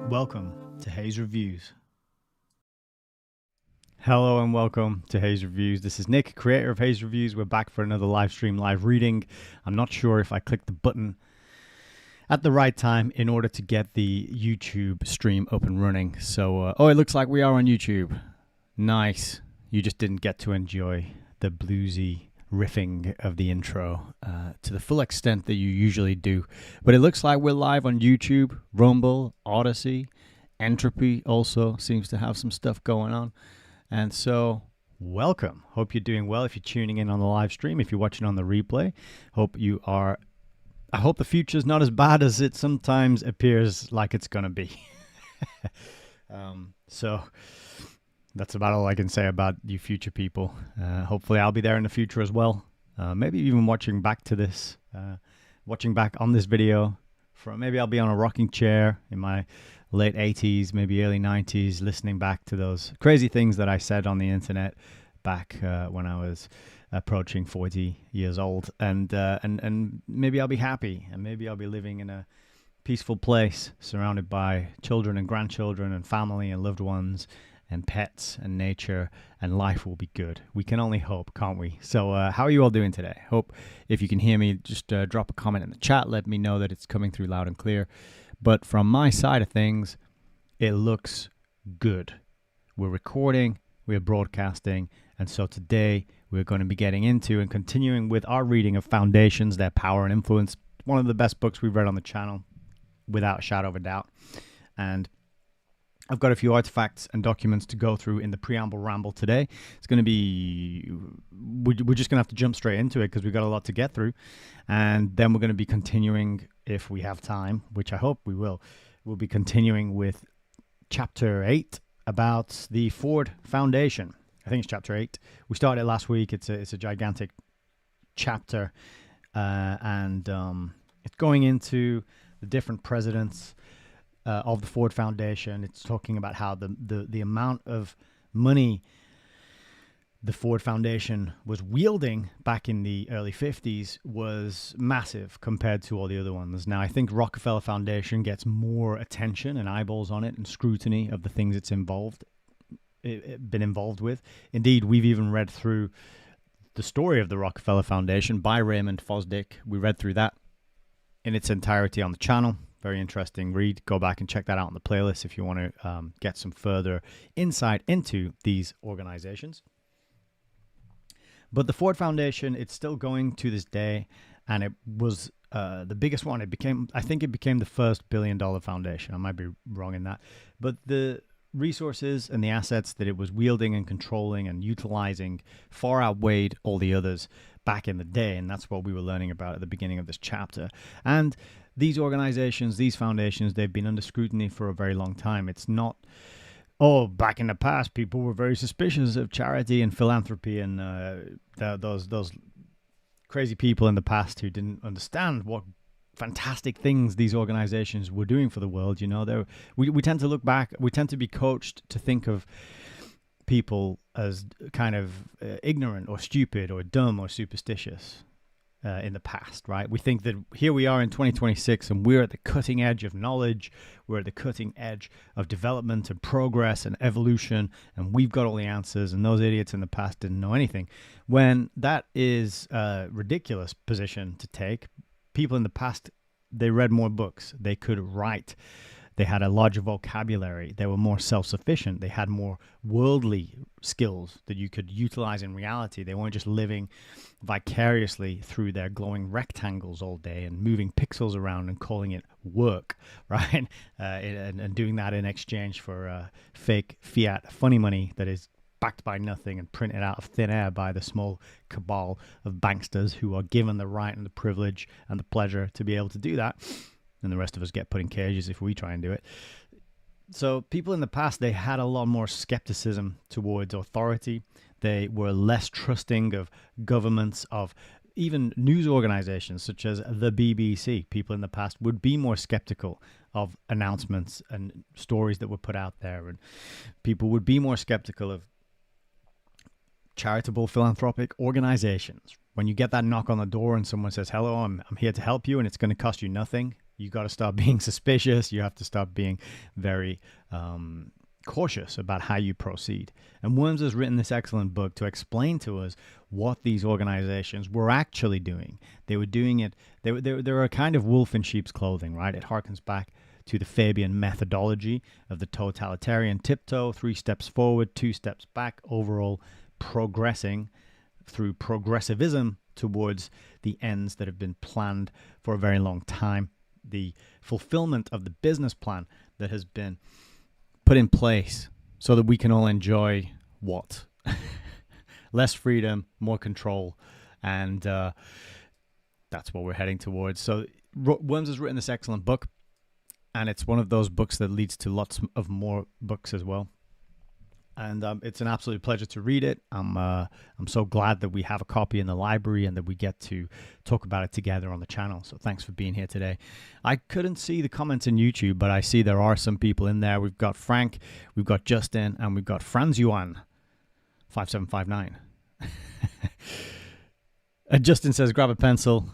Welcome to Hayes Reviews. Hello and welcome to Hayes Reviews. This is Nick, creator of Hayes Reviews. We're back for another live stream, live reading. I'm not sure if I clicked the button at the right time in order to get the YouTube stream up and running. So, it looks like we are on YouTube. Nice. You just didn't get to enjoy the bluesy riffing of the intro to the full extent that you usually do. But it looks like we're live on YouTube, Rumble, Odyssey, Entropy also seems to have some stuff going on. And so, welcome. Hope you're doing well if you're tuning in on the live stream. If you're watching on the replay, I hope the future's not as bad as it sometimes appears like it's going to be. So that's about all I can say about you future people. Hopefully I'll be there in the future as well. Maybe even watching back to this, watching back on this video. Maybe I'll be on a rocking chair in my late 80s, maybe early 90s, listening back to those crazy things that I said on the internet back when I was approaching 40 years old. And maybe I'll be happy, and maybe I'll be living in a peaceful place surrounded by children and grandchildren and family and loved ones and pets and nature, and life will be good. We can only hope, can't we? So how are you all doing today? Hope if you can hear me, just drop a comment in the chat. Let me know that it's coming through loud and clear. But from my side of things, it looks good. We're recording, we're broadcasting, and so today we're going to be getting into and continuing with our reading of Foundations, Their Power and Influence. One of the best books we've read on the channel, without a shadow of a doubt. And I've got a few artifacts and documents to go through in the preamble ramble today. It's going to be, we're just going to have to jump straight into it because we've got a lot to get through. And then we're going to be continuing, if we have time, which I hope we will, we'll be continuing with Chapter 8 about the Ford Foundation. I think it's Chapter 8. We started last week. It's a gigantic chapter. And it's going into the different presidents of the Ford Foundation. It's talking about how the amount of money the Ford Foundation was wielding back in the early 50s was massive compared to all the other ones. Now, I think Rockefeller Foundation gets more attention and eyeballs on it and scrutiny of the things it's been involved with. Indeed, we've even read through the story of the Rockefeller Foundation by Raymond Fosdick. We read through that in its entirety on the channel. Very interesting read. Go back and check that out on the playlist if you want to get some further insight into these organizations. But the Ford Foundation, it's still going to this day, and it was the biggest one. I think it became the first billion-dollar foundation. I might be wrong in that. But the resources and the assets that it was wielding and controlling and utilizing far outweighed all the others back in the day, and that's what we were learning about at the beginning of this chapter. And these organizations, these foundations, they've been under scrutiny for a very long time. It's not, back in the past, people were very suspicious of charity and philanthropy and those crazy people in the past who didn't understand what fantastic things these organizations were doing for the world. You know, we tend to look back, we tend to be coached to think of people as kind of ignorant or stupid or dumb or superstitious. In the past, right? We think that here we are in 2026 and we're at the cutting edge of knowledge, we're at the cutting edge of development and progress and evolution, and we've got all the answers, and those idiots in the past didn't know anything. When that is a ridiculous position to take. People in the past, they read more books, they could write, they had a larger vocabulary, they were more self-sufficient, they had more worldly skills that you could utilize in reality. They weren't just living vicariously through their glowing rectangles all day and moving pixels around and calling it work, right? And doing that in exchange for fake fiat funny money that is backed by nothing and printed out of thin air by the small cabal of banksters who are given the right and the privilege and the pleasure to be able to do that. And the rest of us get put in cages if we try and do it. So people in the past, they had a lot more skepticism towards authority. They were less trusting of governments, of even news organizations such as the BBC. People in the past would be more skeptical of announcements and stories that were put out there. And people would be more skeptical of charitable philanthropic organizations. When you get that knock on the door and someone says, hello, I'm here to help you, and it's going to cost you nothing, You got to start being suspicious. You have to start being very cautious about how you proceed. And Worms has written this excellent book to explain to us what these organizations were actually doing. They were doing it. They were a kind of wolf in sheep's clothing, right? It harkens back to the Fabian methodology of the totalitarian tiptoe, 3 steps forward, 2 steps back, overall progressing through progressivism towards the ends that have been planned for a very long time. The fulfillment of the business plan that has been put in place so that we can all enjoy what? Less freedom, more control, and that's what we're heading towards. So Worms has written this excellent book, and it's one of those books that leads to lots of more books as well. And it's an absolute pleasure to read it. I'm so glad that we have a copy in the library and that we get to talk about it together on the channel. So thanks for being here today. I couldn't see the comments in YouTube, but I see there are some people in there. We've got Frank, we've got Justin, and we've got Franz Yuan 5759. Justin says, grab a pencil.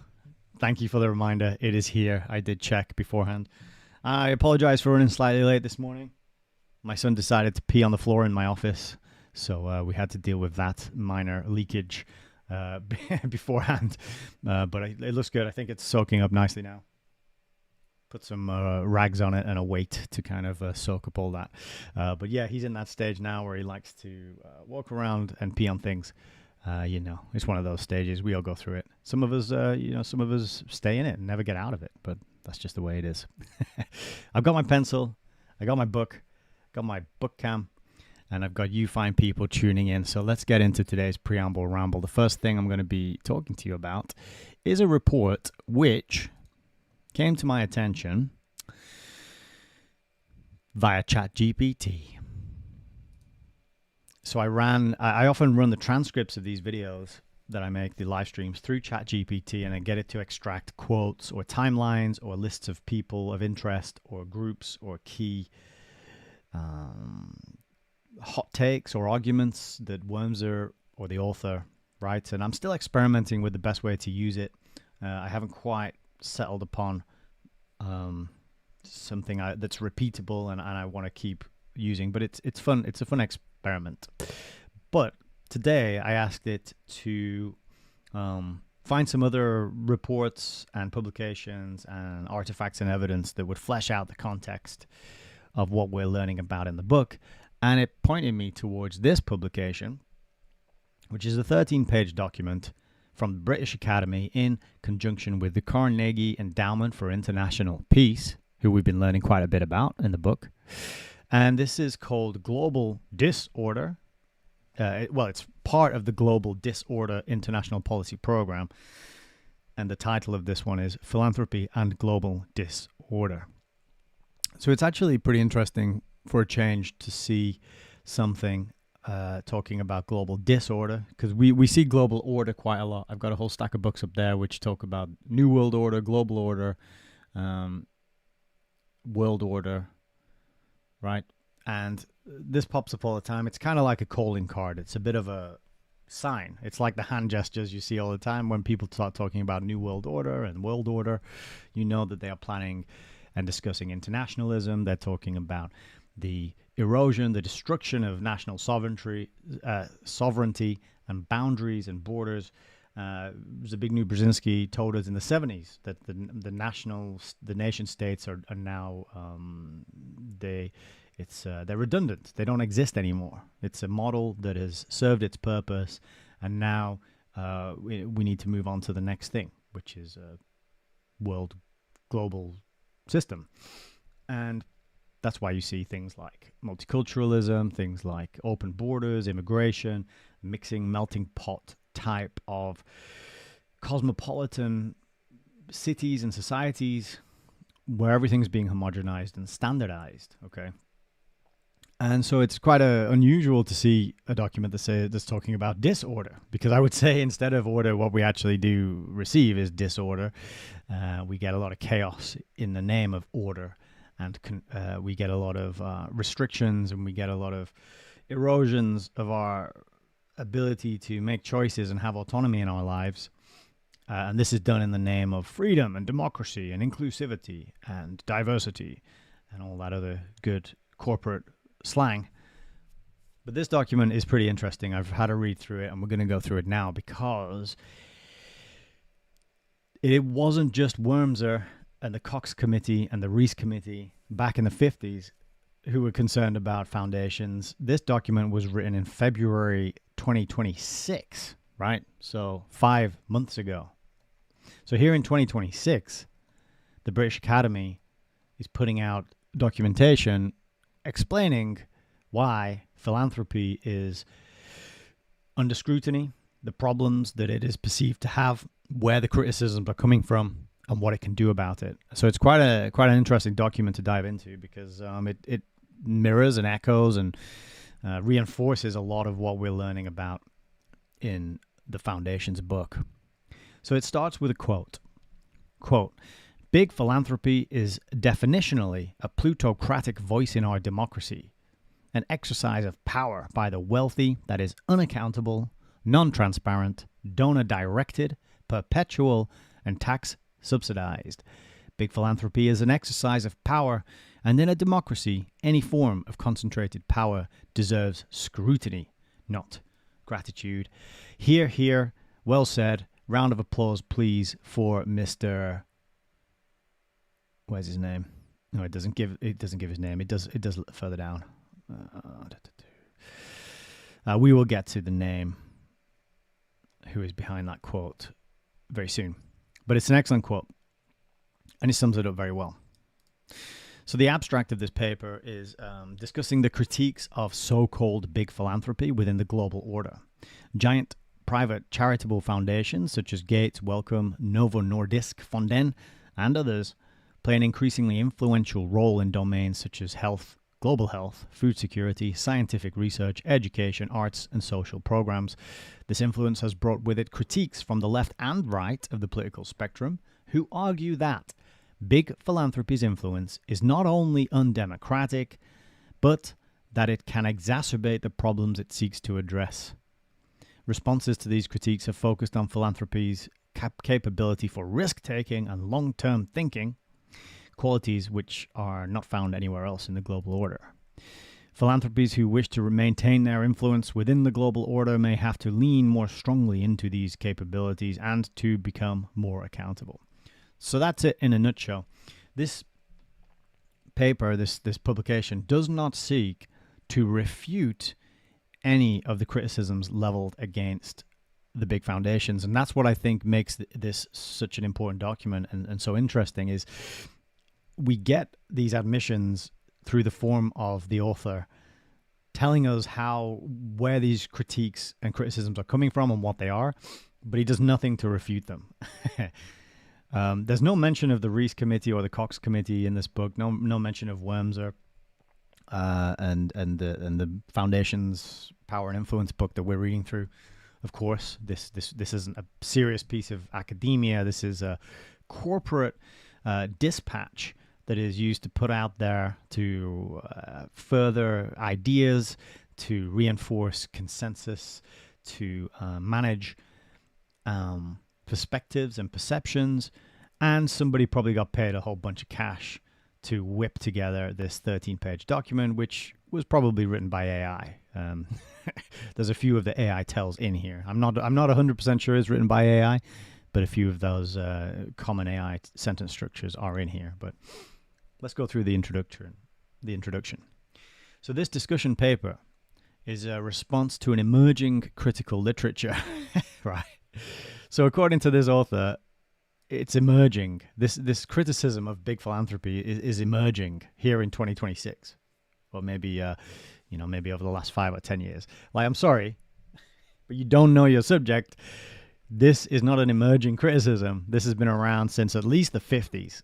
Thank you for the reminder. It is here. I did check beforehand. I apologize for running slightly late this morning. My son decided to pee on the floor in my office, so we had to deal with that minor leakage beforehand. But it looks good. I think it's soaking up nicely now. Put some rags on it and a weight to kind of soak up all that. But yeah, he's in that stage now where he likes to walk around and pee on things. It's one of those stages. We all go through it. Some of us stay in it and never get out of it, but that's just the way it is. I've got my pencil. I got my book. Got my book cam, and I've got you fine people tuning in. So let's get into today's preamble ramble. The first thing I'm going to be talking to you about is a report which came to my attention via ChatGPT. So I often run the transcripts of these videos that I make, the live streams, through ChatGPT, and I get it to extract quotes or timelines or lists of people of interest or groups or key hot takes or arguments that Wormser or the author writes. And I'm still experimenting with the best way to use it. I haven't quite settled upon something that's repeatable and I want to keep using, but it's fun. It's a fun experiment. But today I asked it to find some other reports and publications and artifacts and evidence that would flesh out the context of what we're learning about in the book. And it pointed me towards this publication, which is a 13-page document from the British Academy in conjunction with the Carnegie Endowment for International Peace, who we've been learning quite a bit about in the book. And this is called Global Disorder. It's part of the Global Disorder International Policy Program. And the title of this one is Philanthropy and Global Disorder. So it's actually pretty interesting for a change to see something talking about global disorder, because we see global order quite a lot. I've got a whole stack of books up there which talk about New World Order, Global Order, World Order, right? And this pops up all the time. It's kind of like a calling card. It's a bit of a sign. It's like the hand gestures you see all the time when people start talking about New World Order and World Order. You know that they are planning and discussing internationalism. They're talking about the erosion, the destruction of national sovereignty and boundaries and borders. Zbigniew Brzezinski told us in the 70s that the nation states are now they're redundant. They don't exist anymore. It's a model that has served its purpose, and now we need to move on to the next thing, which is a world global system. And that's why you see things like multiculturalism, things like open borders, immigration, mixing, melting pot type of cosmopolitan cities and societies where everything's being homogenized and standardized, okay? And so it's quite unusual to see a document that's talking about disorder, because I would say instead of order, what we actually do receive is disorder. We get a lot of chaos in the name of order, and we get a lot of restrictions, and we get a lot of erosions of our ability to make choices and have autonomy in our lives. And this is done in the name of freedom and democracy and inclusivity and diversity and all that other good corporate slang. But this document is pretty interesting. I've had a read through it, and we're going to go through it now because it wasn't just Wormser and the Cox Committee and the Rees Committee back in the 50s who were concerned about foundations. This document was written in February 2026, right? So 5 months ago. So here in 2026, the British Academy is putting out documentation explaining why philanthropy is under scrutiny, the problems that it is perceived to have, where the criticisms are coming from, and what it can do about it. So it's quite an interesting document to dive into because it mirrors and echoes and reinforces a lot of what we're learning about in the Foundation's book. So it starts with a quote. Quote, "Big philanthropy is definitionally a plutocratic voice in our democracy, an exercise of power by the wealthy that is unaccountable, non-transparent, donor-directed, perpetual, and tax-subsidized. Big philanthropy is an exercise of power, and in a democracy, any form of concentrated power deserves scrutiny, not gratitude." Hear, hear, well said. Round of applause, please, for Mr. Where's his name? No, it doesn't give his name. It does further down. We will get to the name who is behind that quote very soon. But it's an excellent quote, and it sums it up very well. So the abstract of this paper is discussing the critiques of so-called big philanthropy within the global order. Giant private charitable foundations such as Gates, Wellcome, Novo Nordisk Fonden, and others play an increasingly influential role in domains such as health, global health, food security, scientific research, education, arts, and social programs. This influence has brought with it critiques from the left and right of the political spectrum, who argue that big philanthropy's influence is not only undemocratic, but that it can exacerbate the problems it seeks to address. Responses to these critiques have focused on philanthropy's capability for risk-taking and long-term thinking, qualities which are not found anywhere else in the global order. Philanthropies who wish to maintain their influence within the global order may have to lean more strongly into these capabilities and to become more accountable. So that's it in a nutshell. This paper, this publication, does not seek to refute any of the criticisms leveled against the big foundations. And that's what I think makes this such an important document and so interesting is we get these admissions through the form of the author telling us where these critiques and criticisms are coming from and what they are, but he does nothing to refute them. There's no mention of the Rees Committee or the Cox Committee in this book. No mention of Wormser and the Foundation's Power and Influence book that we're reading through. Of course, this isn't a serious piece of academia. This is a corporate dispatch that is used to put out there to further ideas, to reinforce consensus, to manage perspectives and perceptions, and somebody probably got paid a whole bunch of cash to whip together this 13-page document, which was probably written by AI. There's a few of the AI tells in here. I'm not 100% sure it's written by AI, but a few of those common AI sentence structures are in here. But let's go through the introduction. So this discussion paper is a response to an emerging critical literature, right? So according to this author, it's emerging. This criticism of big philanthropy is emerging here in 2026, or maybe maybe over the last 5 or 10 years. Like, I'm sorry, but you don't know your subject. This is not an emerging criticism. This has been around since at least the 50s,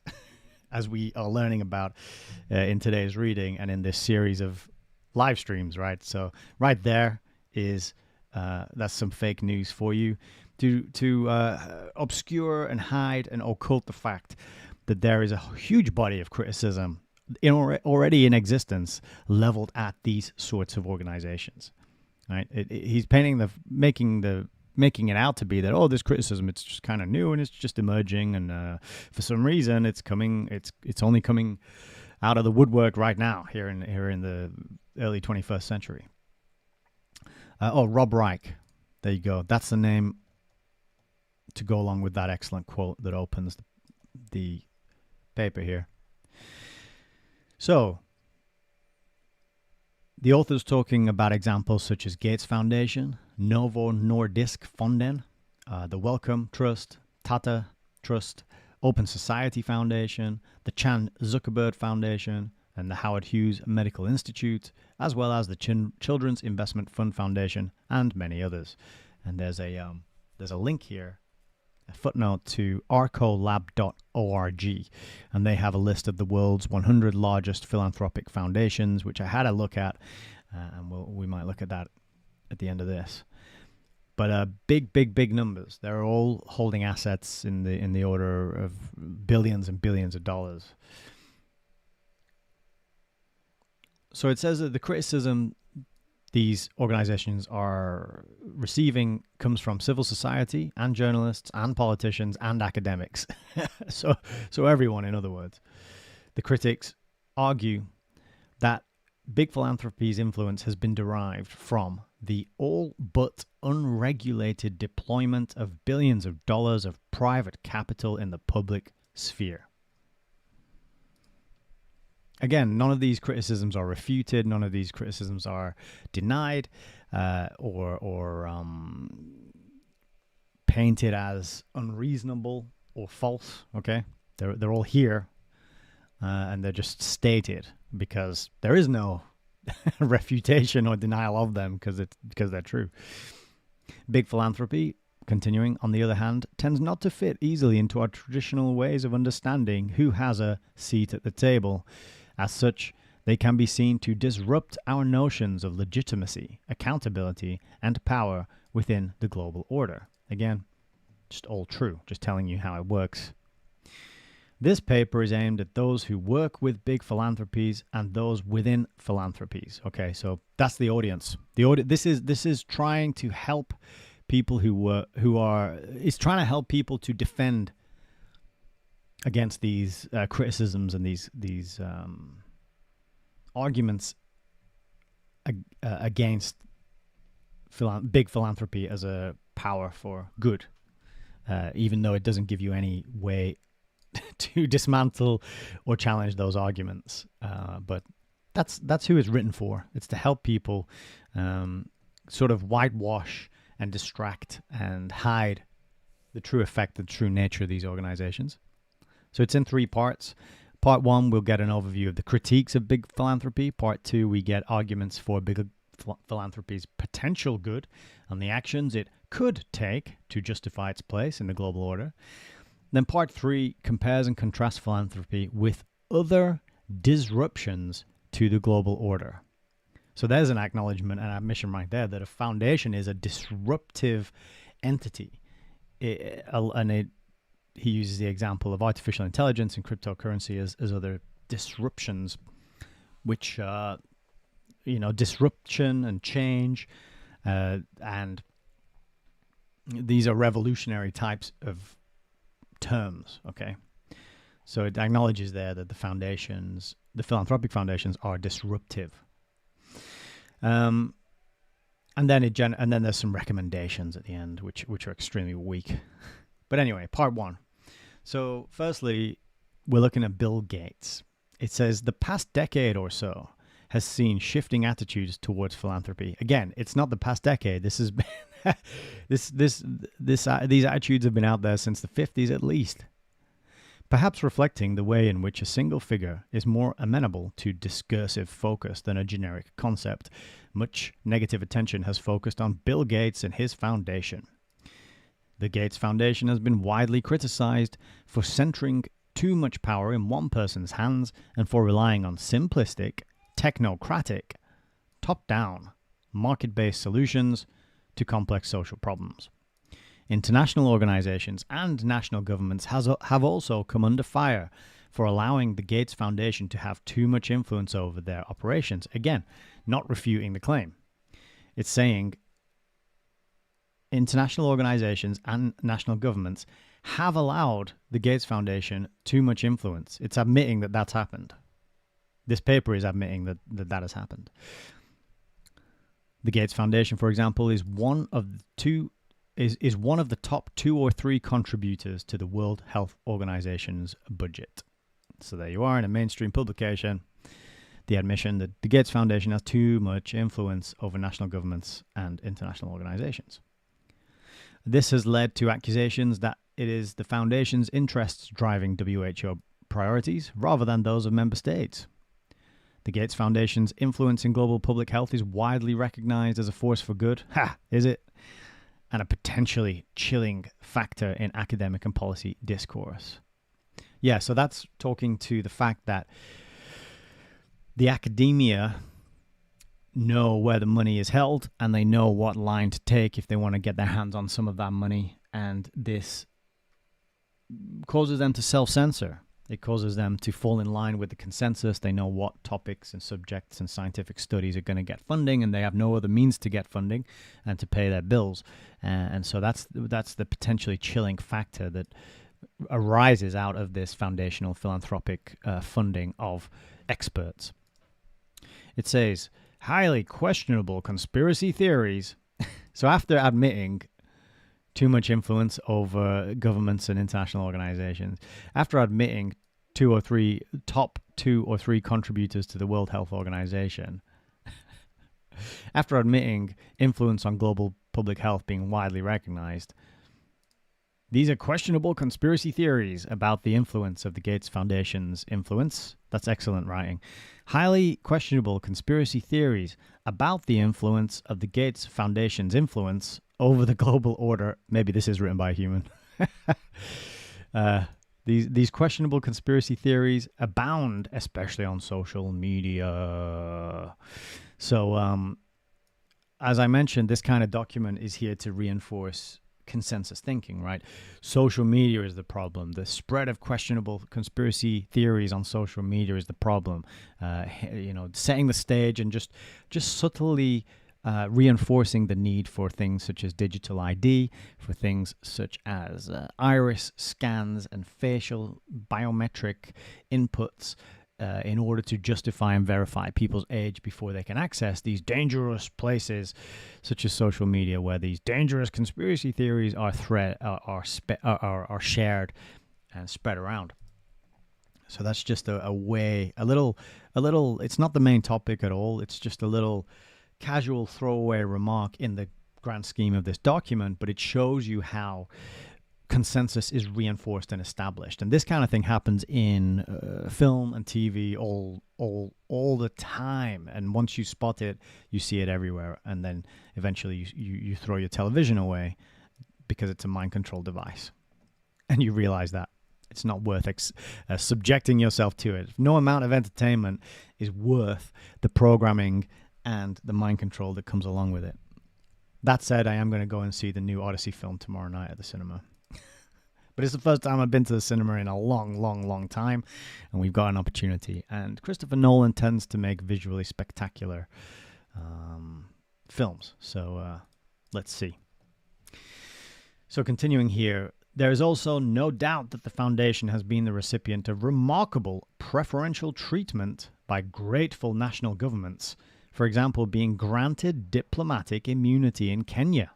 as we are learning about in today's reading and in this series of live streams, right? So right there is that's some fake news for you to obscure and hide and occult the fact that there is a huge body of criticism already in existence leveled at these sorts of organizations, right? He's making the making it out to be that, oh, this criticism, it's just kind of new and it's just emerging, and for some reason it's only coming out of the woodwork right now here in the early 21st century. Rob Reich. There you go. That's the name to go along with that excellent quote that opens the paper here. So, the author's talking about examples such as Gates Foundation, Novo Nordisk Fonden, the Wellcome Trust, Tata Trust, Open Society Foundation, the Chan Zuckerberg Foundation, and the Howard Hughes Medical Institute, as well as the Children's Investment Fund Foundation, and many others. And there's a link here, a footnote to arcolab.org, and they have a list of the world's 100 largest philanthropic foundations, which I had a look at, and we might look at that at the end of this. But big numbers. They're all holding assets in the order of billions and billions of dollars. So it says that the criticism these organizations are receiving comes from civil society and journalists and politicians and academics. so everyone, in other words. The critics argue that big philanthropy's influence has been derived from the all but unregulated deployment of billions of dollars of private capital in the public sphere. Again, none of these criticisms are refuted. None of these criticisms are denied or painted as unreasonable or false. Okay, they're all here, and they're just stated because there is no refutation or denial of them because they're true. Big philanthropy, continuing, on the other hand, tends not to fit easily into our traditional ways of understanding who has a seat at the table. As such, they can be seen to disrupt our notions of legitimacy, accountability, and power within the global order. Again, just all true, just telling you how it works. This paper is aimed at those who work with big philanthropies and those within philanthropies. Okay, so that's the audience. This is trying to help people it's trying to help people to defend against these criticisms and these arguments against big philanthropy as a power for good, even though it doesn't give you any way to dismantle or challenge those arguments. But that's who it's written for. It's to help people sort of whitewash and distract and hide the true effect, the true nature of these organizations. So it's in 3 parts. Part 1, we'll get an overview of the critiques of big philanthropy. Part 2, we get arguments for big philanthropy's potential good and the actions it could take to justify its place in the global order. Then part 3 compares and contrasts philanthropy with other disruptions to the global order. So there's an acknowledgement and admission right there that a foundation is a disruptive entity. He uses the example of artificial intelligence and cryptocurrency as other disruptions, which, disruption and change, and these are revolutionary types of terms, okay? So it acknowledges there that the philanthropic foundations are disruptive. And then there's some recommendations at the end, which are extremely weak. But anyway, part 1. So firstly, we're looking at Bill Gates. It says the past decade or so has seen shifting attitudes towards philanthropy. Again, it's not the past decade. This has been these attitudes have been out there since the 50s at least. Perhaps reflecting the way in which a single figure is more amenable to discursive focus than a generic concept, much negative attention has focused on Bill Gates and his foundation. The Gates Foundation has been widely criticized for centering too much power in one person's hands and for relying on simplistic, technocratic, top-down, market-based solutions to complex social problems. International organizations and national governments have also come under fire for allowing the Gates Foundation to have too much influence over their operations. Again, not refuting the claim. It's saying international organizations and national governments have allowed the Gates Foundation too much influence. It's admitting that that's happened. This paper is admitting that that has happened. The Gates Foundation, for example, is one of the top 2 or 3 contributors to the World Health Organization's budget. So there you are in a mainstream publication, the admission that the Gates Foundation has too much influence over national governments and international organizations. This has led to accusations that it is the foundation's interests driving WHO priorities rather than those of member states. The Gates Foundation's influence in global public health is widely recognized as a force for good. Ha! Is it? And a potentially chilling factor in academic and policy discourse. Yeah, so that's talking to the fact that the academia know where the money is held and they know what line to take if they want to get their hands on some of that money. And this causes them to self-censor. It causes them to fall in line with the consensus. They know what topics and subjects and scientific studies are going to get funding, and they have no other means to get funding and to pay their bills. And so that's the potentially chilling factor that arises out of this foundational philanthropic funding of experts. It says, highly questionable conspiracy theories. So after admitting too much influence over governments and international organizations, after admitting top 2 or 3 contributors to the World Health Organization, after admitting influence on global public health being widely recognized, these are questionable conspiracy theories about the influence of the Gates Foundation's influence. That's excellent writing. Highly questionable conspiracy theories about the influence of the Gates Foundation's influence over the global order. Maybe this is written by a human. These questionable conspiracy theories abound, especially on social media. So, as I mentioned, this kind of document is here to reinforce consensus thinking, right? Social media is the problem. The spread of questionable conspiracy theories on social media is the problem. Setting the stage and just subtly reinforcing the need for things such as digital ID, for things such as iris scans and facial biometric inputs in order to justify and verify people's age before they can access these dangerous places such as social media, where these dangerous conspiracy theories are shared and spread around. So that's just a little, it's not the main topic at all. It's just a little casual throwaway remark in the grand scheme of this document, but it shows you how consensus is reinforced and established. And this kind of thing happens in film and TV all the time. And once you spot it, you see it everywhere. And then eventually you throw your television away because it's a mind control device. And you realize that it's not worth subjecting yourself to it. No amount of entertainment is worth the programming and the mind control that comes along with it. That said, I am going to go and see the new Odyssey film tomorrow night at the cinema. But it's the first time I've been to the cinema in a long time, and we've got an opportunity. And Christopher Nolan tends to make visually spectacular films. So let's see. So continuing here, there is also no doubt that the foundation has been the recipient of remarkable preferential treatment by grateful national governments. For example, being granted diplomatic immunity in Kenya.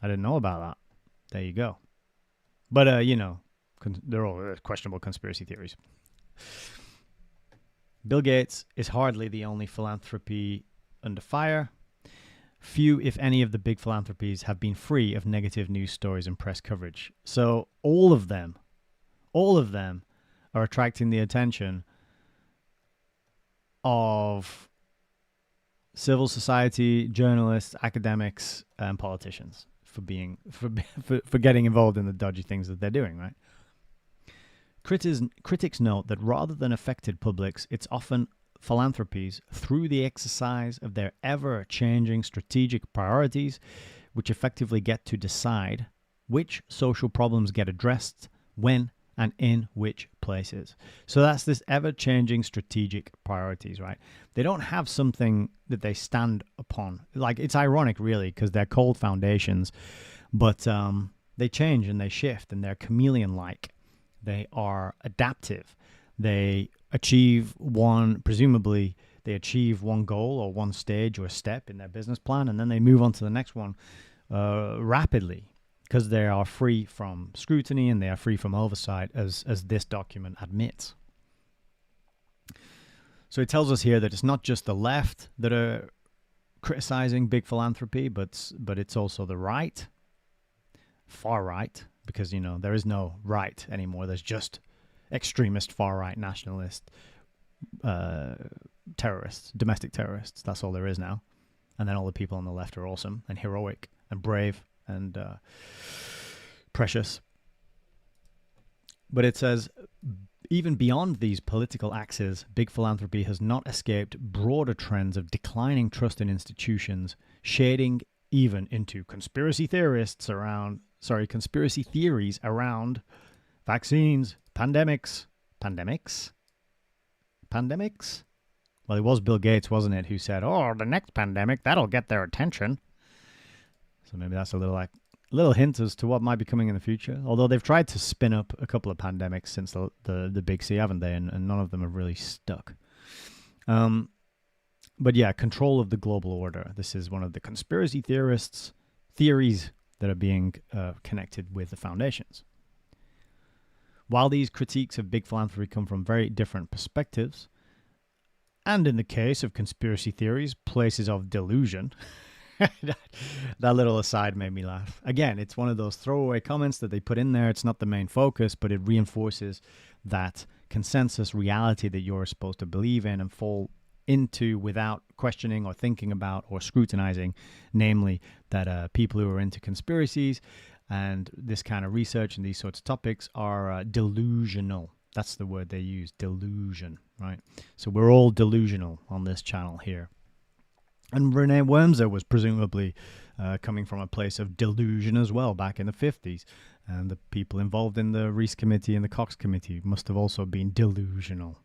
I didn't know about that. There you go. But, they're all questionable conspiracy theories. Bill Gates is hardly the only philanthropy under fire. Few, if any, of the big philanthropies have been free of negative news stories and press coverage. So all of them are attracting the attention of civil society, journalists, academics, and politicians for getting involved in the dodgy things that they're doing, right? Critics note that rather than affected publics, it's often philanthropies through the exercise of their ever-changing strategic priorities, which effectively get to decide which social problems get addressed, when, and in which places. So that's this ever-changing strategic priorities, right? They don't have something that they stand upon. Like, it's ironic, really, because they're called foundations, but they change and they shift, and they're chameleon-like. They are adaptive. They presumably they achieve one goal or one stage or step in their business plan, and then they move on to the next one rapidly, because they are free from scrutiny and they are free from oversight, as this document admits. So it tells us here that it's not just the left that are criticizing big philanthropy, but it's also the right, far right, because, you know, there is no right anymore. There's just extremist, far right, nationalist, terrorists, domestic terrorists. That's all there is now. And then all the people on the left are awesome and heroic and brave and precious. But it says, even beyond these political axes, big philanthropy has not escaped broader trends of declining trust in institutions, shading even into conspiracy theories around vaccines, pandemics. Well, it was Bill Gates, wasn't it, who said, "Oh, the next pandemic, that'll get their attention." So maybe that's a little hint as to what might be coming in the future. Although they've tried to spin up a couple of pandemics since the Big C, haven't they? And none of them have really stuck. But yeah, control of the global order. This is one of the conspiracy theories that are being connected with the foundations. While these critiques of big philanthropy come from very different perspectives, and in the case of conspiracy theories, places of delusion, that little aside made me laugh. Again, it's one of those throwaway comments that they put in there. It's not the main focus, but it reinforces that consensus reality that you're supposed to believe in and fall into without questioning or thinking about or scrutinizing, namely that people who are into conspiracies and this kind of research and these sorts of topics are delusional. That's the word they use, delusion, right? So we're all delusional on this channel here. And Renee Wormser was presumably coming from a place of delusion as well back in the 50s. And the people involved in the Reese Committee and the Cox Committee must have also been delusional.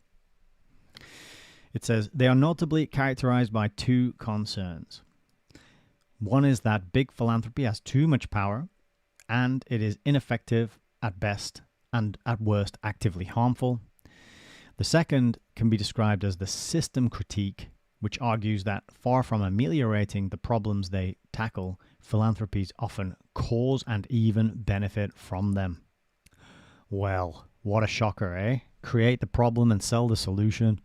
It says, they are notably characterized by two concerns. One is that big philanthropy has too much power, and it is ineffective at best and at worst actively harmful. The second can be described as the system critique, which argues that far from ameliorating the problems they tackle, philanthropies often cause and even benefit from them. Well, what a shocker, eh? Create the problem and sell the solution.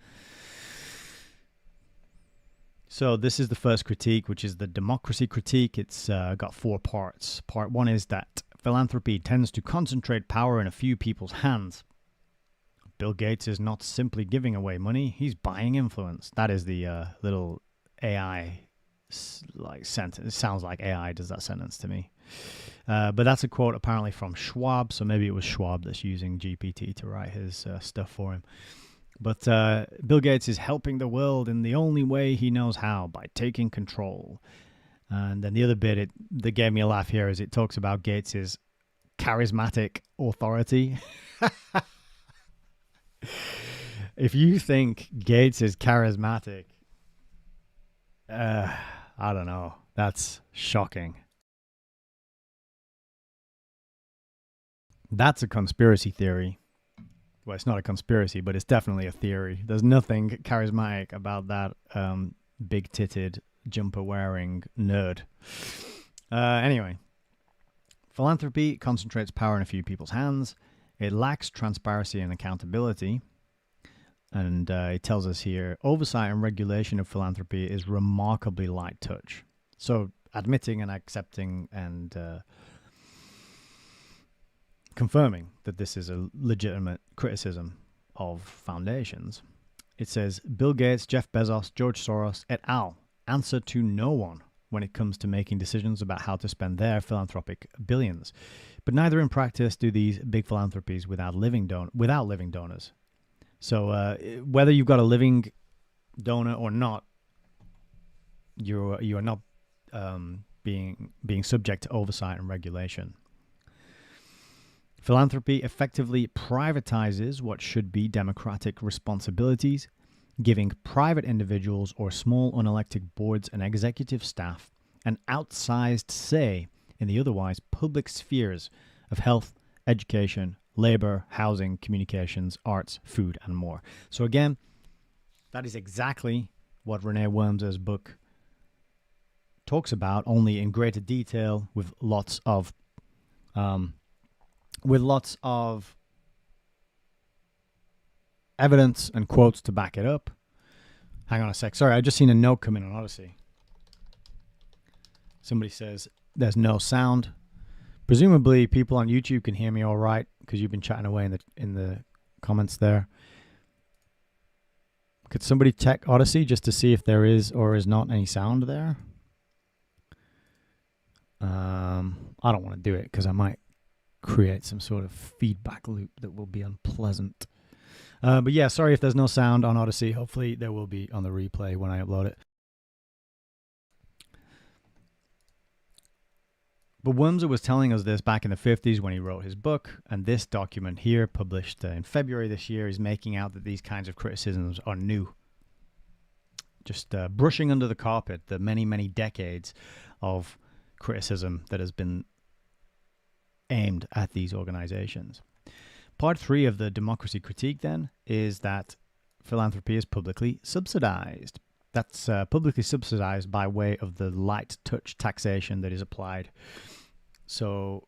So this is the first critique, which is the democracy critique. It's got 4 parts. Part 1 is that philanthropy tends to concentrate power in a few people's hands. Bill Gates is not simply giving away money, he's buying influence. That is the little AI sentence. It sounds like AI does that sentence to me. But that's a quote apparently from Schwab, so maybe it was Schwab that's using GPT to write his stuff for him. But Bill Gates is helping the world in the only way he knows how, by taking control. And then the other bit that gave me a laugh here is it talks about Gates's charismatic authority. If you think Gates is charismatic, I don't know. That's shocking. That's a conspiracy theory. Well, it's not a conspiracy, but it's definitely a theory. There's nothing charismatic about that big-titted, jumper-wearing nerd. Anyway, philanthropy concentrates power in a few people's hands. It lacks transparency and accountability. And it tells us here, oversight and regulation of philanthropy is remarkably light touch. So admitting and accepting and confirming that this is a legitimate criticism of foundations. It says, Bill Gates, Jeff Bezos, George Soros, et al. Answer to no one when it comes to making decisions about how to spend their philanthropic billions. But neither in practice do these big philanthropies without living donors. So whether you've got a living donor or not, you are not being subject to oversight and regulation. Philanthropy effectively privatizes what should be democratic responsibilities, giving private individuals or small unelected boards and executive staff an outsized say in the otherwise public spheres of health, education, labor, housing, communications, arts, food, and more. So again, that is exactly what Renee Worms's book talks about, only in greater detail with lots of evidence and quotes to back it up. Hang on a sec. Sorry, I just seen a note come in on Odyssey. Somebody says there's no sound. Presumably, people on YouTube can hear me all right because you've been chatting away in the comments there. Could somebody check Odyssey just to see if there is or is not any sound there? I don't want to do it because I might create some sort of feedback loop that will be unpleasant. But yeah, sorry if there's no sound on Odyssey. Hopefully there will be on the replay when I upload it. But Wormser was telling us this back in the 50s when he wrote his book, and this document here, published in February this year, is making out that these kinds of criticisms are new. Just brushing under the carpet the many, many decades of criticism that has been aimed at these organizations. Part 3 of the democracy critique, then, is that philanthropy is publicly subsidized. That's publicly subsidized by way of the light touch taxation that is applied. So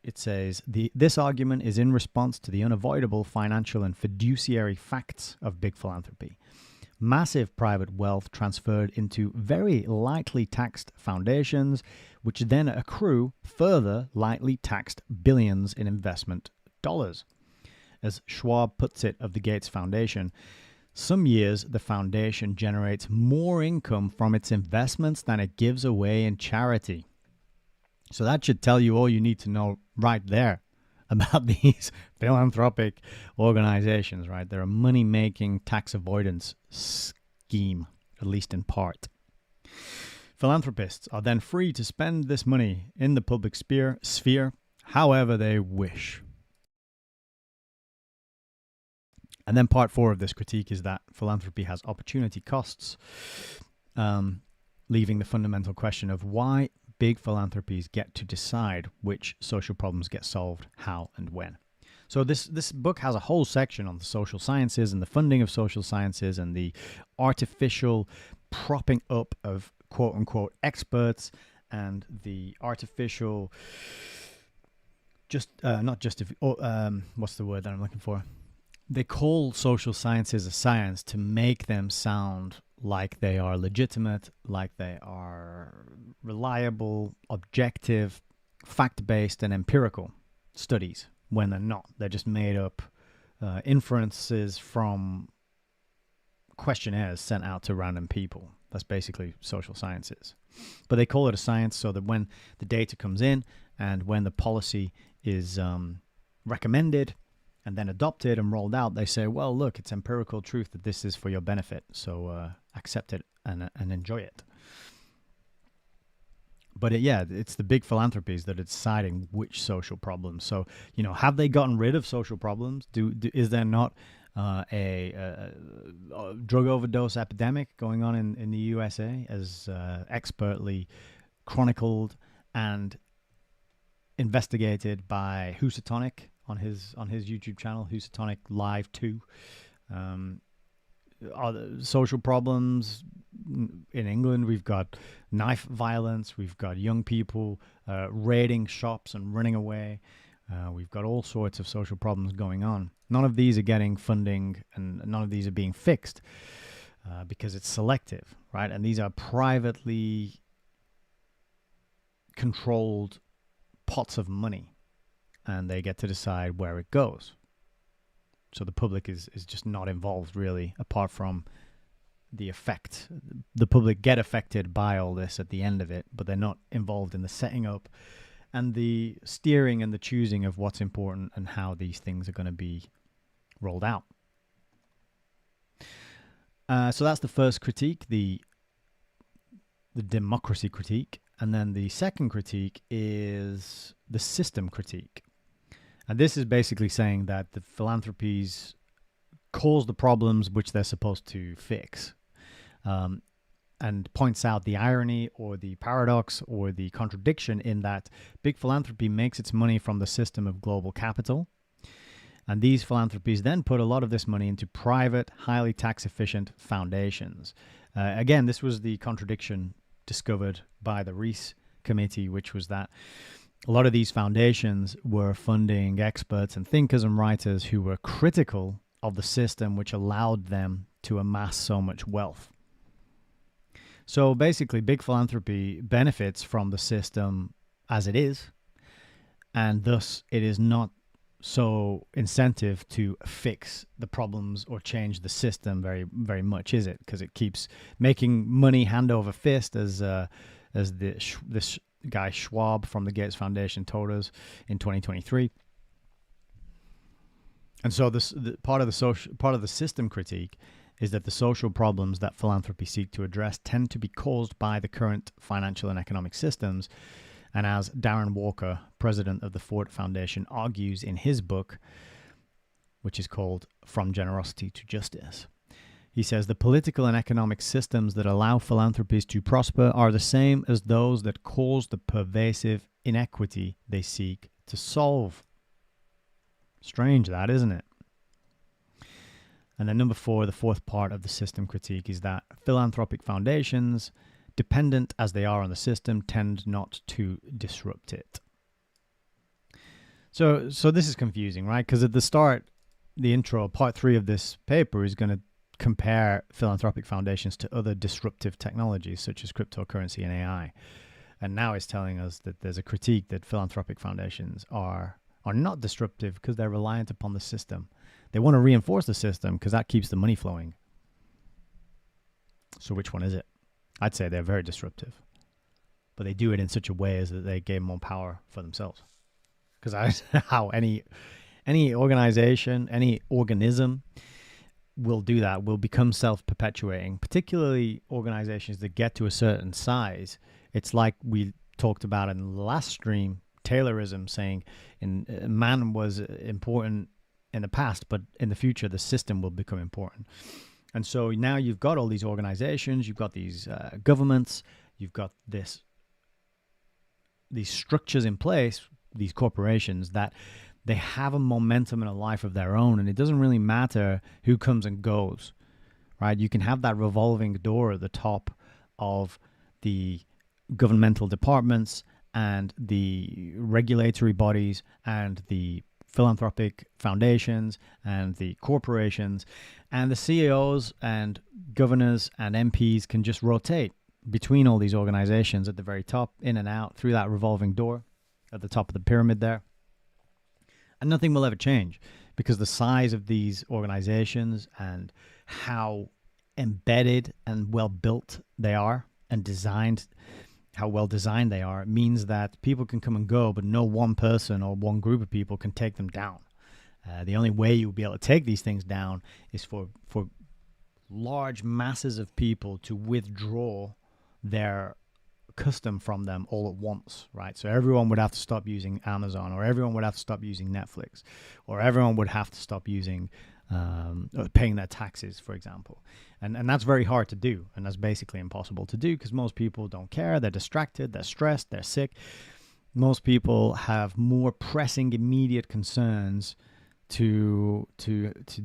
it says, this argument is in response to the unavoidable financial and fiduciary facts of big philanthropy. Massive private wealth transferred into very lightly taxed foundations, which then accrue further lightly taxed billions in investment dollars. As Schwab puts it of the Gates Foundation, some years the foundation generates more income from its investments than it gives away in charity. So that should tell you all you need to know right there about these philanthropic organizations, right? They're a money-making tax avoidance scheme, at least in part. Philanthropists are then free to spend this money in the public sphere however they wish. And then part 4 of this critique is that philanthropy has opportunity costs, leaving the fundamental question of why big philanthropies get to decide which social problems get solved, how, and when. So this book has a whole section on the social sciences and the funding of social sciences and the artificial propping up of quote-unquote experts and the artificial what's the word that I'm looking for? They call social sciences a science to make them sound like they are legitimate, like they are reliable, objective, fact-based, and empirical studies, when they're not. They're just made up inferences from questionnaires sent out to random people. That's basically social sciences. But they call it a science so that when the data comes in and when the policy is recommended and then adopted and rolled out, they say, well, look, it's empirical truth that this is for your benefit, so accept it and enjoy it. But it's the big philanthropies that are deciding which social problems. So, have they gotten rid of social problems? Is there not a drug overdose epidemic going on in the USA, as expertly chronicled and investigated by Housatonic on his YouTube channel, Housatonic Live 2. Social problems in England, we've got knife violence, we've got young people raiding shops and running away. We've got all sorts of social problems going on. None of these are getting funding, and none of these are being fixed because it's selective, right? And these are privately controlled pots of money, and they get to decide where it goes. So the public is just not involved, really, apart from the effect. The public get affected by all this at the end of it, but they're not involved in the setting up and the steering and the choosing of what's important and how these things are going to be rolled out. So that's the first critique, the democracy critique. And then the second critique is the system critique. And this is basically saying that the philanthropies cause the problems which they're supposed to fix, and points out the irony or the paradox or the contradiction in that big philanthropy makes its money from the system of global capital. And these philanthropies then put a lot of this money into private, highly tax-efficient foundations. Again, this was the contradiction discovered by the Rees Committee, which was that a lot of these foundations were funding experts and thinkers and writers who were critical of the system which allowed them to amass so much wealth. So basically, big philanthropy benefits from the system as it is, and thus it is not so incentive to fix the problems or change the system very, very much, is it? Because it keeps making money hand over fist, as this guy Schwab from the Gates Foundation told us in 2023. And so part of the system critique is that the social problems that philanthropy seek to address tend to be caused by the current financial and economic systems. And as Darren Walker, president of the Ford Foundation, argues in his book, which is called From Generosity to Justice, he says the political and economic systems that allow philanthropies to prosper are the same as those that cause the pervasive inequity they seek to solve. Strange that, isn't it? And then number 4, the fourth part of the system critique, is that philanthropic foundations, dependent as they are on the system, tend not to disrupt it. So this is confusing, right? Because at the start, the intro, part 3 of this paper is going to compare philanthropic foundations to other disruptive technologies such as cryptocurrency and AI. And now it's telling us that there's a critique that philanthropic foundations are not disruptive because they're reliant upon the system. They want to reinforce the system because that keeps the money flowing. So which one is it? I'd say they're very disruptive, but they do it in such a way as that they gain more power for themselves. Because that's how any organization, any organism will do that, will become self-perpetuating, particularly organizations that get to a certain size. It's like we talked about in the last stream, Taylorism, saying man was important in the past, but in the future, the system will become important. And so now you've got all these organizations, you've got these governments, you've got these structures in place, these corporations, that they have a momentum and a life of their own, and it doesn't really matter who comes and goes, right? You can have that revolving door at the top of the governmental departments and the regulatory bodies and the philanthropic foundations and the corporations, and the CEOs and governors and MPs can just rotate between all these organizations at the very top, in and out through that revolving door at the top of the pyramid there. And nothing will ever change because the size of these organizations and how embedded and well built they are and designed, how well designed they are, means that people can come and go, but no one person or one group of people can take them down. The only way you'll be able to take these things down is for large masses of people to withdraw their custom from them all at once, right? So everyone would have to stop using Amazon, or everyone would have to stop using Netflix, or everyone would have to stop using paying their taxes, for example. And that's very hard to do, and that's basically impossible to do because most people don't care. They're distracted, they're stressed, they're sick. Most people have more pressing, immediate concerns to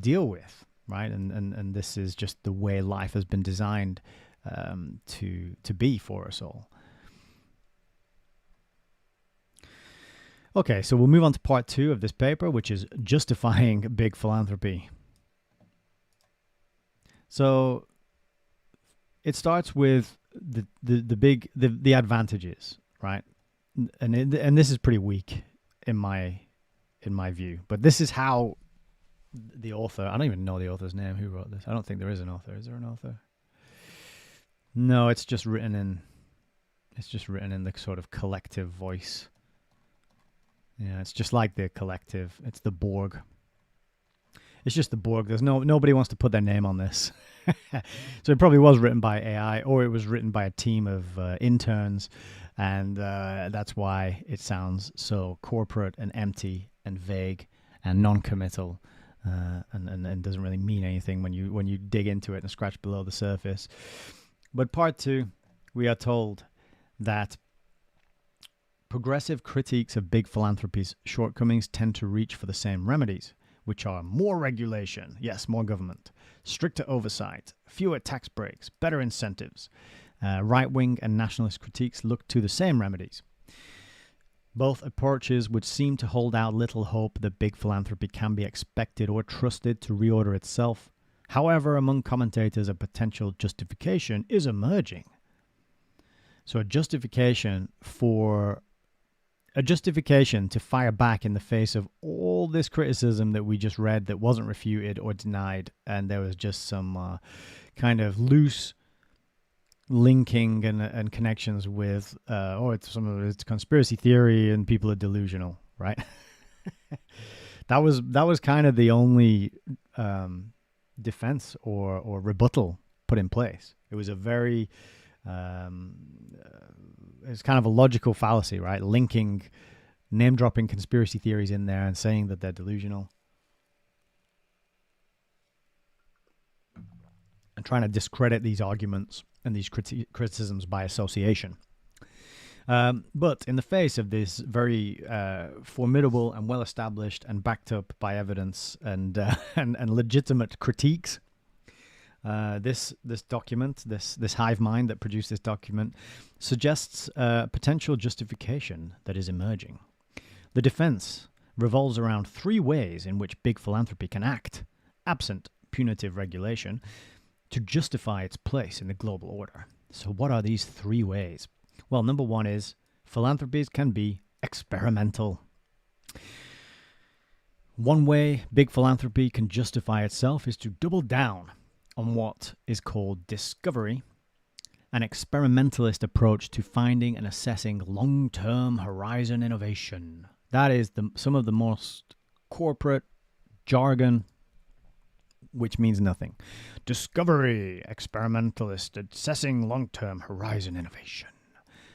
deal with, right? And this is just the way life has been designed to be for us all. Okay, so we'll move on to part 2 of this paper, which is justifying big philanthropy. So it starts with the advantages, right? And this is pretty weak in my view, but this is how the author, I don't even know the author's name, who wrote this. I don't think there is an author. Is there an author? No, it's just written in the sort of collective voice. Yeah, it's just like the collective. It's the Borg. It's just the Borg. There's nobody wants to put their name on this. So it probably was written by AI, or it was written by a team of interns, and that's why it sounds so corporate and empty and vague and non-committal, and doesn't really mean anything when you dig into it and scratch below the surface. But part 2, we are told that progressive critiques of big philanthropy's shortcomings tend to reach for the same remedies, which are more regulation, yes, more government, stricter oversight, fewer tax breaks, better incentives. Right-wing and nationalist critiques look to the same remedies. Both approaches would seem to hold out little hope that big philanthropy can be expected or trusted to reorder itself. However, among commentators, a potential justification is emerging. So a justification to fire back in the face of all this criticism that we just read that wasn't refuted or denied, and there was just some kind of loose linking and connections with it's some of it's conspiracy theory and people are delusional, right? that was kind of the only defense or rebuttal put in place. It was a very it's kind of a logical fallacy, right? Linking, name-dropping conspiracy theories in there and saying that they're delusional. And trying to discredit these arguments and these criticisms by association. But in the face of this very formidable and well-established and backed up by evidence and legitimate critiques, this document, this hive mind that produced this document, suggests a potential justification that is emerging. The defense revolves around 3 ways in which big philanthropy can act, absent punitive regulation, to justify its place in the global order. So what are these 3 ways? Well, number 1 is philanthropies can be experimental. One way big philanthropy can justify itself is to double down on what is called discovery, an experimentalist approach to finding and assessing long-term horizon innovation. That is some of the most corporate jargon, which means nothing. Discovery, experimentalist, assessing long-term horizon innovation.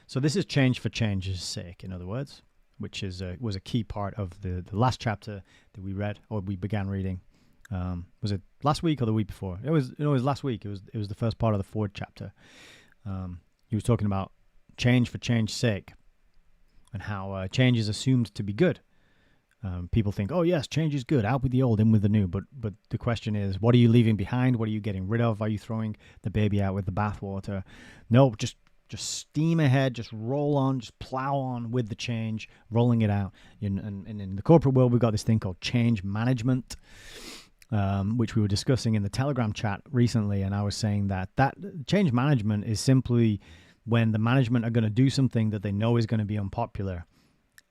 So this is change for change's sake, in other words, which was a key part of the last chapter that we read, or we began reading. Was it last week or the week before? It was last week. It was the first part of the 4th chapter. He was talking about change for change's sake and how change is assumed to be good. People think, oh yes, change is good, out with the old, in with the new. But the question is, what are you leaving behind? What are you getting rid of? Are you throwing the baby out with the bathwater? No, just steam ahead, just roll on, just plow on with the change, rolling it out. And in the corporate world, we've got this thing called change management, which we were discussing in the Telegram chat recently. And I was saying that change management is simply when the management are going to do something that they know is going to be unpopular.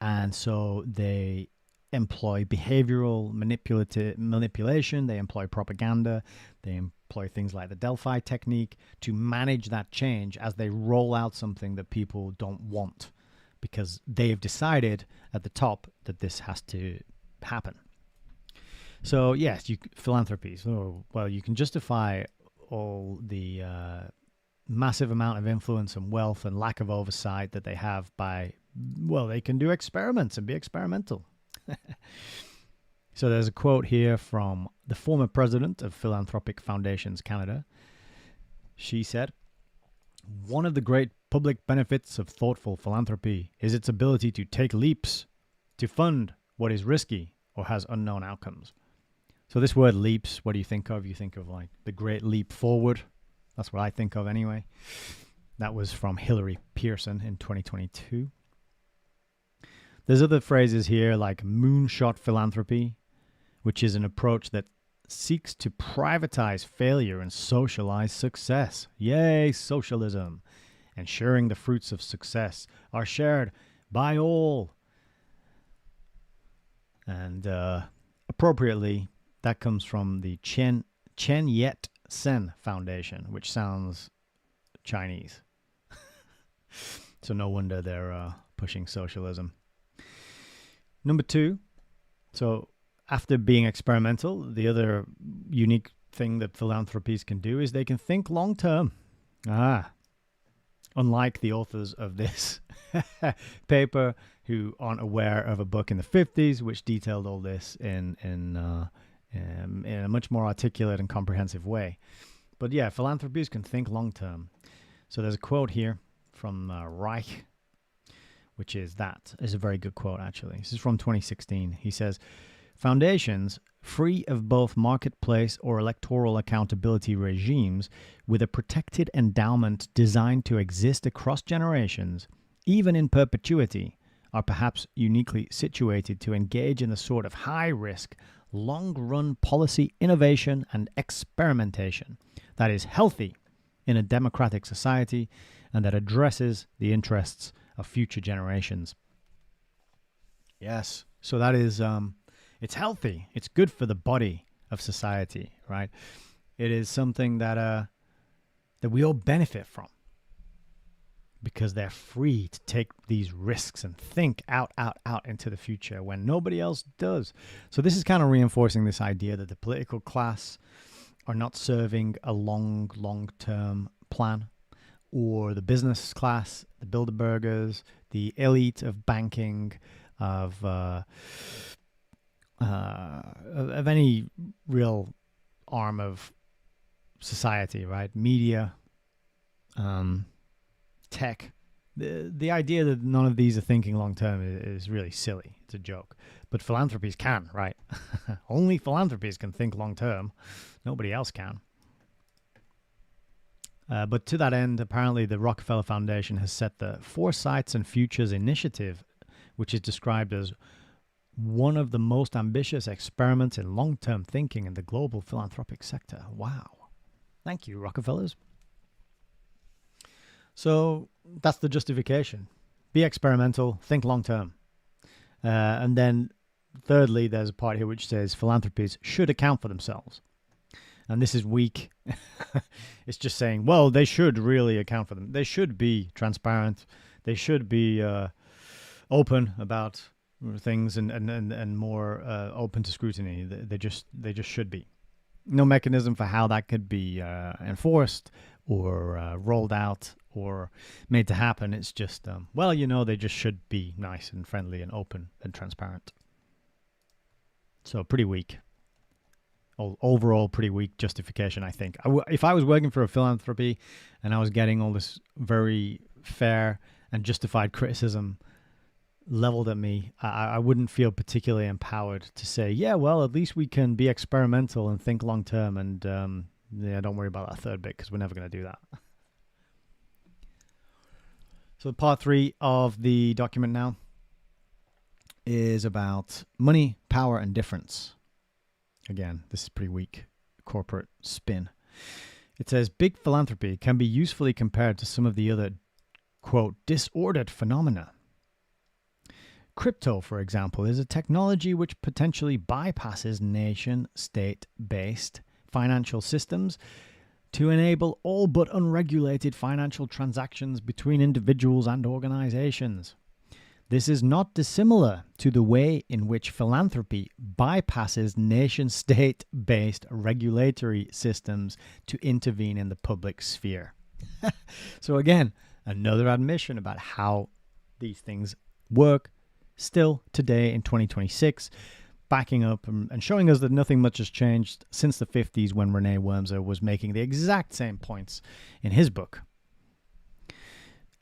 And so they employ behavioral manipulation, they employ propaganda, they employ things like the Delphi technique to manage that change as they roll out something that people don't want because they've decided at the top that this has to happen. So yes, philanthropies. Oh, well, you can justify all the massive amount of influence and wealth and lack of oversight that they have by, well, they can do experiments and be experimental. So there's a quote here from the former president of Philanthropic Foundations Canada. She said, "One of the great public benefits of thoughtful philanthropy is its ability to take leaps, to fund what is risky or has unknown outcomes." So this word leaps, what do you think of? You think of like the great leap forward. That's what I think of anyway. That was from Hillary Pearson in 2022. There's other phrases here like moonshot philanthropy, which is an approach that seeks to privatize failure and socialize success. Yay, socialism. Ensuring the fruits of success are shared by all. And appropriately, that comes from the Chen Yat-sen Foundation, which sounds Chinese. So no wonder they're pushing socialism. Number 2, so after being experimental, the other unique thing that philanthropies can do is they can think long term. Unlike the authors of this paper who aren't aware of a book in the 50s which detailed all this in a much more articulate and comprehensive way. But yeah, philanthropies can think long term. So there's a quote here from Reich, which is a very good quote, actually. This is from 2016. He says, foundations free of both marketplace or electoral accountability regimes with a protected endowment designed to exist across generations, even in perpetuity, are perhaps uniquely situated to engage in the sort of high-risk, long-run policy innovation and experimentation that is healthy in a democratic society and that addresses the interests of future generations. Yes, so that is, it's healthy. It's good for the body of society, right? It is something that we all benefit from because they're free to take these risks and think out into the future when nobody else does. So this is kind of reinforcing this idea that the political class are not serving a long-term plan, or the business class, the Bilderbergers, the elite of banking, of any real arm of society, right? Media, tech. The idea that none of these are thinking long term is really silly. It's a joke. But philanthropies can, right? Only philanthropies can think long term. Nobody else can. But to that end, apparently the Rockefeller Foundation has set the Foresights and Futures Initiative, which is described as one of the most ambitious experiments in long-term thinking in the global philanthropic sector. Wow. Thank you, Rockefellers. So that's the justification. Be experimental, think long-term. And then thirdly, there's a part here which says philanthropies should account for themselves. And this is weak. It's just saying, well, they should really account for them. They should be transparent. They should be open about things and more open to scrutiny. They just should be. No mechanism for how that could be enforced or rolled out or made to happen. It's just, well, they just should be nice and friendly and open and transparent. So pretty weak. Overall, pretty weak justification, I think. If I was working for a philanthropy and I was getting all this very fair and justified criticism leveled at me, I wouldn't feel particularly empowered to say, yeah, well, at least we can be experimental and think long term, and don't worry about that third bit because we're never going to do that. So part 3 of the document now is about money, power, and difference. Again, this is pretty weak corporate spin. It says, big philanthropy can be usefully compared to some of the other, quote, disordered phenomena. Crypto, for example, is a technology which potentially bypasses nation-state-based financial systems to enable all but unregulated financial transactions between individuals and organizations. This is not dissimilar to the way in which philanthropy bypasses nation-state-based regulatory systems to intervene in the public sphere. So again, another admission about how these things work still today in 2026, backing up and showing us that nothing much has changed since the 50s when René Wormser was making the exact same points in his book.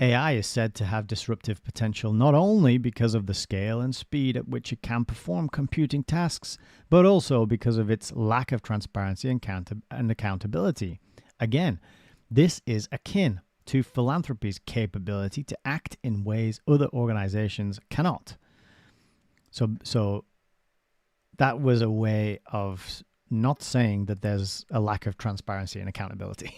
AI is said to have disruptive potential not only because of the scale and speed at which it can perform computing tasks, but also because of its lack of transparency and accountability. Again, this is akin to philanthropy's capability to act in ways other organizations cannot. So that was a way of not saying that there's a lack of transparency and accountability.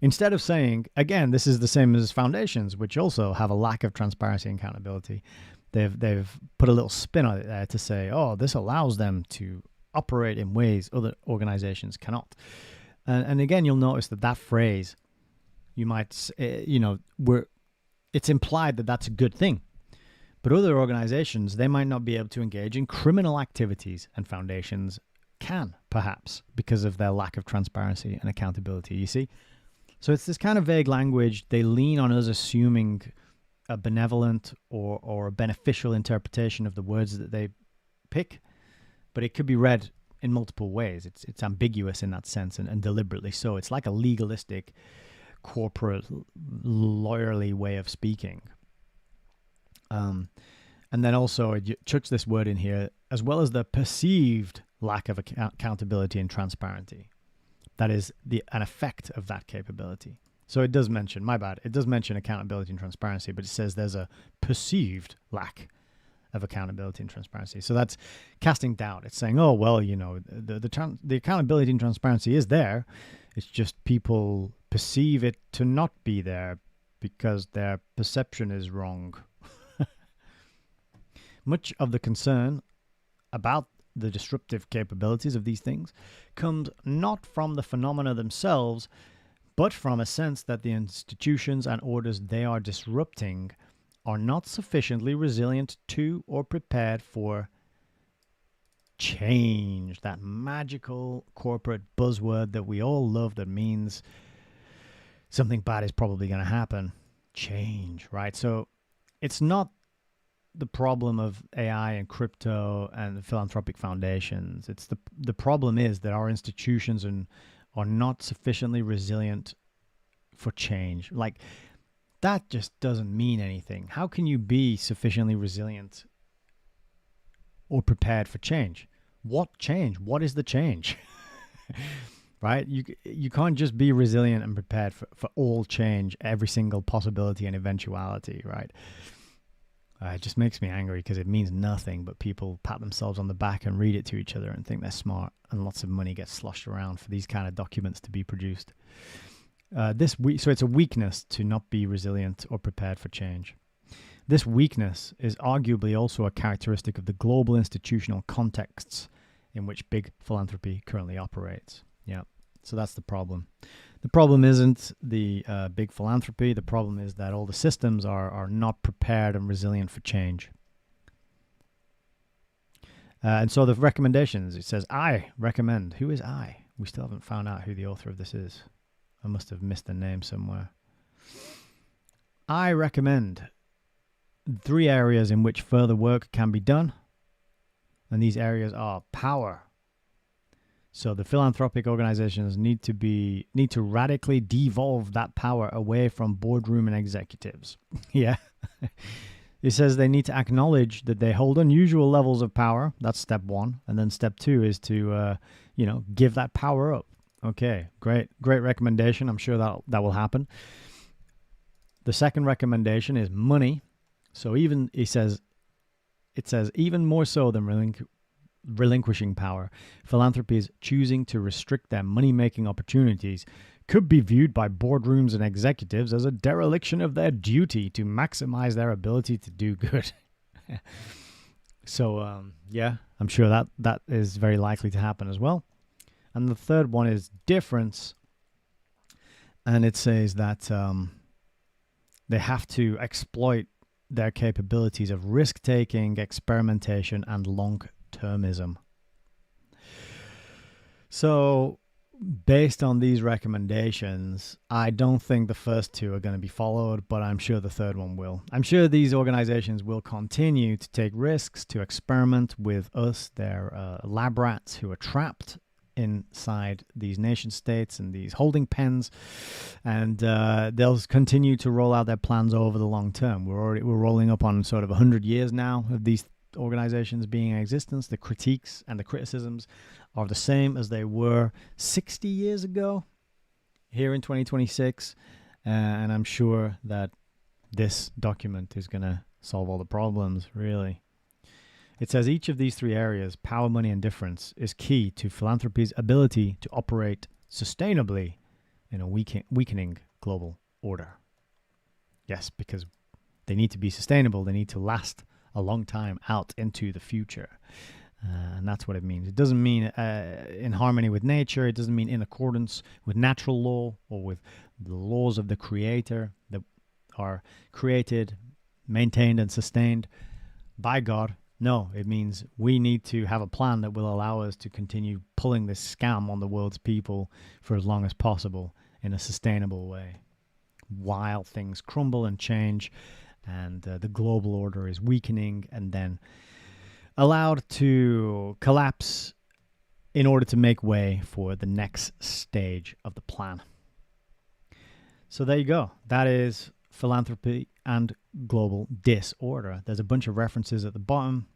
Instead of saying, again, this is the same as foundations, which also have a lack of transparency and accountability. They've put a little spin on it there to say, oh, this allows them to operate in ways other organizations cannot. And again, you'll notice that phrase, you might, it's implied that that's a good thing. But other organizations, they might not be able to engage in criminal activities, and foundations can, perhaps, because of their lack of transparency and accountability, you see? So it's this kind of vague language. They lean on us assuming a benevolent or a beneficial interpretation of the words that they pick, but it could be read in multiple ways. It's ambiguous in that sense, and deliberately so. It's like a legalistic, corporate, lawyerly way of speaking. And then also it chucks this word in here, as well as the perceived lack of accountability and transparency. That is an effect of that capability. So it does mention, my bad, it does mention accountability and transparency, but it says there's a perceived lack of accountability and transparency. So that's casting doubt. It's saying, oh, well, you know, the accountability and transparency is there. It's just people perceive it to not be there because their perception is wrong. Much of the concern about the disruptive capabilities of these things comes not from the phenomena themselves, but from a sense that the institutions and orders they are disrupting are not sufficiently resilient to or prepared for change. That magical corporate buzzword that we all love that means something bad is probably going to happen. Change, right? So it's not the problem of AI and crypto and the philanthropic foundations. It's the problem is that our institutions are not sufficiently resilient for change. Like, that just doesn't mean anything. How can you be sufficiently resilient or prepared for change? What change? What is the change? Right? You can't just be resilient and prepared for all change, every single possibility and eventuality, right? It just makes me angry because it means nothing, but people pat themselves on the back and read it to each other and think they're smart, and lots of money gets sloshed around for these kind of documents to be produced. So it's a weakness to not be resilient or prepared for change. This weakness is arguably also a characteristic of the global institutional contexts in which big philanthropy currently operates. Yeah, so that's the problem. The problem isn't the big philanthropy. The problem is that all the systems are not prepared and resilient for change. And so the recommendations, it says, I recommend. Who is I? We still haven't found out who the author of this is. I must have missed the name somewhere. I recommend 3 areas in which further work can be done. And these areas are power. So the philanthropic organizations need to radically devolve that power away from boardroom and executives. Yeah. It says they need to acknowledge that they hold unusual levels of power. That's step 1. And then step 2 is to, give that power up. Okay, great recommendation. I'm sure that will happen. The second recommendation is money. So it says even more so than relinquishing power, philanthropies choosing to restrict their money-making opportunities could be viewed by boardrooms and executives as a dereliction of their duty to maximize their ability to do good. So, I'm sure that is very likely to happen as well. And the third one is difference. And it says that they have to exploit their capabilities of risk-taking, experimentation, and long-termism. So, based on these recommendations, I don't think the first 2 are going to be followed, but I'm sure the third one will. I'm sure these organizations will continue to take risks, to experiment with us, their lab rats who are trapped inside these nation states and these holding pens, and they'll continue to roll out their plans over the long term. We're rolling up on sort of 100 years now of these organizations being in existence. The critiques and the criticisms are the same as they were 60 years ago here in 2026, and I'm sure that this document is going to solve all the problems, really. It says each of these 3 areas, power, money, and difference, is key to philanthropy's ability to operate sustainably in a weakening global order. Yes, because they need to be sustainable. They need to last a long time out into the future. And that's what it means. It doesn't mean in harmony with nature. It doesn't mean in accordance with natural law or with the laws of the Creator that are created, maintained, and sustained by God. No, it means we need to have a plan that will allow us to continue pulling this scam on the world's people for as long as possible in a sustainable way, while things crumble and change and the global order is weakening and then allowed to collapse in order to make way for the next stage of the plan. So there you go. That is Philanthropy and Global Disorder. There's a bunch of references at the bottom,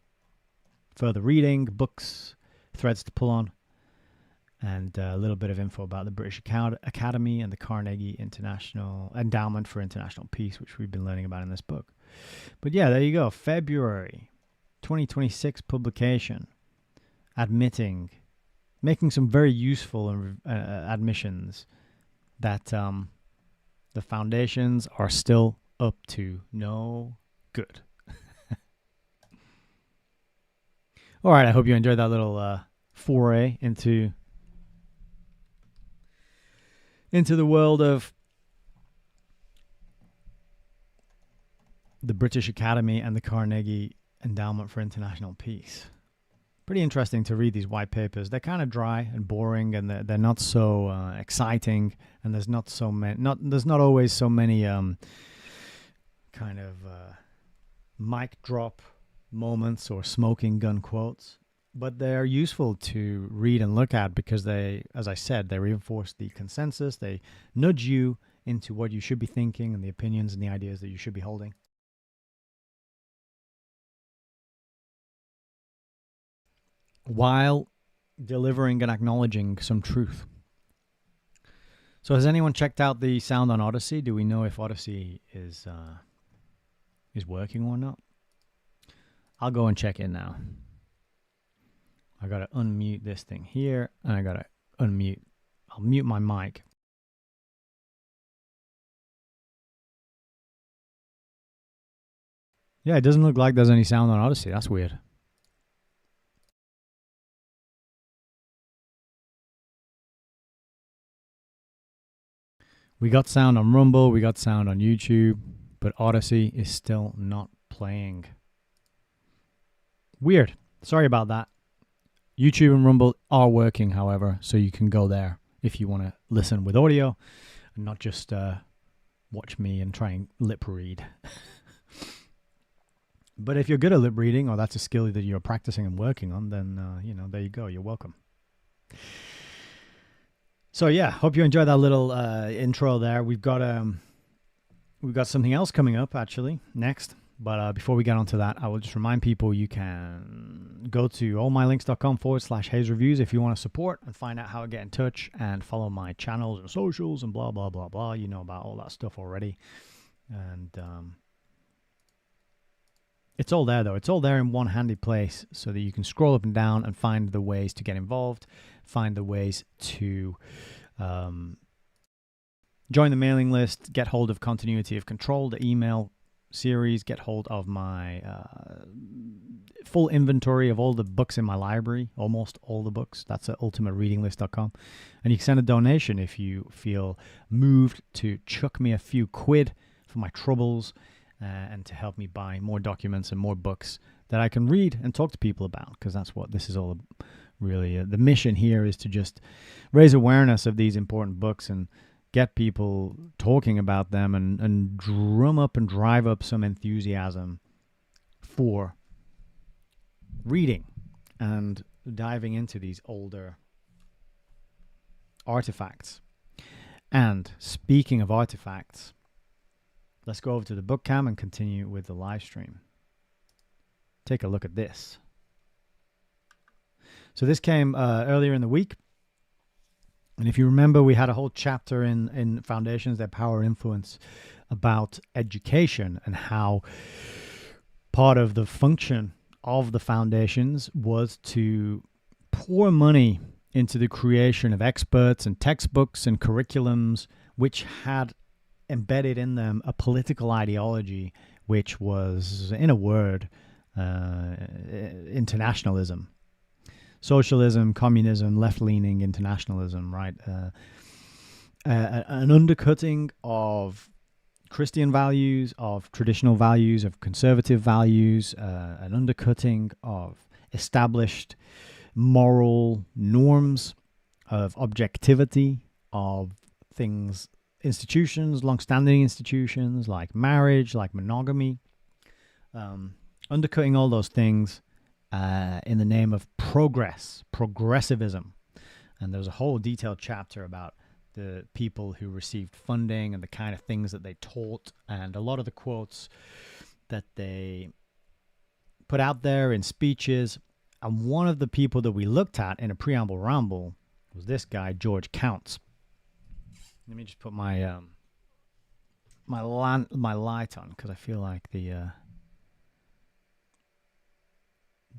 further reading, books, threads to pull on, and a little bit of info about the British Academy and the Carnegie International Endowment for International Peace, which we've been learning about in this book. But yeah, there you go. February 2026 publication, making some very useful admissions that the foundations are still up to no good. All right, I hope you enjoyed that little foray into the world of the British Academy and the Carnegie Endowment for International Peace. Pretty interesting to read these white papers. They're kind of dry and boring, and they're not so exciting. And there's not always so many kind of mic drop moments or smoking gun quotes. But they're useful to read and look at because they, as I said, they reinforce the consensus. They nudge you into what you should be thinking and the opinions and the ideas that you should be holding. While delivering and acknowledging some truth. So has anyone checked out the sound on Odyssey? Do we know if Odyssey is working or not? I'll go and check in now. I gotta unmute this thing here, and I gotta unmute. I'll mute my mic. Yeah, it doesn't look like there's any sound on Odyssey. That's weird. We got sound on Rumble, we got sound on YouTube, but Odyssey is still not playing. Weird. Sorry about that. YouTube and Rumble are working, however, so you can go there if you want to listen with audio and not just watch me and try and lip read. But if you're good at lip reading, or that's a skill that you're practicing and working on, then, there you go. You're welcome. So yeah, hope you enjoyed that little intro there. We've got something else coming up actually next. But before we get onto that, I will just remind people you can go to allmylinks.com/Hayes Reviews if you want to support and find out how to get in touch and follow my channels and socials and blah, blah, blah, blah. You know about all that stuff already. And it's all there, though. It's all there in one handy place so that you can scroll up and down and find the ways to get involved, find the ways to join the mailing list, get hold of Continuity of Control, the email series, get hold of my full inventory of all the books in my library, almost all the books. That's at ultimatereadinglist.com. And you can send a donation if you feel moved to chuck me a few quid for my troubles and to help me buy more documents and more books that I can read and talk to people about, because that's what this is all really. The mission here is to just raise awareness of these important books and get people talking about them and drum up and drive up some enthusiasm for reading and diving into these older artifacts. And speaking of artifacts, let's go over to the book cam and continue with the live stream. Take a look at this. So this came earlier in the week. And if you remember, we had a whole chapter in Foundations, Their Power and Influence about education and how part of the function of the foundations was to pour money into the creation of experts and textbooks and curriculums which had embedded in them a political ideology which was, in a word, internationalism. Socialism, communism, left-leaning internationalism, right? An undercutting of Christian values, of traditional values, of conservative values, an undercutting of established moral norms, of objectivity, of things institutions, long-standing institutions like marriage, like monogamy, undercutting all those things in the name of progressivism. And there's a whole detailed chapter about the people who received funding and the kind of things that they taught, and a lot of the quotes that they put out there in speeches. And one of the people that we looked at in a preamble ramble was this guy, George Counts. Let me just put my my light on, because I feel like the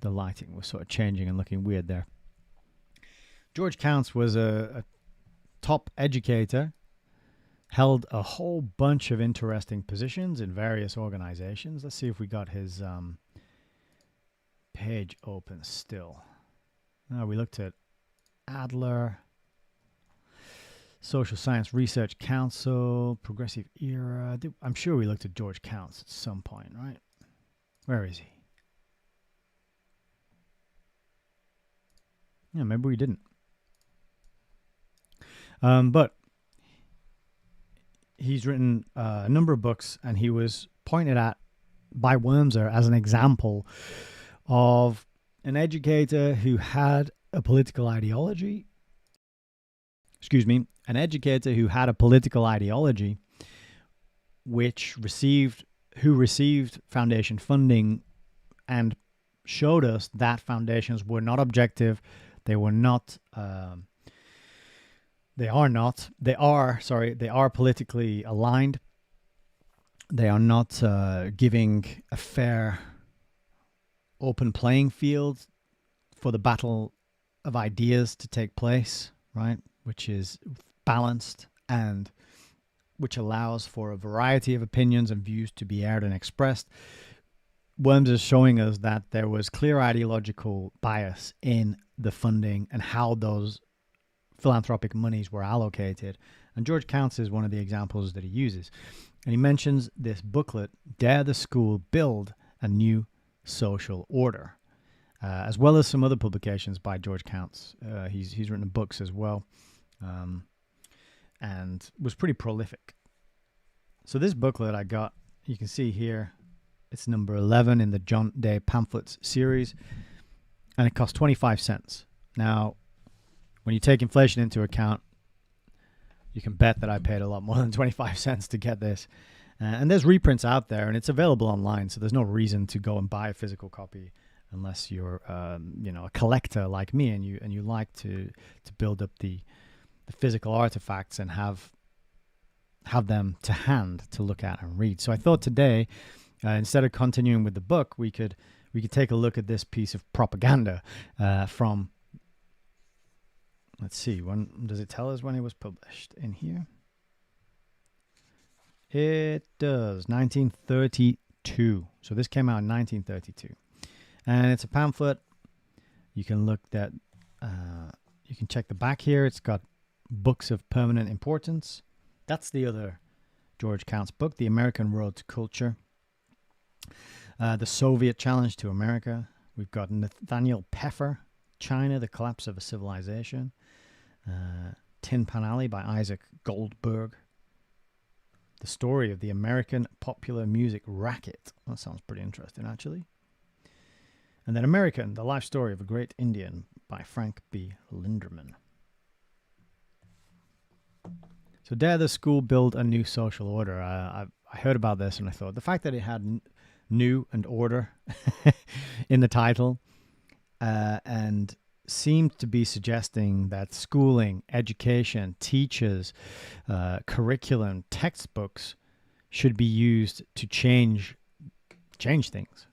lighting was sort of changing and looking weird there. George Counts was a top educator, held a whole bunch of interesting positions in various organizations. Let's see if we got his page open still. No, we looked at Adler, Social Science Research Council, Progressive Era. I'm sure we looked at George Counts at some point, right? Where is he? Yeah, maybe we didn't. But he's written a number of books, and he was pointed at by Wormser as an example of an educator who had a political ideology. An educator who had a political ideology who received foundation funding and showed us that foundations were not objective. They were not. They are politically aligned. They are not giving a fair, open playing field for the battle of ideas to take place, right? Which is balanced and which allows for a variety of opinions and views to be aired and expressed. Worms is showing us that there was clear ideological bias in the funding and how those philanthropic monies were allocated. And George Counts is one of the examples that he uses. And he mentions this booklet, Dare the School Build a New Social Order, as well as some other publications by George Counts. He's written books as well, and was pretty prolific. So this booklet I got, you can see here, it's number 11 in the John Day Pamphlets series, and it cost 25 cents. Now, when you take inflation into account, you can bet that I paid a lot more than 25 cents to get this. And there's reprints out there, and it's available online, so there's no reason to go and buy a physical copy unless you're, a collector like me, and you like to build up the physical artifacts and have them to hand to look at and read. So I thought today, instead of continuing with the book, we could take a look at this piece of propaganda from. Let's see, when does it tell us when it was published in here? It does, 1932. So this came out in 1932. And it's a pamphlet. You can look at, you can check the back here. It's got books of permanent importance. That's the other George Counts book, The American Road to Culture. The Soviet Challenge to America. We've got Nathaniel Peffer, China, The Collapse of a Civilization. Tin Pan Alley by Isaac Goldberg. The Story of the American Popular Music Racket. That sounds pretty interesting, actually. And then American, The Life Story of a Great Indian by Frank B. Linderman. So Dare the School Build a New Social Order. I heard about this and I thought the fact that it had new and order in the title and seemed to be suggesting that schooling, education, teachers, curriculum, textbooks should be used to change things.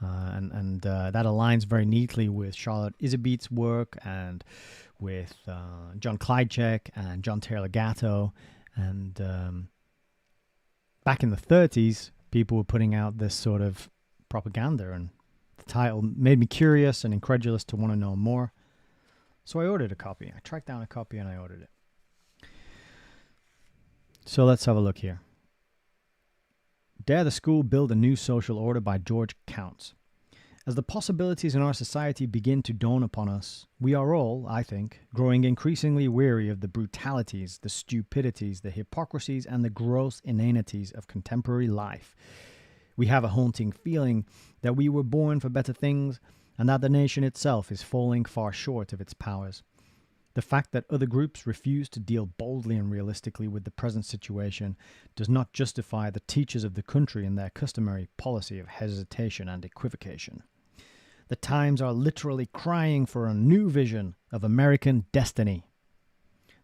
And that aligns very neatly with Charlotte Iserbyt's work and with John Kleincheck and John Taylor Gatto. And back in the 30s, people were putting out this sort of propaganda, and the title made me curious and incredulous to want to know more. So I ordered a copy. I tracked down a copy and I ordered it. So let's have a look here. Dare the School Build a New Social Order by George Counts. As the possibilities in our society begin to dawn upon us, we are all, I think, growing increasingly weary of the brutalities, the stupidities, the hypocrisies, and the gross inanities of contemporary life. We have a haunting feeling that we were born for better things, and that the nation itself is falling far short of its powers. The fact that other groups refuse to deal boldly and realistically with the present situation does not justify the teachers of the country in their customary policy of hesitation and equivocation. The times are literally crying for a new vision of American destiny.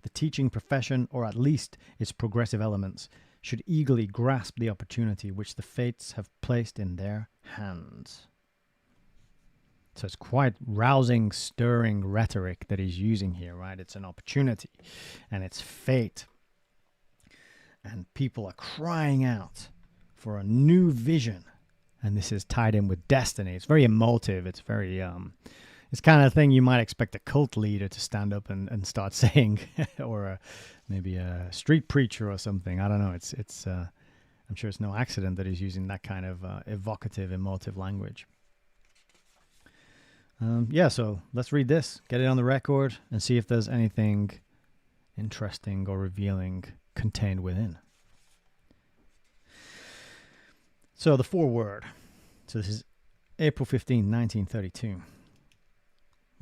The teaching profession, or at least its progressive elements, should eagerly grasp the opportunity which the fates have placed in their hands. So it's quite rousing, stirring rhetoric that he's using here, right? It's an opportunity and it's fate. And people are crying out for a new vision. And this is tied in with destiny. It's very emotive. It's very, it's kind of thing you might expect a cult leader to stand up and start saying, or maybe a street preacher or something. I don't know. I'm sure it's no accident that he's using that kind of evocative, emotive language. So let's read this, get it on the record, and see if there's anything interesting or revealing contained within. So the foreword. So this is April 15, 1932.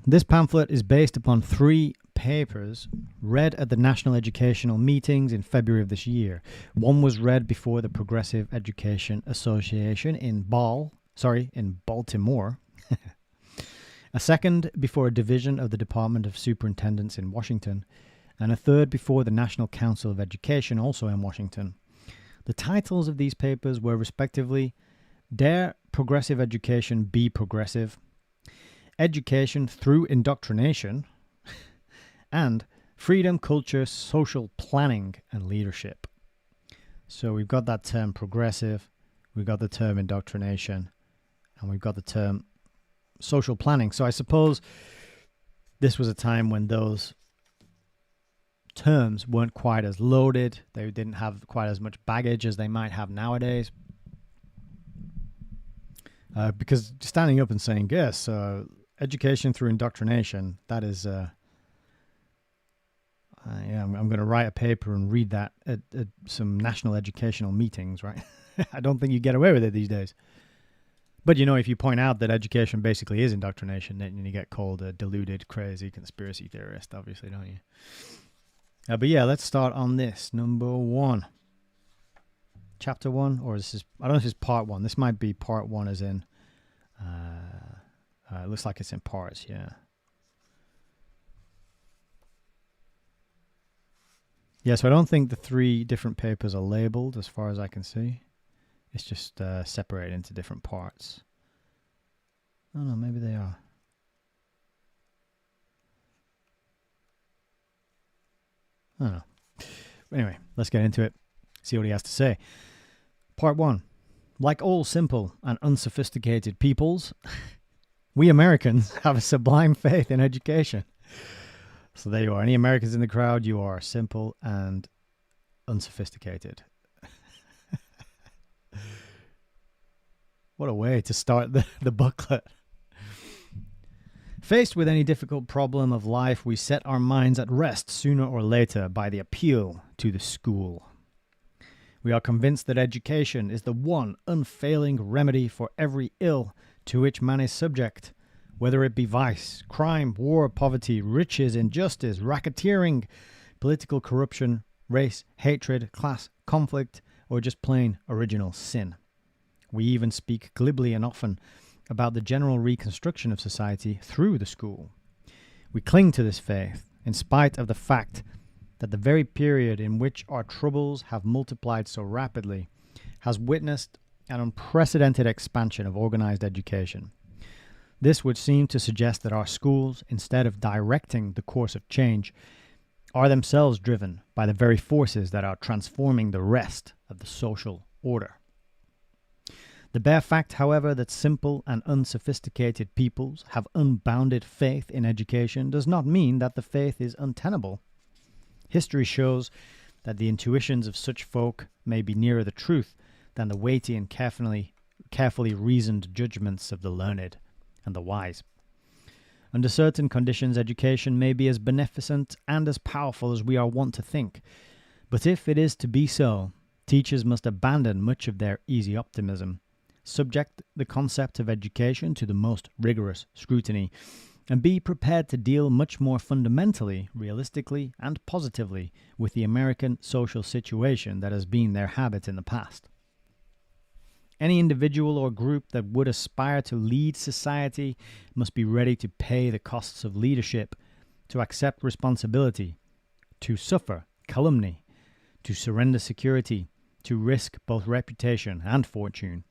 This pamphlet is based upon 3 papers read at the National Educational Meetings in February of this year. One was read before the Progressive Education Association in Baltimore. A second before a division of the Department of Superintendents in Washington, and a third before the National Council of Education, also in Washington. The titles of these papers were respectively Dare Progressive Education Be Progressive, Education Through Indoctrination, and Freedom, Culture, Social Planning, and Leadership. So we've got that term progressive, we've got the term indoctrination, and we've got the term social planning. So I suppose this was a time when those terms weren't quite as loaded. They didn't have quite as much baggage as they might have nowadays. Because standing up and saying, yes, education through indoctrination, that is, I'm going to write a paper and read that at some national educational meetings, right? I don't think you get away with it these days. But, if you point out that education basically is indoctrination, then you get called a deluded, crazy conspiracy theorist, obviously, don't you? But yeah, let's start on this. Number 1. Chapter 1, or I don't know if this is part 1. This might be part 1 as in, it looks like it's in parts, yeah. Yeah, so I don't think the 3 different papers are labeled as far as I can see. It's just separated into different parts. Oh no, maybe they are. I don't know. Anyway, let's get into it. See what he has to say. Part 1. Like all simple and unsophisticated peoples, we Americans have a sublime faith in education. So there you are. Any Americans in the crowd, you are simple and unsophisticated. What a way to start the booklet. Faced with any difficult problem of life, we set our minds at rest sooner or later by the appeal to the school. We are convinced that education is the one unfailing remedy for every ill to which man is subject, whether it be vice, crime, war, poverty, riches, injustice, racketeering, political corruption, race, hatred, class, conflict, or just plain original sin. We even speak glibly and often about the general reconstruction of society through the school. We cling to this faith in spite of the fact that the very period in which our troubles have multiplied so rapidly has witnessed an unprecedented expansion of organized education. This would seem to suggest that our schools, instead of directing the course of change, are themselves driven by the very forces that are transforming the rest of the social order. The bare fact, however, that simple and unsophisticated peoples have unbounded faith in education does not mean that the faith is untenable. History shows that the intuitions of such folk may be nearer the truth than the weighty and carefully reasoned judgments of the learned and the wise. Under certain conditions, education may be as beneficent and as powerful as we are wont to think. But if it is to be so, teachers must abandon much of their easy optimism, subject the concept of education to the most rigorous scrutiny, and be prepared to deal much more fundamentally, realistically, and positively with the American social situation that has been their habit in the past. Any individual or group that would aspire to lead society must be ready to pay the costs of leadership, to accept responsibility, to suffer calumny, to surrender security, to risk both reputation and fortune.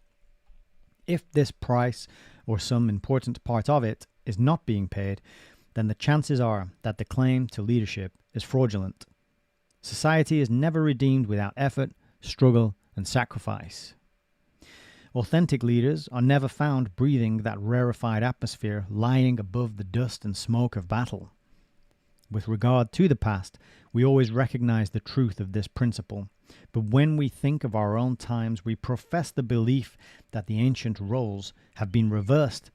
If this price, or some important part of it, is not being paid, then the chances are that the claim to leadership is fraudulent. Society is never redeemed without effort, struggle, and sacrifice. Authentic leaders are never found breathing that rarefied atmosphere lying above the dust and smoke of battle. With regard to the past, we always recognize the truth of this principle, but when we think of our own times, we profess the belief that the ancient roles have been reversed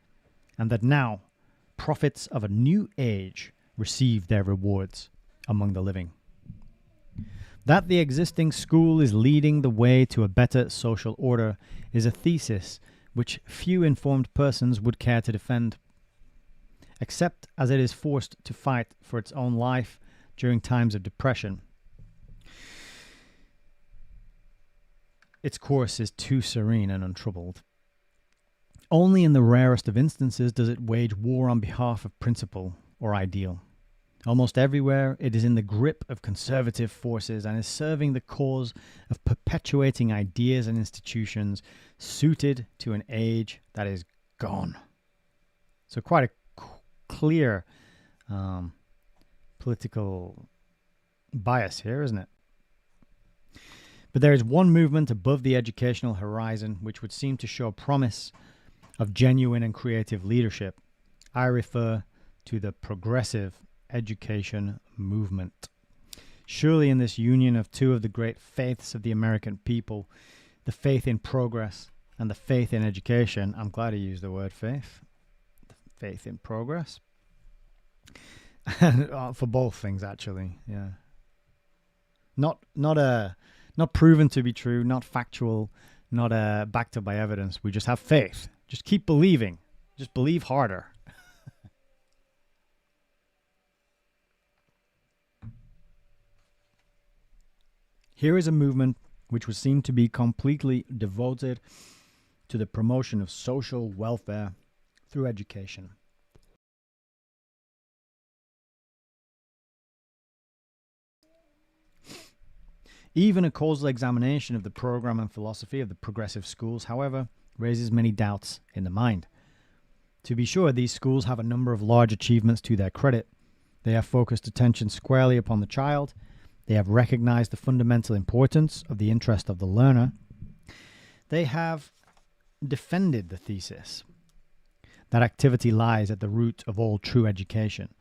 and that now prophets of a new age receive their rewards among the living. That the existing school is leading the way to a better social order is a thesis which few informed persons would care to defend, except as it is forced to fight for its own life during times of depression. Its course is too serene and untroubled. Only in the rarest of instances does it wage war on behalf of principle or ideal. Almost everywhere, it is in the grip of conservative forces and is serving the cause of perpetuating ideas and institutions suited to an age that is gone. So quite a clear political bias here, isn't it? But there is one movement above the educational horizon which would seem to show promise of genuine and creative leadership. I refer to the progressive education movement. Surely in this union of two of the great faiths of the American people, the faith in progress and the faith in education, I'm glad I used the word faith, faith in progress, for both things actually, yeah. Not proven to be true, not factual, not backed up by evidence. We just have faith. Just keep believing. Just believe harder. Here is a movement which would seem to be completely devoted to the promotion of social welfare through education. Even a causal examination of the program and philosophy of the progressive schools, however, raises many doubts in the mind. To be sure, these schools have a number of large achievements to their credit. They have focused attention squarely upon the child. They have recognized the fundamental importance of the interest of the learner. They have defended the thesis that activity lies at the root of all true education.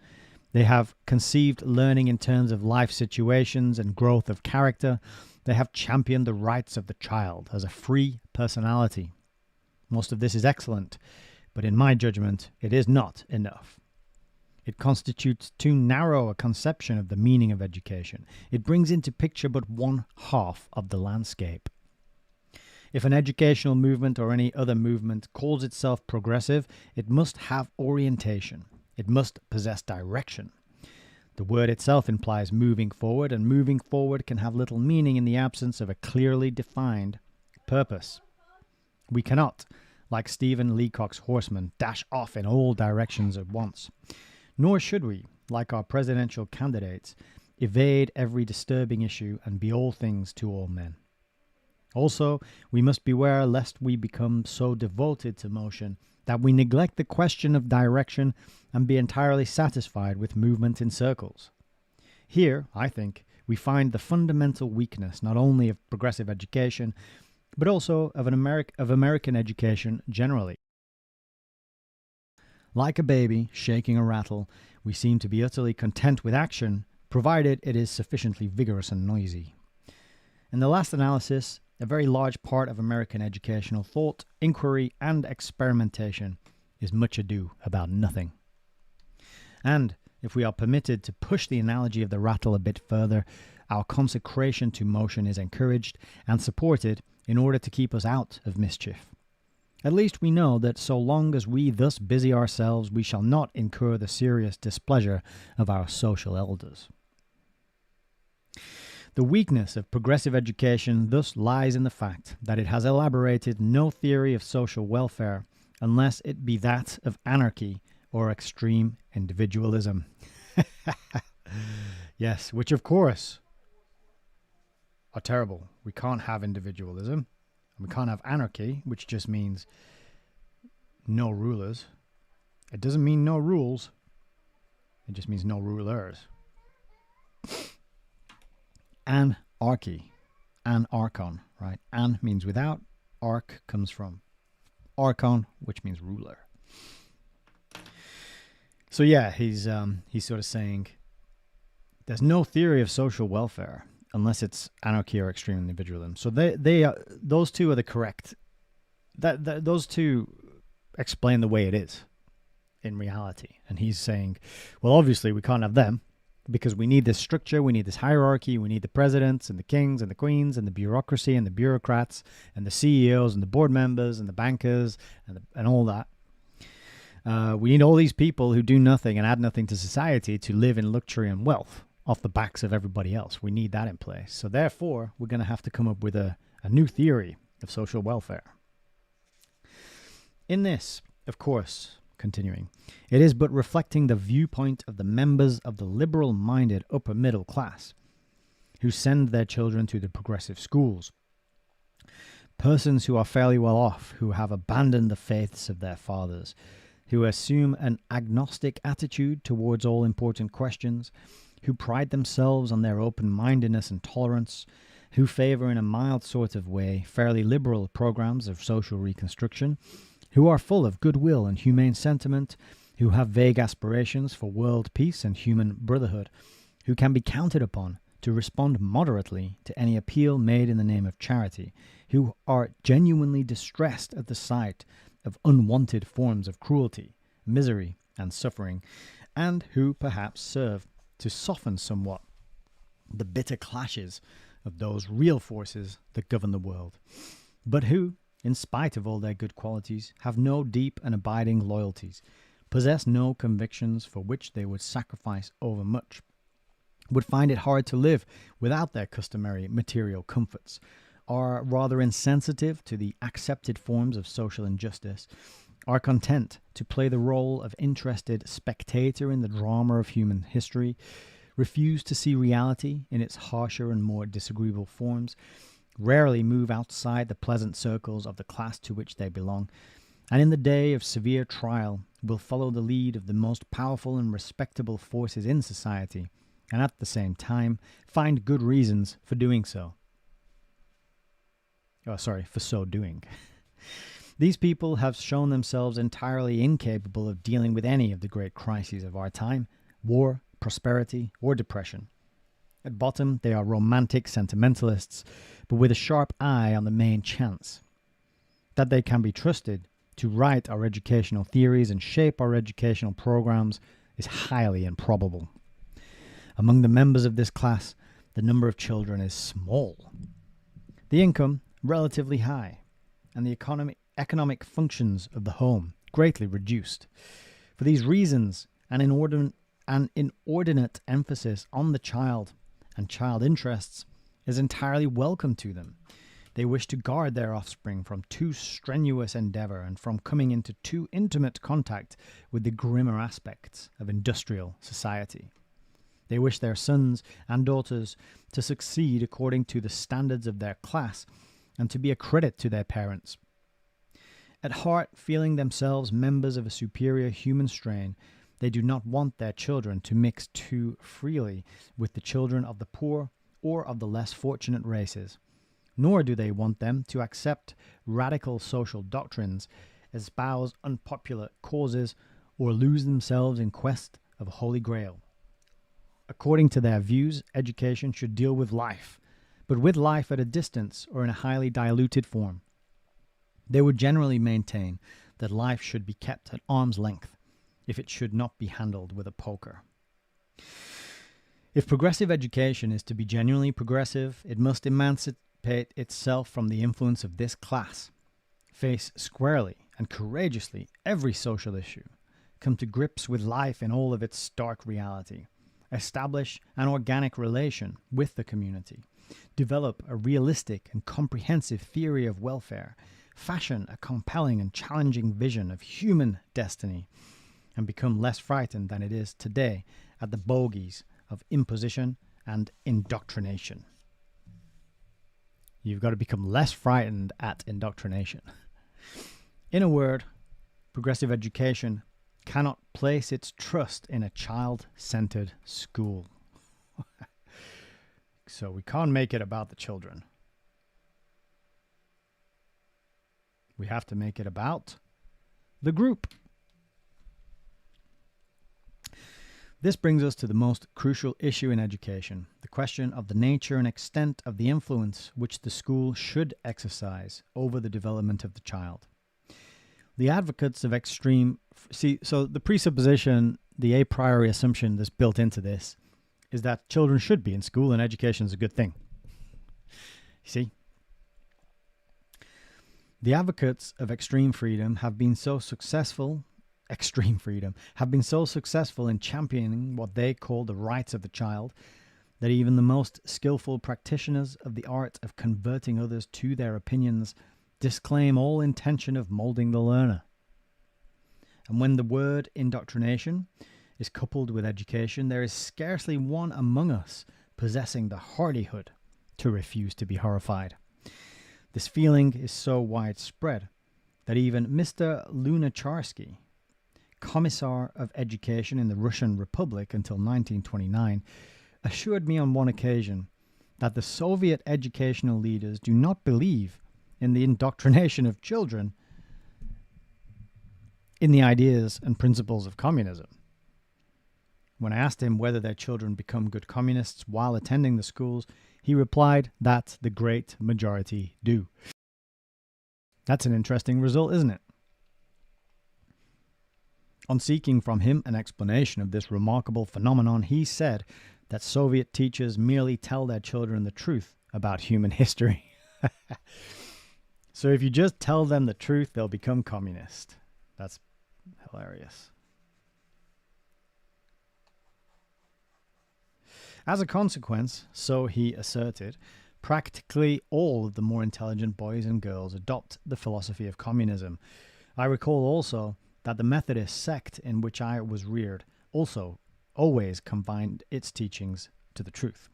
They have conceived learning in terms of life situations and growth of character. They have championed the rights of the child as a free personality. Most of this is excellent, but in my judgment, it is not enough. It constitutes too narrow a conception of the meaning of education. It brings into picture but one half of the landscape. If an educational movement or any other movement calls itself progressive, it must have orientation. It must possess direction. The word itself implies moving forward, and moving forward can have little meaning in the absence of a clearly defined purpose. We cannot, like Stephen Leacock's horsemen, dash off in all directions at once. Nor should we, like our presidential candidates, evade every disturbing issue and be all things to all men. Also, we must beware lest we become so devoted to motion that we neglect the question of direction and be entirely satisfied with movement in circles. Here, I think, we find the fundamental weakness not only of progressive education, but also of American education generally. Like a baby shaking a rattle, we seem to be utterly content with action, provided it is sufficiently vigorous and noisy. In the last analysis, a very large part of American educational thought, inquiry, and experimentation is much ado about nothing. And if we are permitted to push the analogy of the rattle a bit further, our consecration to motion is encouraged and supported in order to keep us out of mischief. At least we know that so long as we thus busy ourselves, we shall not incur the serious displeasure of our social elders. The weakness of progressive education thus lies in the fact that it has elaborated no theory of social welfare unless it be that of anarchy or extreme individualism. Yes, which of course are terrible. We can't have individualism. We can't have anarchy, which just means no rulers. It doesn't mean no rules. It just means no rulers. Anarchy. Anarchon, right? An means without. Arch comes from archon, which means ruler. So yeah, he's sort of saying there's no theory of social welfare unless it's anarchy or extreme individualism. So those two are the correct. Those two explain the way it is in reality. And he's saying, well, obviously we can't have them because we need this structure, we need this hierarchy, we need the presidents and the kings and the queens and the bureaucracy and the bureaucrats and the CEOs and the board members and the bankers and all that. We need all these people who do nothing and add nothing to society to live in luxury and wealth off the backs of everybody else. We need that in place. So therefore, we're going to have to come up with a new theory of social welfare. In this, of course, continuing, it is but reflecting the viewpoint of the members of the liberal-minded upper middle class who send their children to the progressive schools. Persons who are fairly well off, who have abandoned the faiths of their fathers, who assume an agnostic attitude towards all important questions, who pride themselves on their open-mindedness and tolerance, who favor in a mild sort of way fairly liberal programs of social reconstruction, who are full of goodwill and humane sentiment, who have vague aspirations for world peace and human brotherhood, who can be counted upon to respond moderately to any appeal made in the name of charity, who are genuinely distressed at the sight of unwanted forms of cruelty, misery, and suffering, and who perhaps serve to soften somewhat the bitter clashes of those real forces that govern the world, but who, in spite of all their good qualities, have no deep and abiding loyalties, possess no convictions for which they would sacrifice overmuch, would find it hard to live without their customary material comforts, are rather insensitive to the accepted forms of social injustice, are content to play the role of interested spectator in the drama of human history, refuse to see reality in its harsher and more disagreeable forms, rarely move outside the pleasant circles of the class to which they belong, and in the day of severe trial will follow the lead of the most powerful and respectable forces in society, and at the same time find good reasons for doing so. For so doing. These people have shown themselves entirely incapable of dealing with any of the great crises of our time, war, prosperity, or depression. At bottom, they are romantic sentimentalists, but with a sharp eye on the main chance. That they can be trusted to write our educational theories and shape our educational programs is highly improbable. Among the members of this class, the number of children is small. The income, relatively high, and the economic functions of the home greatly reduced. For these reasons, an inordinate emphasis on the child and child interests is entirely welcome to them. They wish to guard their offspring from too strenuous endeavor and from coming into too intimate contact with the grimmer aspects of industrial society. They wish their sons and daughters to succeed according to the standards of their class and to be a credit to their parents. At heart, feeling themselves members of a superior human strain, they do not want their children to mix too freely with the children of the poor or of the less fortunate races, nor do they want them to accept radical social doctrines, espouse unpopular causes, or lose themselves in quest of a holy grail. According to their views, education should deal with life, but with life at a distance or in a highly diluted form. They would generally maintain that life should be kept at arm's length if it should not be handled with a poker. If progressive education is to be genuinely progressive, it must emancipate itself from the influence of this class, face squarely and courageously every social issue, come to grips with life in all of its stark reality, establish an organic relation with the community, develop a realistic and comprehensive theory of welfare, fashion a compelling and challenging vision of human destiny, and become less frightened than it is today at the bogies of imposition and indoctrination. You've got to become less frightened at indoctrination. In a word, progressive education cannot place its trust in a child-centered school. So we can't make it about the children. We have to make it about the group. This brings us to the most crucial issue in education, the question of the nature and extent of the influence which the school should exercise over the development of the child. The advocates of extreme... so the presupposition, the a priori assumption that's built into this is that children should be in school and education is a good thing. You see? The advocates of extreme freedom have been so successful in championing what they call the rights of the child, that even the most skillful practitioners of the art of converting others to their opinions disclaim all intention of molding the learner. And when the word indoctrination is coupled with education, there is scarcely one among us possessing the hardihood to refuse to be horrified. This feeling is so widespread that even Mr. Lunacharsky, Commissar of Education in the Russian Republic until 1929, assured me on one occasion that the Soviet educational leaders do not believe in the indoctrination of children in the ideas and principles of communism. When I asked him whether their children become good communists while attending the schools, he replied that the great majority do. That's an interesting result, isn't it? On seeking from him an explanation of this remarkable phenomenon, he said that Soviet teachers merely tell their children the truth about human history. So if you just tell them the truth, they'll become communist. That's hilarious. As a consequence, so he asserted, practically all of the more intelligent boys and girls adopt the philosophy of communism. I recall also that the Methodist sect in which I was reared also always combined its teachings to the truth.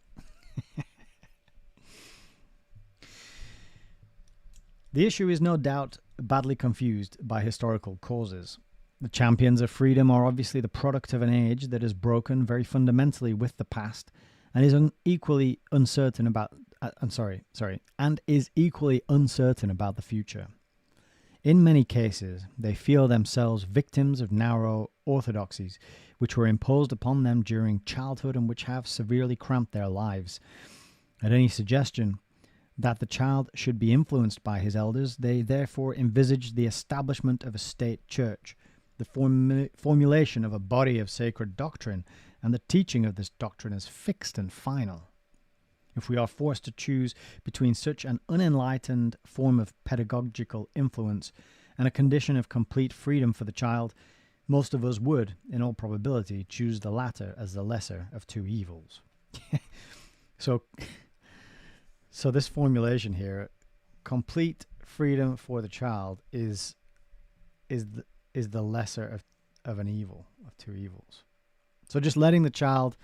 The issue is no doubt badly confused by historical causes. The champions of freedom are obviously the product of an age that is broken very fundamentally with the past and is equally uncertain about the future. In many cases, they feel themselves victims of narrow orthodoxies which were imposed upon them during childhood and which have severely cramped their lives. At any suggestion that the child should be influenced by his elders, they therefore envisage the establishment of a state church, the formulation of a body of sacred doctrine, and the teaching of this doctrine as fixed and final. If we are forced to choose between such an unenlightened form of pedagogical influence and a condition of complete freedom for the child, most of us would, in all probability, choose the latter as the lesser of two evils. So this formulation here, complete freedom for the child, is the lesser of an evil, of two evils. So just letting the child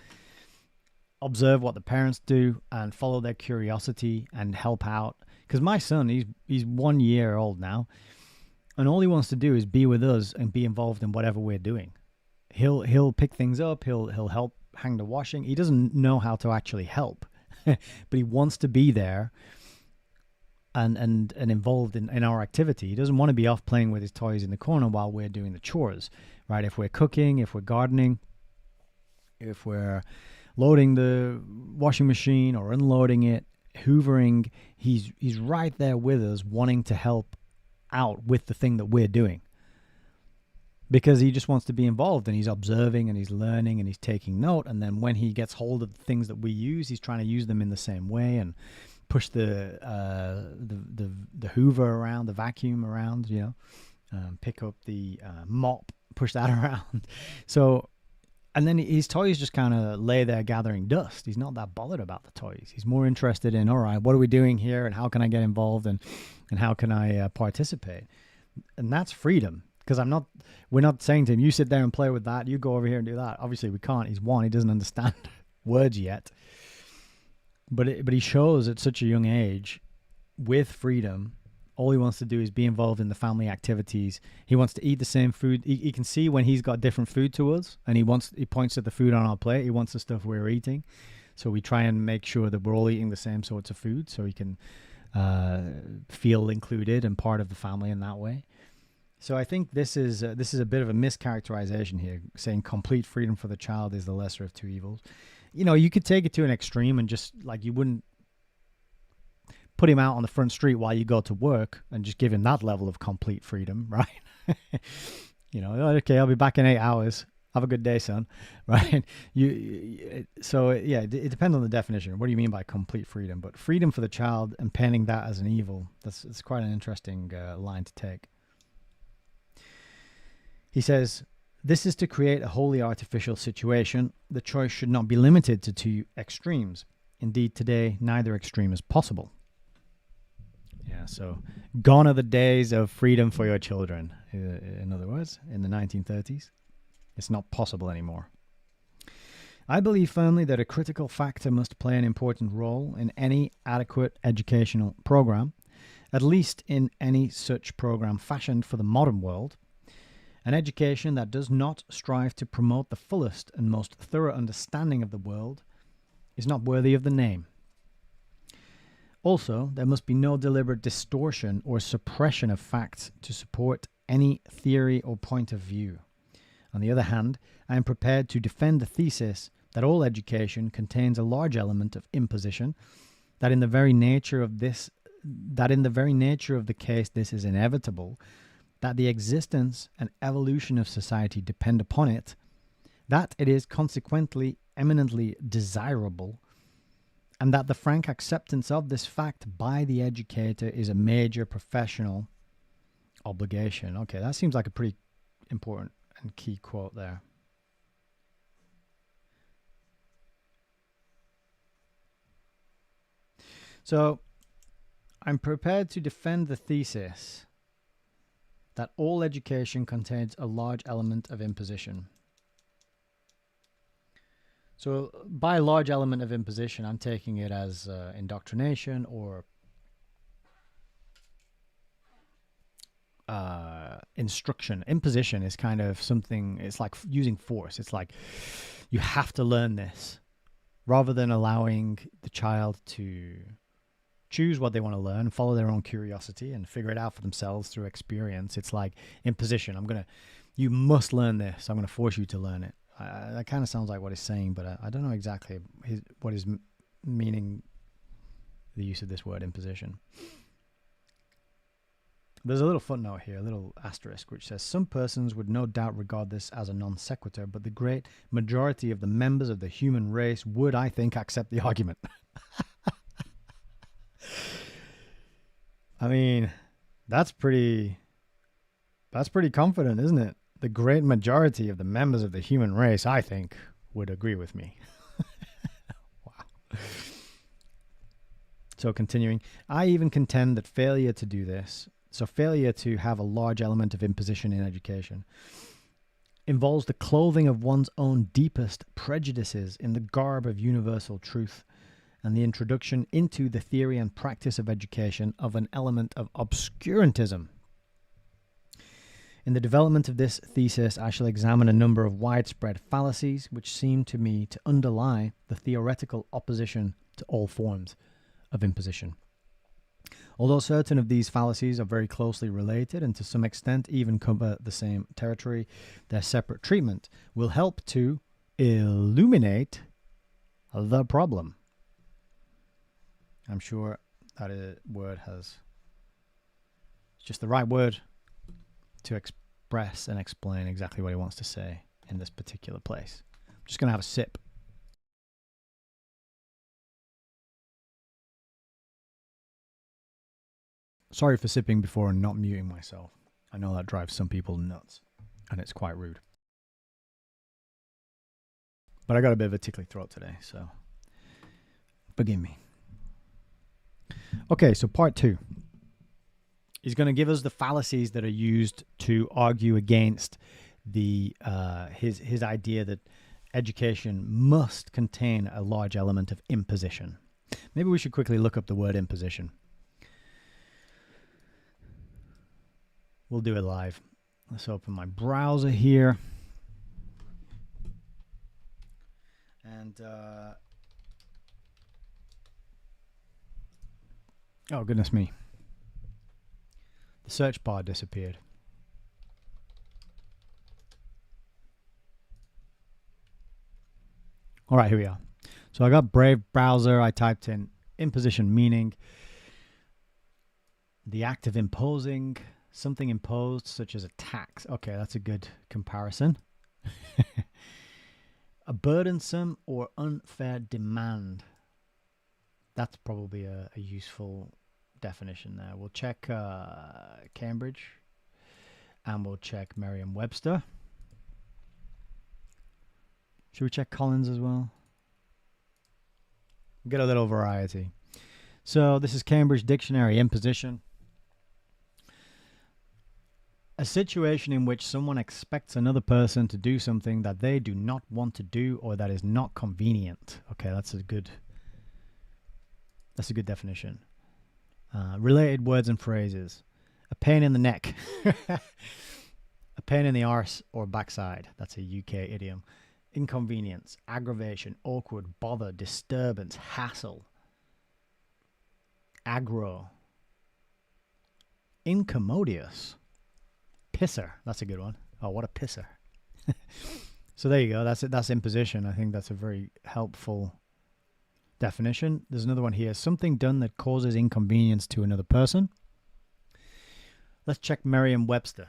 observe what the parents do and follow their curiosity and help out. Because my son, he's 1 year old now, and all he wants to do is be with us and be involved in whatever we're doing. He'll pick things up. He'll help hang the washing. He doesn't know how to actually help, but he wants to be there and involved in our activity. He doesn't want to be off playing with his toys in the corner while we're doing the chores, right? If we're cooking, if we're gardening, if we're loading the washing machine or unloading it, hoovering, he's right there with us, wanting to help out with the thing that we're doing. because he just wants to be involved, and he's observing and he's learning and he's taking note. And then when he gets hold of the things that we use, he's trying to use them in the same way and push the Hoover around, the vacuum around, pick up the mop, push that around. So, and then his toys just kind of lay there gathering dust. He's not that bothered about the toys. He's more interested in, all right, what are we doing here, and how can I get involved, and how can I participate? And that's freedom. Because we're not saying to him, you sit there and play with that, you go over here and do that. Obviously, we can't. He's one, he doesn't understand words yet. But he shows at such a young age, with freedom, all he wants to do is be involved in the family activities. He wants to eat the same food. He can see when he's got different food to us, and he points at the food on our plate. He wants the stuff we're eating. So we try and make sure that we're all eating the same sorts of food, so he can feel included and part of the family in that way. So I think this is a bit of a mischaracterization here, saying complete freedom for the child is the lesser of two evils. You could take it to an extreme and just, like, you wouldn't put him out on the front street while you go to work and just give him that level of complete freedom, right? Okay, I'll be back in 8 hours. Have a good day, son, right? So it depends on the definition. What do you mean by complete freedom? But freedom for the child and painting that as an evil, it's quite an interesting line to take. He says, this is to create a wholly artificial situation. The choice should not be limited to two extremes. Indeed, today, neither extreme is possible. Yeah, so gone are the days of freedom for your children. In other words, in the 1930s, it's not possible anymore. I believe firmly that a critical factor must play an important role in any adequate educational program, at least in any such program fashioned for the modern world. An education that does not strive to promote the fullest and most thorough understanding of the world is not worthy of the name. Also, there must be no deliberate distortion or suppression of facts to support any theory or point of view. On the other hand, I am prepared to defend the thesis that all education contains a large element of imposition, that in the very nature of the case this is inevitable, that the existence and evolution of society depend upon it, that it is consequently eminently desirable, and that the frank acceptance of this fact by the educator is a major professional obligation. Okay, that seems like a pretty important and key quote there. So, I'm prepared to defend the thesis that all education contains a large element of imposition. So by large element of imposition, I'm taking it as indoctrination or instruction. Imposition is kind of something, it's like using force. It's like you have to learn this, rather than allowing the child to choose what they want to learn, follow their own curiosity, and figure it out for themselves through experience. It's like imposition. You must learn this. I'm going to force you to learn it. That kind of sounds like what he's saying, but I don't know exactly what is meaning the use of this word imposition. There's a little footnote here, a little asterisk, which says, some persons would no doubt regard this as a non sequitur, but the great majority of the members of the human race would, I think, accept the argument. I mean, that's pretty confident, isn't it? The great majority of the members of the human race, I think, would agree with me. Wow. So continuing, I even contend that failure to have a large element of imposition in education involves the clothing of one's own deepest prejudices in the garb of universal truth, and the introduction into the theory and practice of education of an element of obscurantism. In the development of this thesis, I shall examine a number of widespread fallacies which seem to me to underlie the theoretical opposition to all forms of imposition. Although certain of these fallacies are very closely related and to some extent even cover the same territory, their separate treatment will help to illuminate the problem. I'm sure that word has just the right word to express and explain exactly what he wants to say in this particular place. I'm just going to have a sip. Sorry for sipping before and not muting myself. I know that drives some people nuts, and it's quite rude. But I got a bit of a tickly throat today, so forgive me. Okay, so part 2. He's going to give us the fallacies that are used to argue against the his idea that education must contain a large element of imposition. Maybe we should quickly look up the word imposition. We'll do it live. Let's open my browser here. And, oh, goodness me. The search bar disappeared. All right, here we are. So I got Brave browser. I typed in imposition meaning. The act of imposing, something imposed, such as a tax. Okay, that's a good comparison. A burdensome or unfair demand. That's probably a useful definition there. We'll check Cambridge, and we'll check Merriam-Webster. Should we check Collins as well? Get a little variety. So this is Cambridge Dictionary, imposition. A situation in which someone expects another person to do something that they do not want to do or that is not convenient. Okay, that's a good definition. Related words and phrases. A pain in the neck. A pain in the arse or backside. That's a UK idiom. Inconvenience, aggravation, awkward, bother, disturbance, hassle. Aggro. Incommodious. Pisser. That's a good one. Oh, what a pisser. So there you go. That's it. That's imposition. I think that's a very helpful definition. There's another one here. Something done that causes inconvenience to another person. Let's check Merriam-Webster.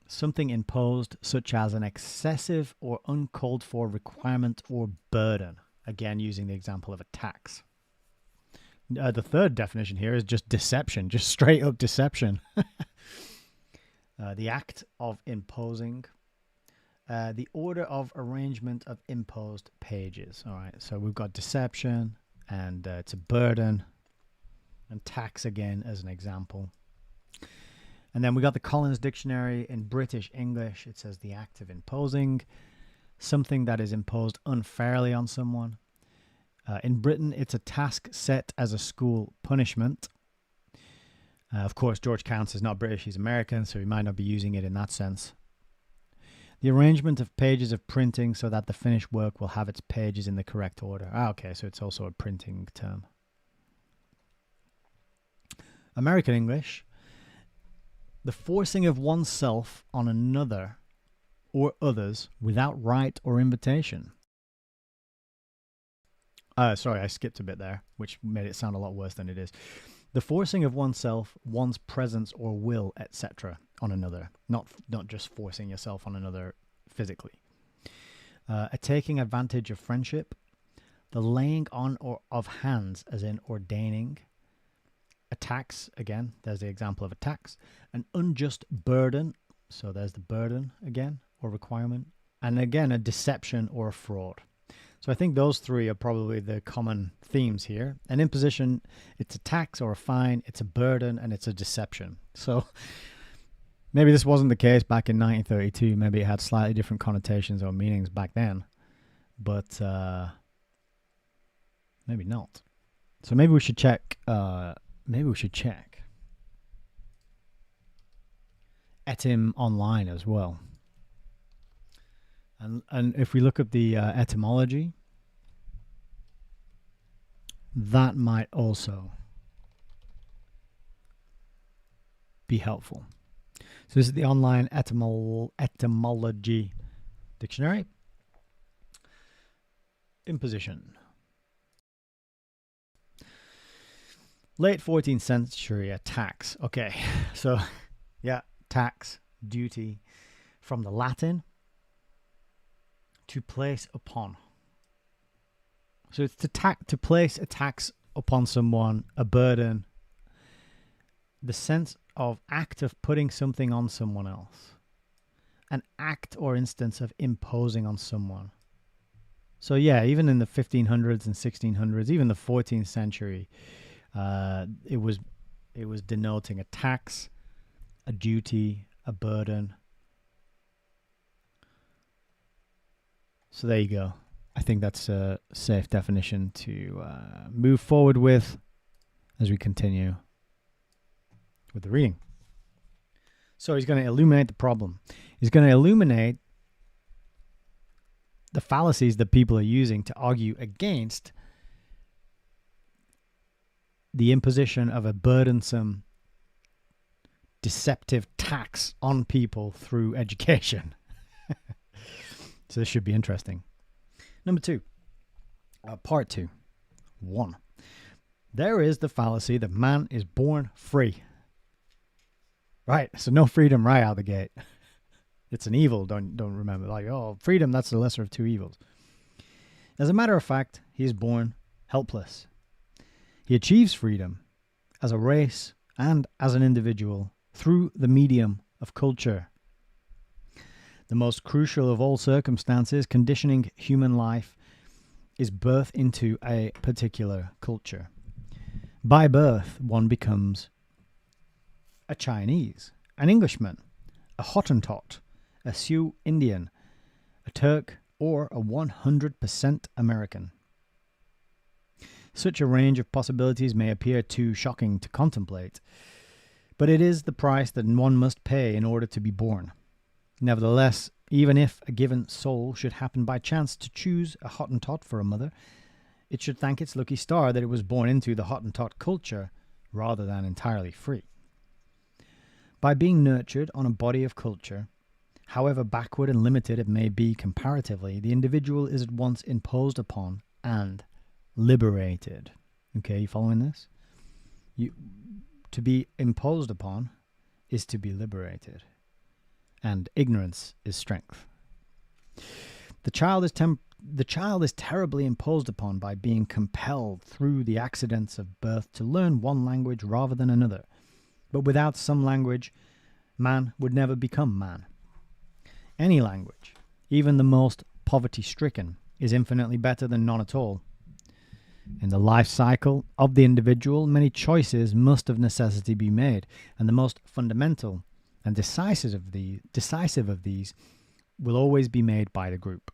Something imposed, such as an excessive or uncalled for requirement or burden. Again, using the example of a tax. The third definition here is just deception, just straight up deception. The act of imposing. The order of arrangement of imposed pages. All right, so we've got deception, and it's a burden, and tax again as an example. And then we got the Collins Dictionary in British English. It says the act of imposing, something that is imposed unfairly on someone. In Britain, it's a task set as a school punishment. Of course, George Counts is not British, he's American, so he might not be using it in that sense. The arrangement of pages of printing so that the finished work will have its pages in the correct order. Okay, so it's also a printing term. American English, the forcing of oneself on another or others without right or invitation. Sorry, I skipped a bit there, which made it sound a lot worse than it is. The forcing of oneself, one's presence or will, etc. on another. Not just forcing yourself on another physically. A taking advantage of friendship. The laying on or of hands, as in ordaining. A tax, again, there's the example of a tax. An unjust burden, so there's the burden again, or requirement. And again, a deception or a fraud. So I think those three are probably the common themes here. An imposition, it's a tax or a fine, it's a burden, and it's a deception. So maybe this wasn't the case back in 1932. Maybe it had slightly different connotations or meanings back then. But maybe not. So maybe we should check. Etym online as well. And if we look at the etymology, that might also be helpful. So this is the online etymology dictionary. Imposition. Late 14th century, a tax. Okay, so yeah, tax, duty, from the Latin to place upon. So it's to place a tax upon someone, a burden, the sense of act of putting something on someone else, an act or instance of imposing on someone. So yeah, even in the 1500s and 1600s, even the 14th century, it was denoting a tax, a duty, a burden. So there you go. I think that's a safe definition to move forward with as we continue with the reading. So he's going to illuminate the problem. He's going to illuminate the fallacies that people are using to argue against the imposition of a burdensome, deceptive tax on people through education. So this should be interesting. Number 2, part 2, 1. There is the fallacy that man is born free. Right, so no freedom right out the gate. It's an evil, don't remember. Like, oh, freedom, that's the lesser of two evils. As a matter of fact, he is born helpless. He achieves freedom as a race and as an individual through the medium of culture. The most crucial of all circumstances conditioning human life is birth into a particular culture. By birth, one becomes a Chinese, an Englishman, a Hottentot, a Sioux Indian, a Turk, or a 100% American. Such a range of possibilities may appear too shocking to contemplate, but it is the price that one must pay in order to be born. Nevertheless, even if a given soul should happen by chance to choose a Hottentot for a mother, it should thank its lucky star that it was born into the Hottentot culture rather than entirely free. By being nurtured on a body of culture, however backward and limited it may be comparatively, the individual is at once imposed upon and liberated. Okay, you following this? To be imposed upon is to be liberated. And ignorance is strength. The child is terribly imposed upon by being compelled through the accidents of birth to learn one language rather than another. But without some language, man would never become man. Any language, even the most poverty-stricken, is infinitely better than none at all. In the life cycle of the individual, many choices must of necessity be made, and the most fundamental and decisive of these will always be made by the group.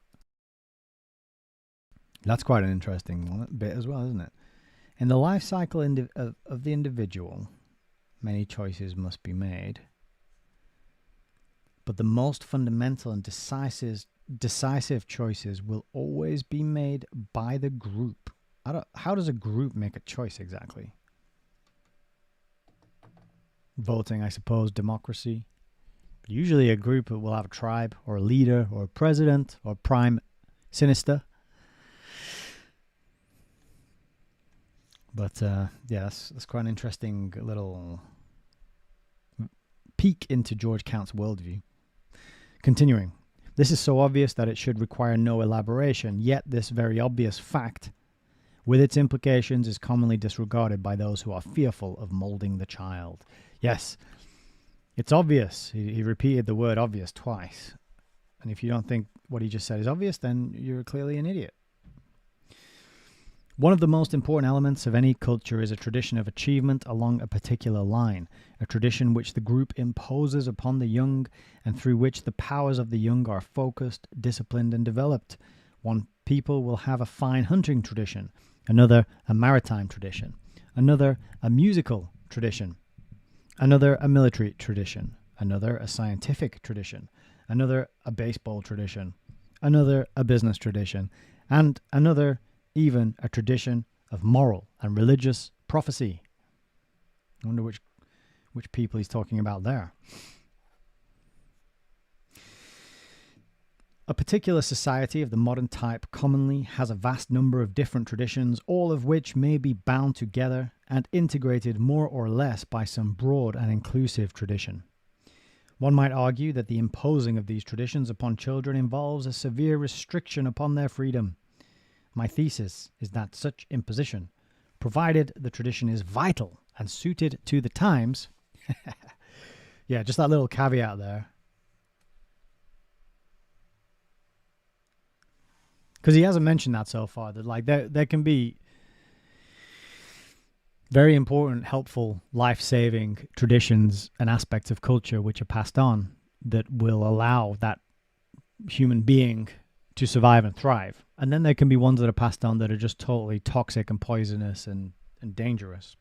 That's quite an interesting bit as well, isn't it? In the life cycle of the individual, many choices must be made, but the most fundamental and decisive choices will always be made by the group. How does a group make a choice exactly? Voting, I suppose, democracy. Usually a group will have a tribe or a leader or a president or prime sinister. But yeah, that's quite an interesting little peek into George Count's worldview. Continuing, this is so obvious that it should require no elaboration, yet this very obvious fact, with its implications, is commonly disregarded by those who are fearful of molding the child. Yes, it's obvious. He repeated the word obvious twice. And if you don't think what he just said is obvious, then you're clearly an idiot. One of the most important elements of any culture is a tradition of achievement along a particular line, a tradition which the group imposes upon the young and through which the powers of the young are focused, disciplined, and developed. One people will have a fine hunting tradition, another a maritime tradition, another a musical tradition, another a military tradition, another a scientific tradition, another a baseball tradition, another a business tradition, and another even a tradition of moral and religious prophecy. I wonder which people he's talking about there. A particular society of the modern type commonly has a vast number of different traditions, all of which may be bound together and integrated more or less by some broad and inclusive tradition. One might argue that the imposing of these traditions upon children involves a severe restriction upon their freedom. My thesis is that such imposition, provided the tradition is vital and suited to the times, yeah, just that little caveat there. Because he hasn't mentioned that so far, that like there can be very important, helpful, life-saving traditions and aspects of culture which are passed on that will allow that human being to survive and thrive. And then there can be ones that are passed on that are just totally toxic and poisonous and dangerous.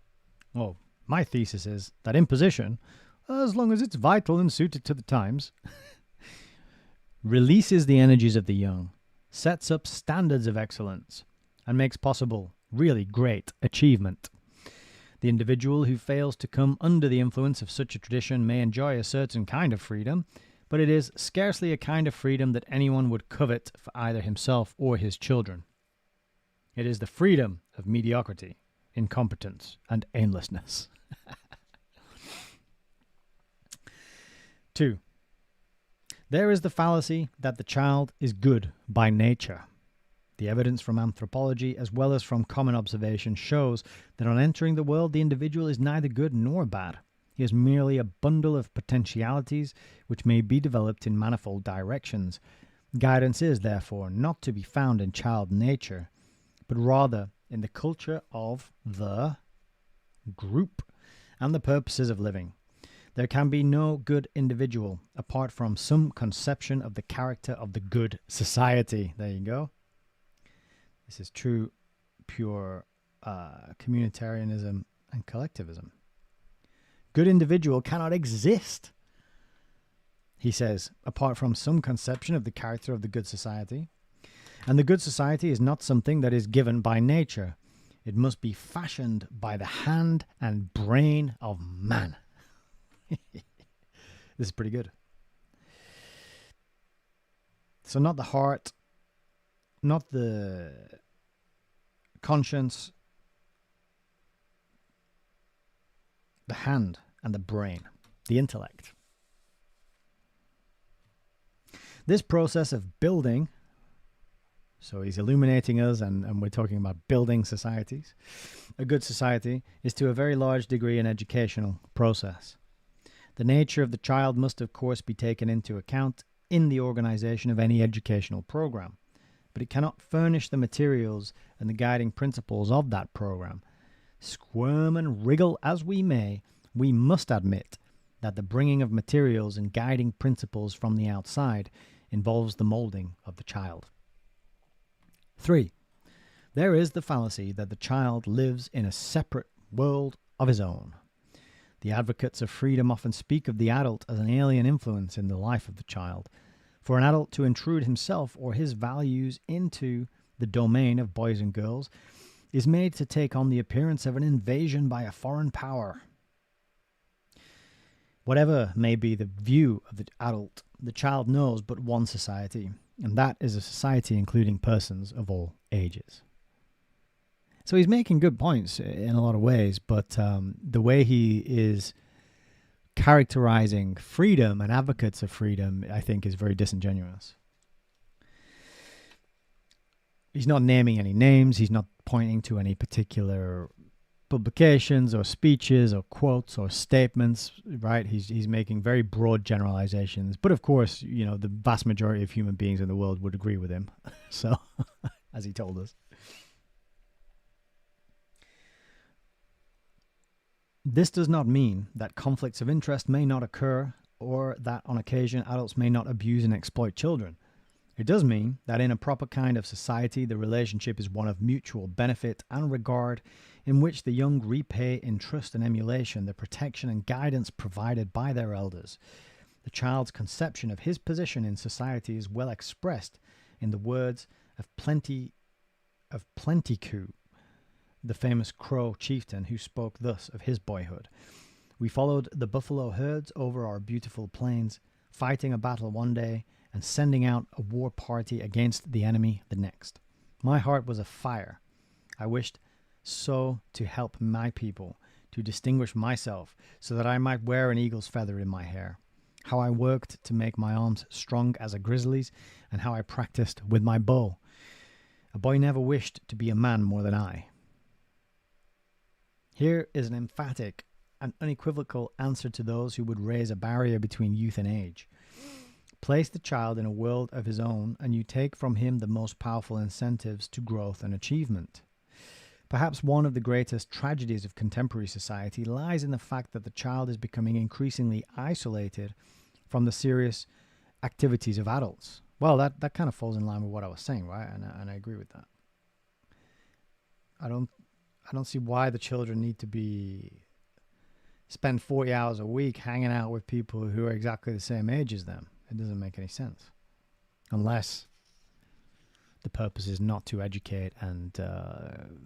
Well, my thesis is that imposition, as long as it's vital and suited to the times, releases the energies of the young, sets up standards of excellence, and makes possible really great achievement. The individual who fails to come under the influence of such a tradition may enjoy a certain kind of freedom, but it is scarcely a kind of freedom that anyone would covet for either himself or his children. It is the freedom of mediocrity, incompetence, and aimlessness. 2. There is the fallacy that the child is good by nature. The evidence from anthropology as well as from common observation shows that on entering the world the individual is neither good nor bad. He is merely a bundle of potentialities which may be developed in manifold directions. Guidance is, therefore, not to be found in child nature, but rather in the culture of the group and the purposes of living. There can be no good individual apart from some conception of the character of the good society. There you go. This is true, pure communitarianism and collectivism. Good individual cannot exist, he says, apart from some conception of the character of the good society. And the good society is not something that is given by nature. It must be fashioned by the hand and brain of man. This is pretty good. So not the heart, not the conscience, the hand and the brain, the intellect. This process of building, so he's illuminating us and we're talking about building societies. A good society is to a very large degree an educational process. The nature of the child must of course be taken into account in the organization of any educational program, but it cannot furnish the materials and the guiding principles of that program. Squirm and wriggle as we may, we must admit that the bringing of materials and guiding principles from the outside involves the molding of the child. 3. There is the fallacy that the child lives in a separate world of his own. The advocates of freedom often speak of the adult as an alien influence in the life of the child. For an adult to intrude himself or his values into the domain of boys and girls is made to take on the appearance of an invasion by a foreign power. Whatever may be the view of the adult, the child knows but one society, and that is a society including persons of all ages. So he's making good points in a lot of ways, but the way he is characterizing freedom and advocates of freedom, I think, is very disingenuous. He's not naming any names. He's not pointing to any particular publications or speeches or quotes or statements, right? He's making very broad generalizations. But of course, you know, the vast majority of human beings in the world would agree with him. So, as he told us. This does not mean that conflicts of interest may not occur or that on occasion adults may not abuse and exploit children. It does mean that in a proper kind of society, the relationship is one of mutual benefit and regard in which the young repay in trust and emulation the protection and guidance provided by their elders. The child's conception of his position in society is well expressed in the words of Plentycoo, the famous Crow chieftain who spoke thus of his boyhood. We followed the buffalo herds over our beautiful plains, fighting a battle one day and sending out a war party against the enemy the next. My heart was afire. I wished so to help my people, to distinguish myself, so that I might wear an eagle's feather in my hair. how I worked to make my arms strong as a grizzly's, and how I practiced with my bow. A boy never wished to be a man more than I. Here is an emphatic and unequivocal answer to those who would raise a barrier between youth and age. Place the child in a world of his own, and you take from him the most powerful incentives to growth and achievement. Perhaps one of the greatest tragedies of contemporary society lies in the fact that the child is becoming increasingly isolated from the serious activities of adults. Well, that kind of falls in line with what I was saying, right? And I agree with that. I don't see why the children need to spend 40 hours a week hanging out with people who are exactly the same age as them. It doesn't make any sense. Unless the purpose is not to educate and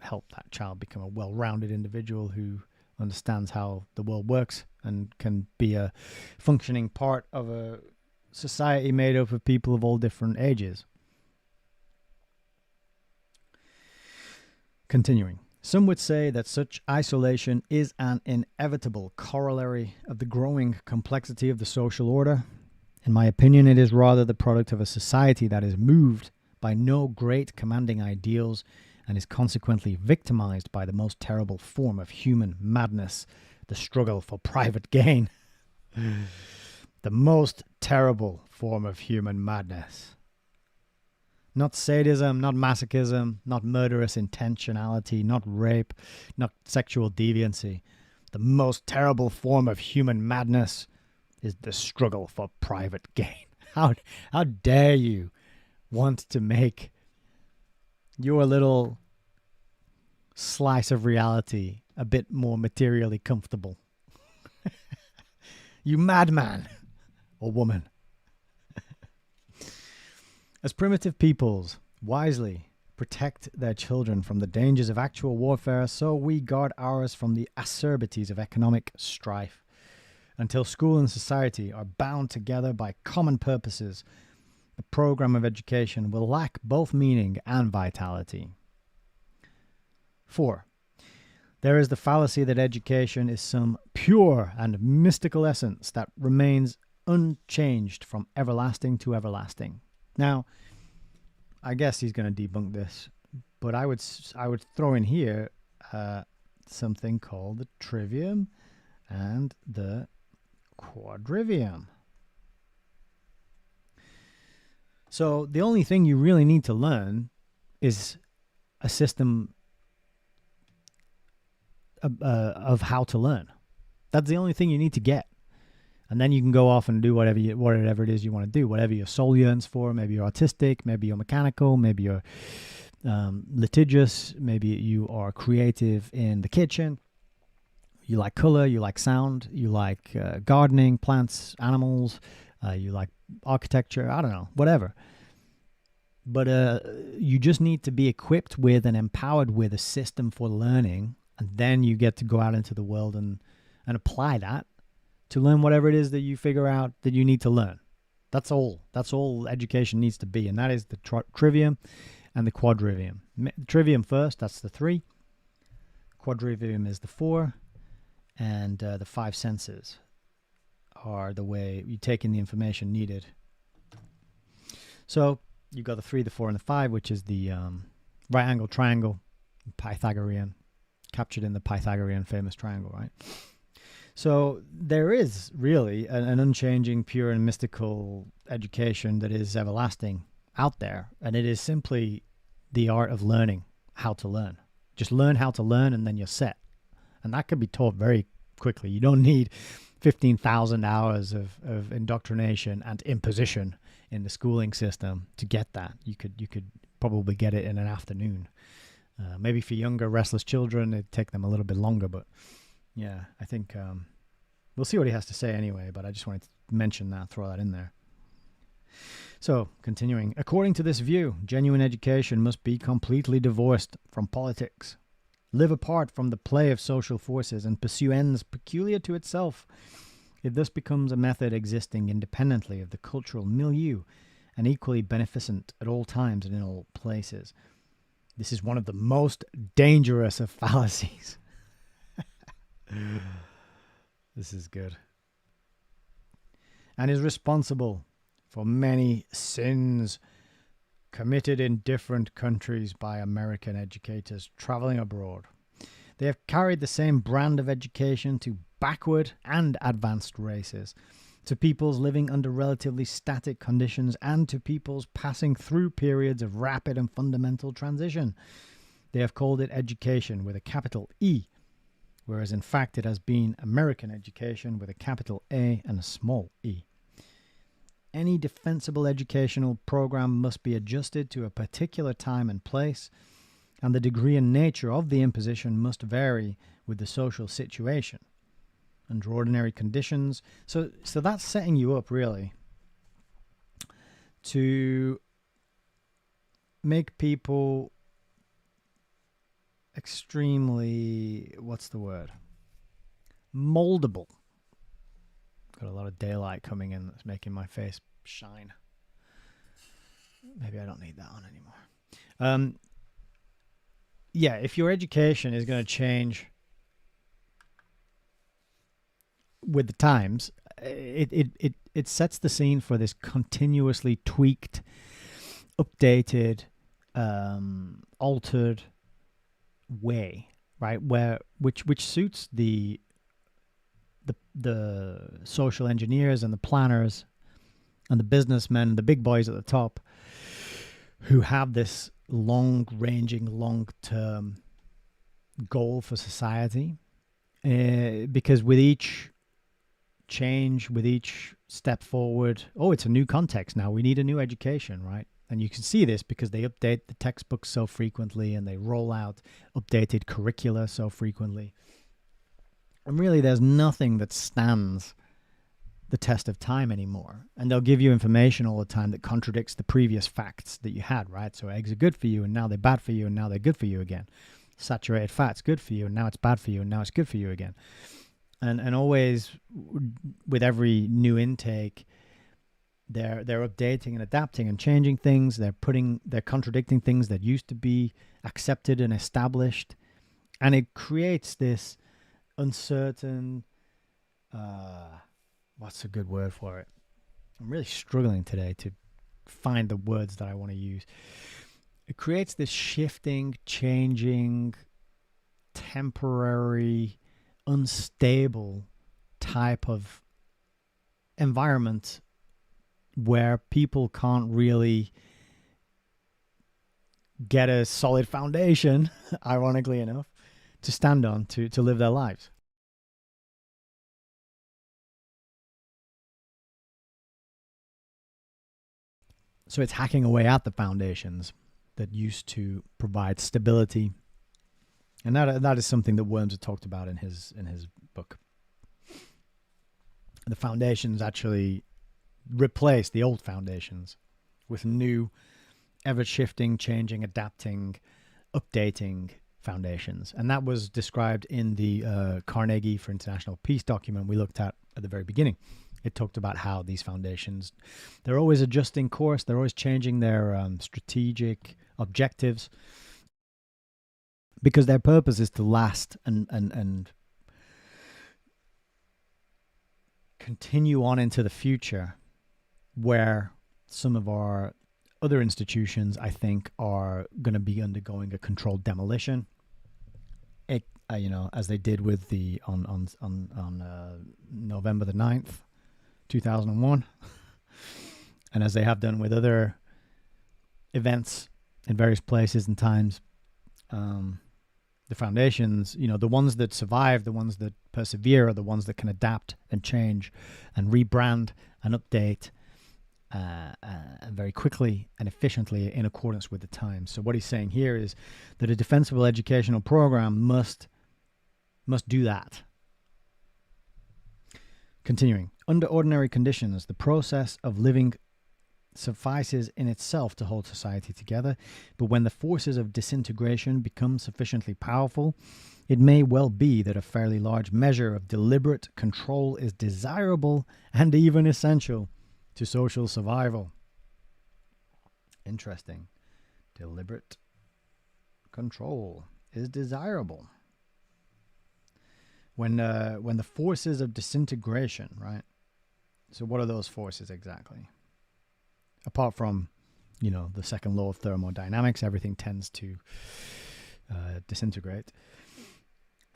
help that child become a well-rounded individual who understands how the world works and can be a functioning part of a society made up of people of all different ages. Continuing. Some would say that such isolation is an inevitable corollary of the growing complexity of the social order. In my opinion, it is rather the product of a society that is moved by no great commanding ideals and is consequently victimized by the most terrible form of human madness, the struggle for private gain. The most terrible form of human madness. Not sadism, not masochism, not murderous intentionality, not rape, not sexual deviancy. The most terrible form of human madness is the struggle for private gain. How dare you want to make your little slice of reality a bit more materially comfortable? You madman or woman. As primitive peoples wisely protect their children from the dangers of actual warfare, so we guard ours from the acerbities of economic strife. Until school and society are bound together by common purposes, the program of education will lack both meaning and vitality. 4. There is the fallacy that education is some pure and mystical essence that remains unchanged from everlasting to everlasting. Now, I guess he's going to debunk this, but I would throw in here something called the trivium and the quadrivium. So the only thing you really need to learn is a system of how to learn. That's the only thing you need to get. And then you can go off and do whatever it is you want to do, whatever your soul yearns for. Maybe you're autistic, maybe you're mechanical, maybe you're litigious, maybe you are creative in the kitchen. You like color, you like sound, you like gardening, plants, animals, you like architecture, I don't know, whatever. But you just need to be equipped with and empowered with a system for learning, and then you get to go out into the world and apply that to learn whatever it is that you figure out that you need to learn. That's all. That's all education needs to be, and that is the trivium and the quadrivium. Trivium first, that's the 3. Quadrivium is the 4. And the 5 senses are the way you take in the information needed. So you've got the 3, the 4, and the 5, which is the right angle triangle, Pythagorean, captured in the Pythagorean famous triangle, right? So there is really an unchanging, pure, and mystical education that is everlasting out there, and it is simply the art of learning how to learn. Just learn how to learn, and then you're set. And that can be taught very quickly. You don't need 15,000 hours of indoctrination and imposition in the schooling system to get that. You could probably get it in an afternoon. Maybe for younger, restless children, it'd take them a little bit longer. But yeah, I think we'll see what he has to say anyway. But I just wanted to mention that, throw that in there. So, continuing. According to this view, genuine education must be completely divorced from politics, live apart from the play of social forces, and pursue ends peculiar to itself. It thus becomes a method existing independently of the cultural milieu and equally beneficent at all times and in all places. This is one of the most dangerous of fallacies. This is good. and is responsible for many sins committed in different countries by American educators traveling abroad. They have carried the same brand of education to backward and advanced races, to peoples living under relatively static conditions, and to peoples passing through periods of rapid and fundamental transition. They have called it education with a capital E, whereas in fact it has been American education with a capital A and a small e. Any defensible educational program must be adjusted to a particular time and place, and the degree and nature of the imposition must vary with the social situation. Under ordinary conditions. So that's setting you up really to make people extremely, what's the word? Moldable. Got a lot of daylight coming in that's making my face shine. Maybe I don't need that on anymore. Yeah, if your education is going to change with the times, it sets the scene for this continuously tweaked, updated, altered way, right? Which suits the social engineers and the planners and the businessmen, the big boys at the top, who have this long-ranging, long-term goal for society. Because with each change, with each step forward, it's a new context now. We need a new education, right? And you can see this because they update the textbooks so frequently and they roll out updated curricula so frequently. And really, there's nothing that stands the test of time anymore. And they'll give you information all the time that contradicts the previous facts that you had, right? So eggs are good for you, and now they're bad for you, and now they're good for you again. Saturated fat's good for you, and now it's bad for you, and now it's good for you again. And always, with every new intake, they're updating and adapting and changing things. They're contradicting things that used to be accepted and established, and it creates this uncertain. What's a good word for it? I'm really struggling today to find the words that I want to use. It creates this shifting, changing, temporary, unstable type of environment where people can't really get a solid foundation, ironically enough, to stand on to live their lives. So it's hacking away at the foundations that used to provide stability. And that is something that Worms had talked about in his book. The foundations actually replace the old foundations with new, ever-shifting, changing, adapting, updating foundations. And that was described in the Carnegie for International Peace document we looked at the very beginning. It talked about how these foundations, they're always adjusting course, they're always changing their strategic objectives, because their purpose is to last and continue on into the future, where some of our other institutions, I think, are going to be undergoing a controlled demolition. As they did with the on November the 9th, 2001, and as they have done with other events in various places and times. The foundations, the ones that survive, the ones that persevere, are the ones that can adapt and change and rebrand and update very quickly and efficiently in accordance with the times. So what he's saying here is that a defensible educational program must do that. Continuing, under ordinary conditions, the process of living suffices in itself to hold society together, but when the forces of disintegration become sufficiently powerful, it may well be that a fairly large measure of deliberate control is desirable and even essential to social survival. Interesting. Deliberate control is desirable. When the forces of disintegration, right, So what are those forces exactly? Apart from, the second law of thermodynamics, everything tends to disintegrate.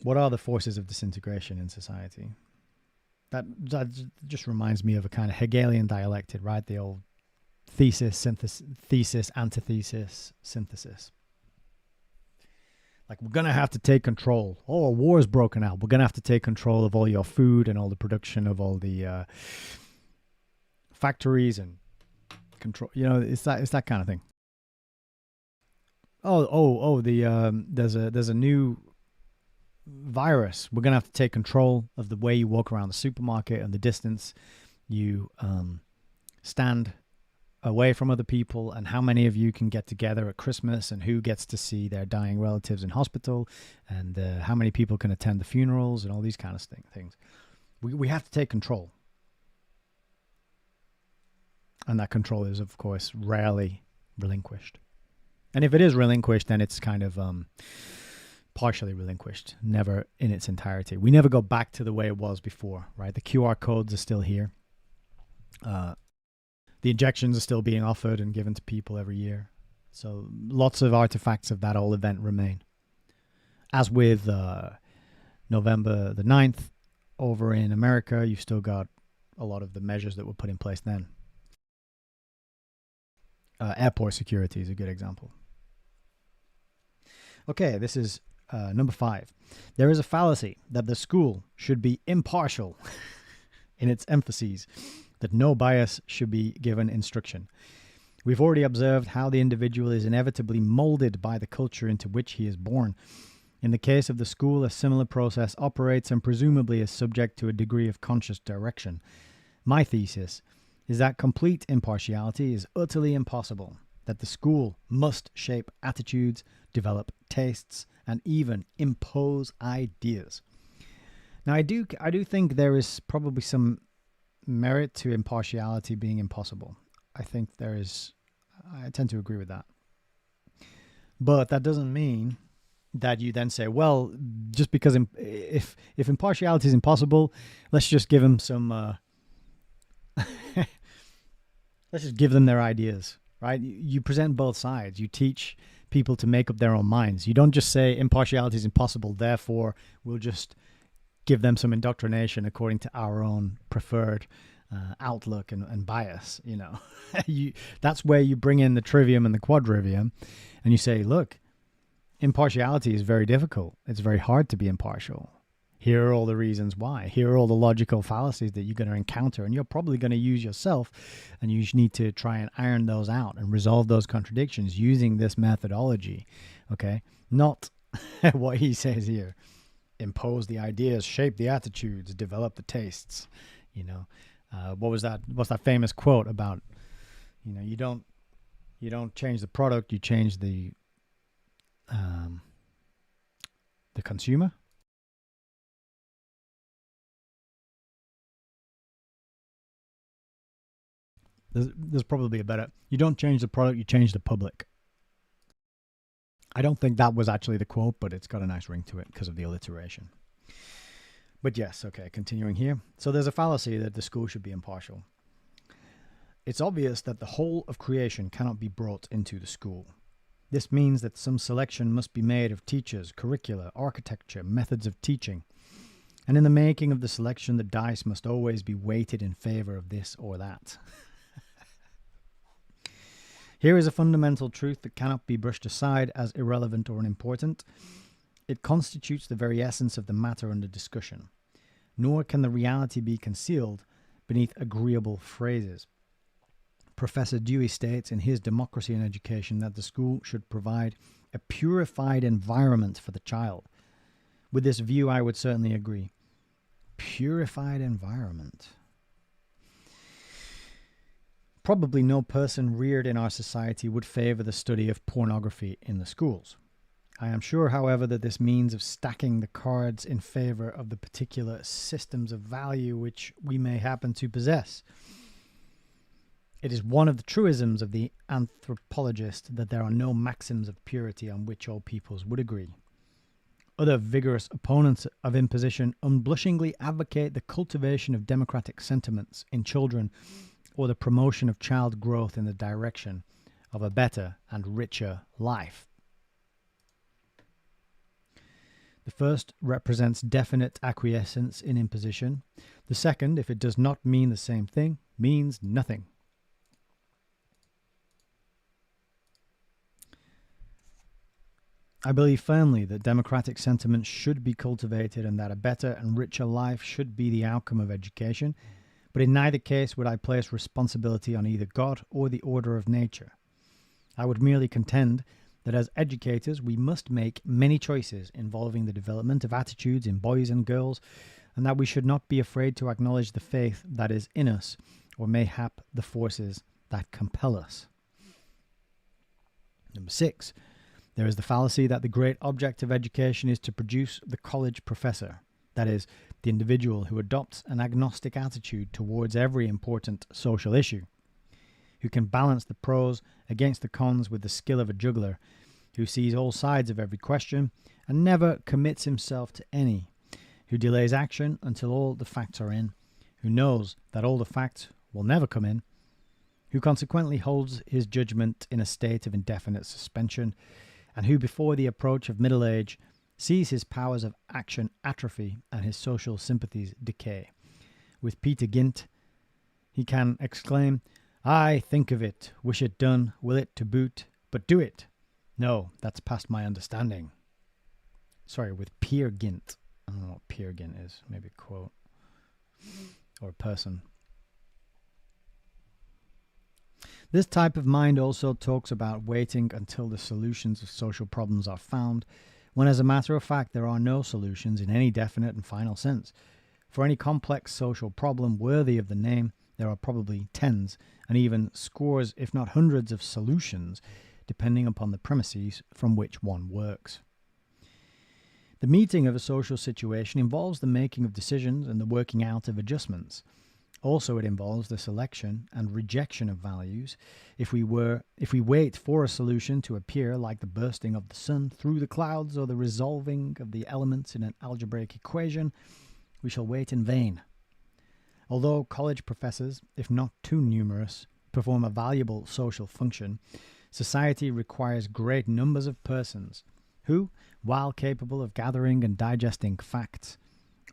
What are the forces of disintegration in society? That just reminds me of a kind of Hegelian dialectic, right? The old thesis, antithesis, synthesis. Like, we're going to have to take control. Oh, a war's broken out. We're going to have to take control of all your food and all the production of all the factories and control. It's that kind of thing. There's a new virus. We're going to have to take control of the way you walk around the supermarket and the distance you stand away from other people, and how many of you can get together at Christmas, and who gets to see their dying relatives in hospital, and how many people can attend the funerals, and all these kind of things. We have to take control. And that control is, of course, rarely relinquished. And if it is relinquished, then it's kind of partially relinquished, never in its entirety. We never go back to the way it was before, right? The QR codes are still here. The injections are still being offered and given to people every year. So lots of artifacts of that whole event remain. As with November the 9th over in America, you've still got a lot of the measures that were put in place then. Airport security is a good example. Okay, this is number 5. There is a fallacy that the school should be impartial in its emphases, that no bias should be given instruction. We've already observed how the individual is inevitably molded by the culture into which he is born. In the case of the school, a similar process operates and presumably is subject to a degree of conscious direction. My thesis is that complete impartiality is utterly impossible, that the school must shape attitudes, develop tastes, and even impose ideas. Now, I do think there is probably some merit to impartiality being impossible. I tend to agree with that. But that doesn't mean that you then say, well, just because if impartiality is impossible, let's just give them some, let's just give them their ideas, right? You present both sides. You teach people to make up their own minds. You don't just say impartiality is impossible, therefore we'll just give them some indoctrination according to our own preferred outlook and bias. That's where you bring in the trivium and the quadrivium, and you say, look, impartiality is very difficult. It's very hard to be impartial. Here are all the reasons why. Here are all the logical fallacies that you're going to encounter, and you're probably going to use yourself, and you need to try and iron those out and resolve those contradictions using this methodology. Okay? Not what he says here. Impose the ideas, shape the attitudes, develop the tastes. What's that famous quote about? You don't change the product, you change the consumer. There's probably a better. You don't change the product, you change the public. I don't think that was actually the quote, but it's got a nice ring to it because of the alliteration. But yes, okay, continuing here. So there's a fallacy that the school should be impartial. It's obvious that the whole of creation cannot be brought into the school. This means that some selection must be made of teachers, curricula, architecture, methods of teaching. And in the making of the selection, the dice must always be weighted in favor of this or that. Here is a fundamental truth that cannot be brushed aside as irrelevant or unimportant. It constitutes the very essence of the matter under discussion. Nor can the reality be concealed beneath agreeable phrases. Professor Dewey states in his Democracy in Education that the school should provide a purified environment for the child. With this view, I would certainly agree. Purified environment. Probably no person reared in our society would favor the study of pornography in the schools. I am sure, however, that this means of stacking the cards in favor of the particular systems of value which we may happen to possess. It is one of the truisms of the anthropologist that there are no maxims of purity on which all peoples would agree. Other vigorous opponents of imposition unblushingly advocate the cultivation of democratic sentiments in children or the promotion of child growth in the direction of a better and richer life. The first represents definite acquiescence in imposition. The second, if it does not mean the same thing, means nothing. I believe firmly that democratic sentiments should be cultivated and that a better and richer life should be the outcome of education, but in neither case would I place responsibility on either God or the order of nature. I would merely contend that as educators we must make many choices involving the development of attitudes in boys and girls, and that we should not be afraid to acknowledge the faith that is in us, or mayhap the forces that compel us. Number 6. There is the fallacy that the great object of education is to produce the college professor, that is, the individual who adopts an agnostic attitude towards every important social issue, who can balance the pros against the cons with the skill of a juggler, who sees all sides of every question and never commits himself to any, who delays action until all the facts are in, who knows that all the facts will never come in, who consequently holds his judgment in a state of indefinite suspension, and who before the approach of middle age sees his powers of action atrophy and his social sympathies decay. With Peter Gynt, he can exclaim, "I think of it, wish it done, will it to boot, but do it. No, that's past my understanding." Sorry, with Peer Gynt. I don't know what Peer Gynt is. Maybe a quote. Or a person. This type of mind also talks about waiting until the solutions of social problems are found, when as a matter of fact there are no solutions in any definite and final sense. For any complex social problem worthy of the name, there are probably tens and even scores, if not hundreds, of solutions, depending upon the premises from which one works. The meeting of a social situation involves the making of decisions and the working out of adjustments. Also, it involves the selection and rejection of values. If we wait for a solution to appear like the bursting of the sun through the clouds or the resolving of the elements in an algebraic equation, we shall wait in vain. Although college professors, if not too numerous, perform a valuable social function, society requires great numbers of persons who, while capable of gathering and digesting facts,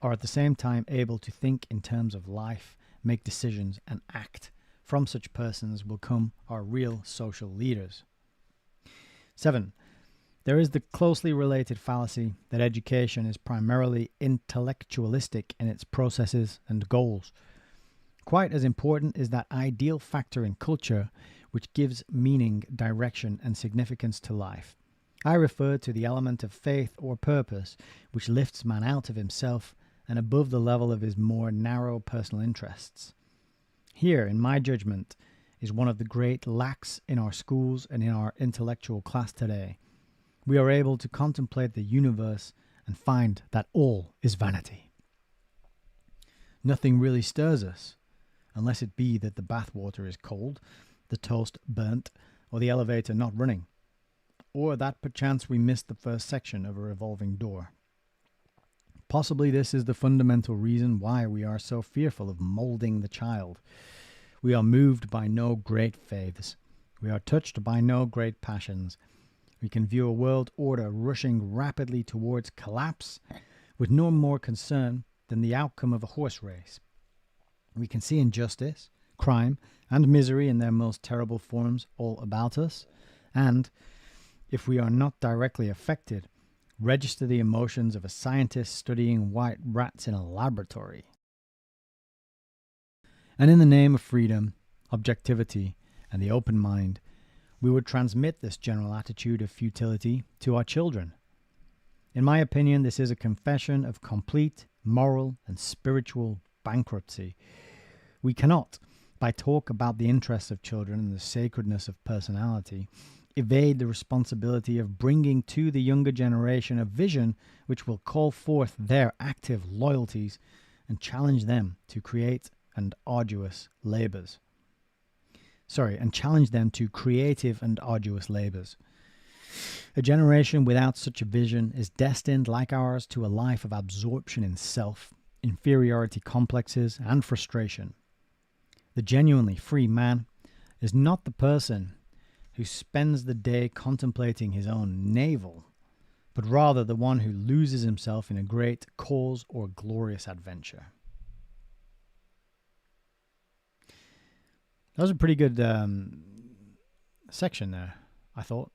are at the same time able to think in terms of life, make decisions, and act. From such persons will come our real social leaders. 7. There is the closely related fallacy that education is primarily intellectualistic in its processes and goals. Quite as important is that ideal factor in culture which gives meaning, direction, and significance to life. I refer to the element of faith or purpose which lifts man out of himself and above the level of his more narrow personal interests. Here, in my judgment, is one of the great lacks in our schools and in our intellectual class today. We are able to contemplate the universe and find that all is vanity. Nothing really stirs us, unless it be that the bathwater is cold, the toast burnt, or the elevator not running, or that perchance we missed the first section of a revolving door. Possibly this is the fundamental reason why we are so fearful of molding the child. We are moved by no great faiths. We are touched by no great passions. We can view a world order rushing rapidly towards collapse with no more concern than the outcome of a horse race. We can see injustice, crime, and misery in their most terrible forms all about us, and, if we are not directly affected, register the emotions of a scientist studying white rats in a laboratory. And in the name of freedom, objectivity, and the open mind, we would transmit this general attitude of futility to our children. In my opinion, this is a confession of complete moral and spiritual bankruptcy. We cannot, by talk about the interests of children and the sacredness of personality, evade the responsibility of bringing to the younger generation a vision which will call forth their active loyalties and challenge them to create and arduous labors. And challenge them to creative and arduous labors. A generation without such a vision is destined, like ours, to a life of absorption in self, inferiority complexes, and frustration. The genuinely free man is not the person who spends the day contemplating his own navel, but rather the one who loses himself in a great cause or glorious adventure. That was a pretty good section there, I thought.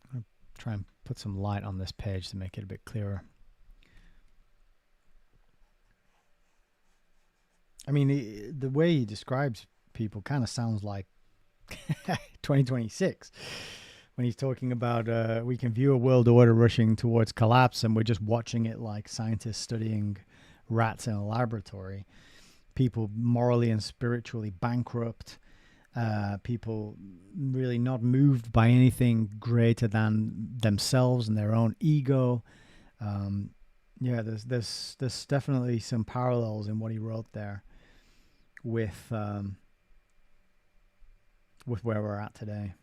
I'm going to try and put some light on this page to make it a bit clearer. I mean, the way he describes people kind of sounds like 2026 when he's talking about we can view a world order rushing towards collapse and we're just watching it like scientists studying rats in a laboratory. People morally and spiritually bankrupt, people really not moved by anything greater than themselves and their own ego. Yeah, there's definitely some parallels in what he wrote there with where we're at today.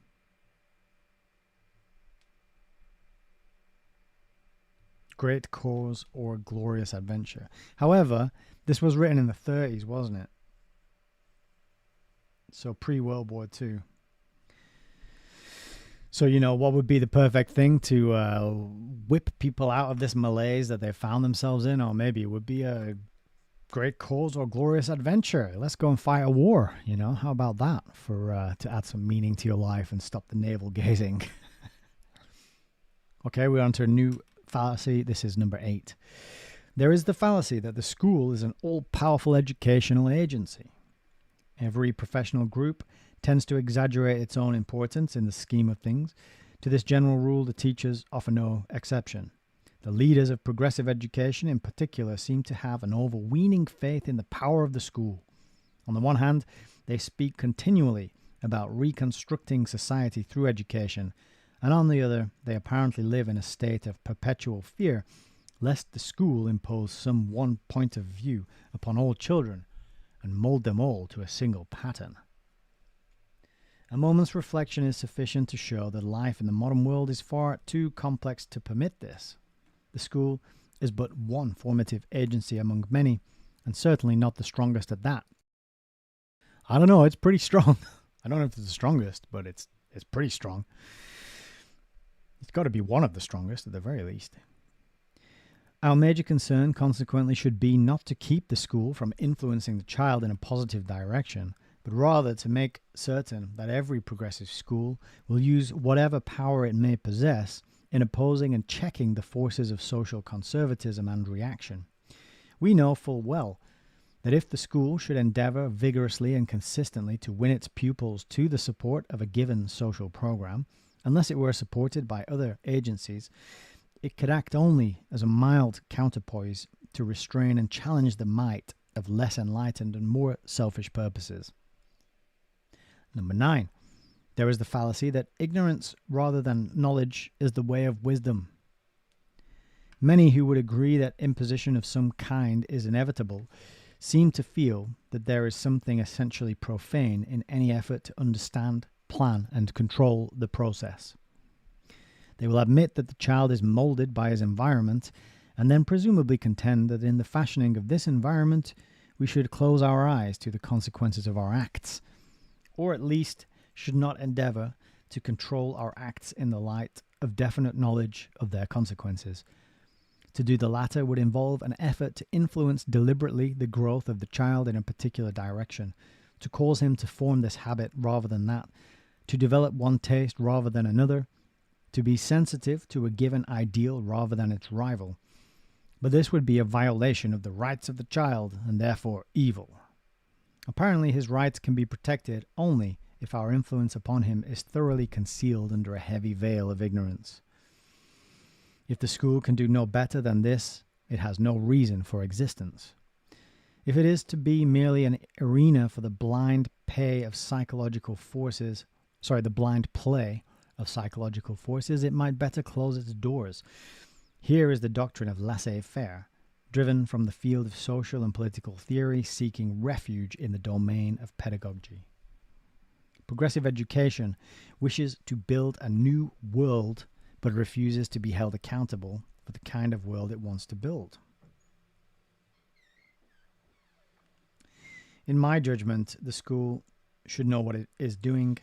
Great cause or glorious adventure. However, this was written in the 30s, wasn't it? So pre-World War II. So, you know, what would be the perfect thing to whip people out of this malaise that they found themselves in? Or maybe it would be a great cause or glorious adventure. Let's go and fight a war, you know? How about that for to add some meaning to your life and stop the navel gazing? Okay, we're on to a new fallacy. This is number 8. There is the fallacy that the school is an all-powerful educational agency. Every professional group tends to exaggerate its own importance in the scheme of things. To this general rule, the teachers offer no exception. The leaders of progressive education in particular seem to have an overweening faith in the power of the school. On the one hand, they speak continually about reconstructing society through education, and on the other, they apparently live in a state of perpetual fear lest the school impose some one point of view upon all children and mold them all to a single pattern. A moment's reflection is sufficient to show that life in the modern world is far too complex to permit this. The school is but one formative agency among many, and certainly not the strongest at that. I don't know, it's pretty strong. I don't know if it's the strongest, but it's pretty strong. It's got to be one of the strongest at the very least. Our major concern, consequently, should be not to keep the school from influencing the child in a positive direction, but rather to make certain that every progressive school will use whatever power it may possess in opposing and checking the forces of social conservatism and reaction. We know full well that if the school should endeavor vigorously and consistently to win its pupils to the support of a given social program, unless it were supported by other agencies, it could act only as a mild counterpoise to restrain and challenge the might of less enlightened and more selfish purposes. Number 9. There is the fallacy that ignorance rather than knowledge is the way of wisdom. Many who would agree that imposition of some kind is inevitable seem to feel that there is something essentially profane in any effort to understand, plan, and control the process. They will admit that the child is molded by his environment, and then presumably contend that in the fashioning of this environment, we should close our eyes to the consequences of our acts, or at least should not endeavor to control our acts in the light of definite knowledge of their consequences. To do the latter would involve an effort to influence deliberately the growth of the child in a particular direction, to cause him to form this habit rather than that, to develop one taste rather than another, to be sensitive to a given ideal rather than its rival. But this would be a violation of the rights of the child and therefore evil. Apparently his rights can be protected only if our influence upon him is thoroughly concealed under a heavy veil of ignorance. If the school can do no better than this, it has no reason for existence. If it is to be merely an arena for the blind play of psychological forces, it might better close its doors. Here is the doctrine of laissez-faire, driven from the field of social and political theory, seeking refuge in the domain of pedagogy. Progressive education wishes to build a new world, but refuses to be held accountable for the kind of world it wants to build. In my judgment, the school should know what it is doing,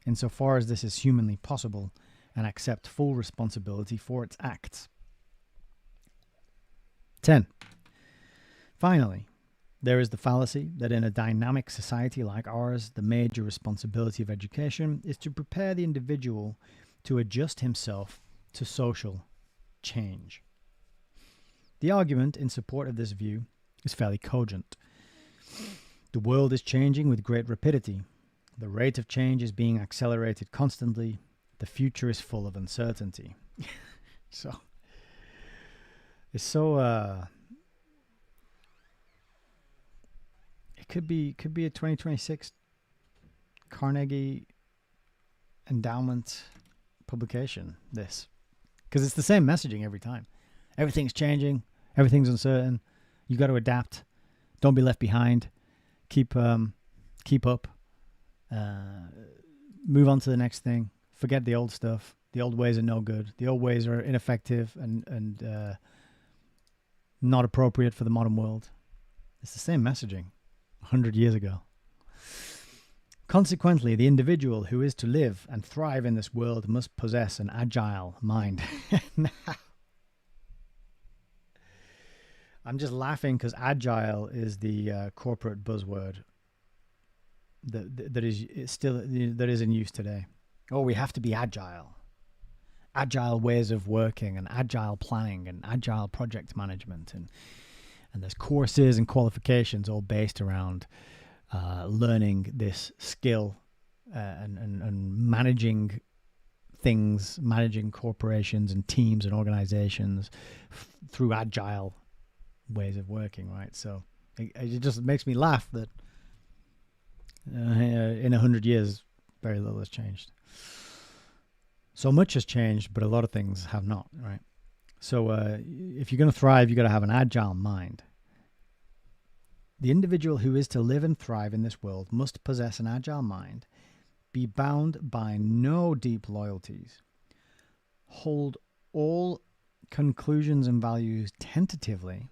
insofar as this is humanly possible, and accept full responsibility for its acts. 10. Finally, there is the fallacy that in a dynamic society like ours, the major responsibility of education is to prepare the individual to adjust himself to social change. The argument in support of this view is fairly cogent. The world is changing with great rapidity. The rate of change is being accelerated constantly. The future is full of uncertainty. So, it's so, it could be a 2026 Carnegie Endowment publication, this. Because it's the same messaging every time. Everything's changing. Everything's uncertain. You got to adapt. Don't be left behind. Keep up. Move on to the next thing. Forget the old stuff. The old ways are no good. The old ways are ineffective and not appropriate for the modern world. It's the same messaging 100 years ago. Consequently, the individual who is to live and thrive in this world must possess an agile mind. I'm just laughing because agile is the corporate buzzword that is in use today. Oh, we have to be agile. Agile ways of working and agile planning and agile project management. And there's courses and qualifications all based around learning this skill and managing things, managing corporations and teams and organizations through agile ways of working, right? So it just makes me laugh that in 100 years, very little has changed. So much has changed, but a lot of things have not, right? So if you're going to thrive, you've got to have an agile mind. The individual who is to live and thrive in this world must possess an agile mind, be bound by no deep loyalties, hold all conclusions and values tentatively,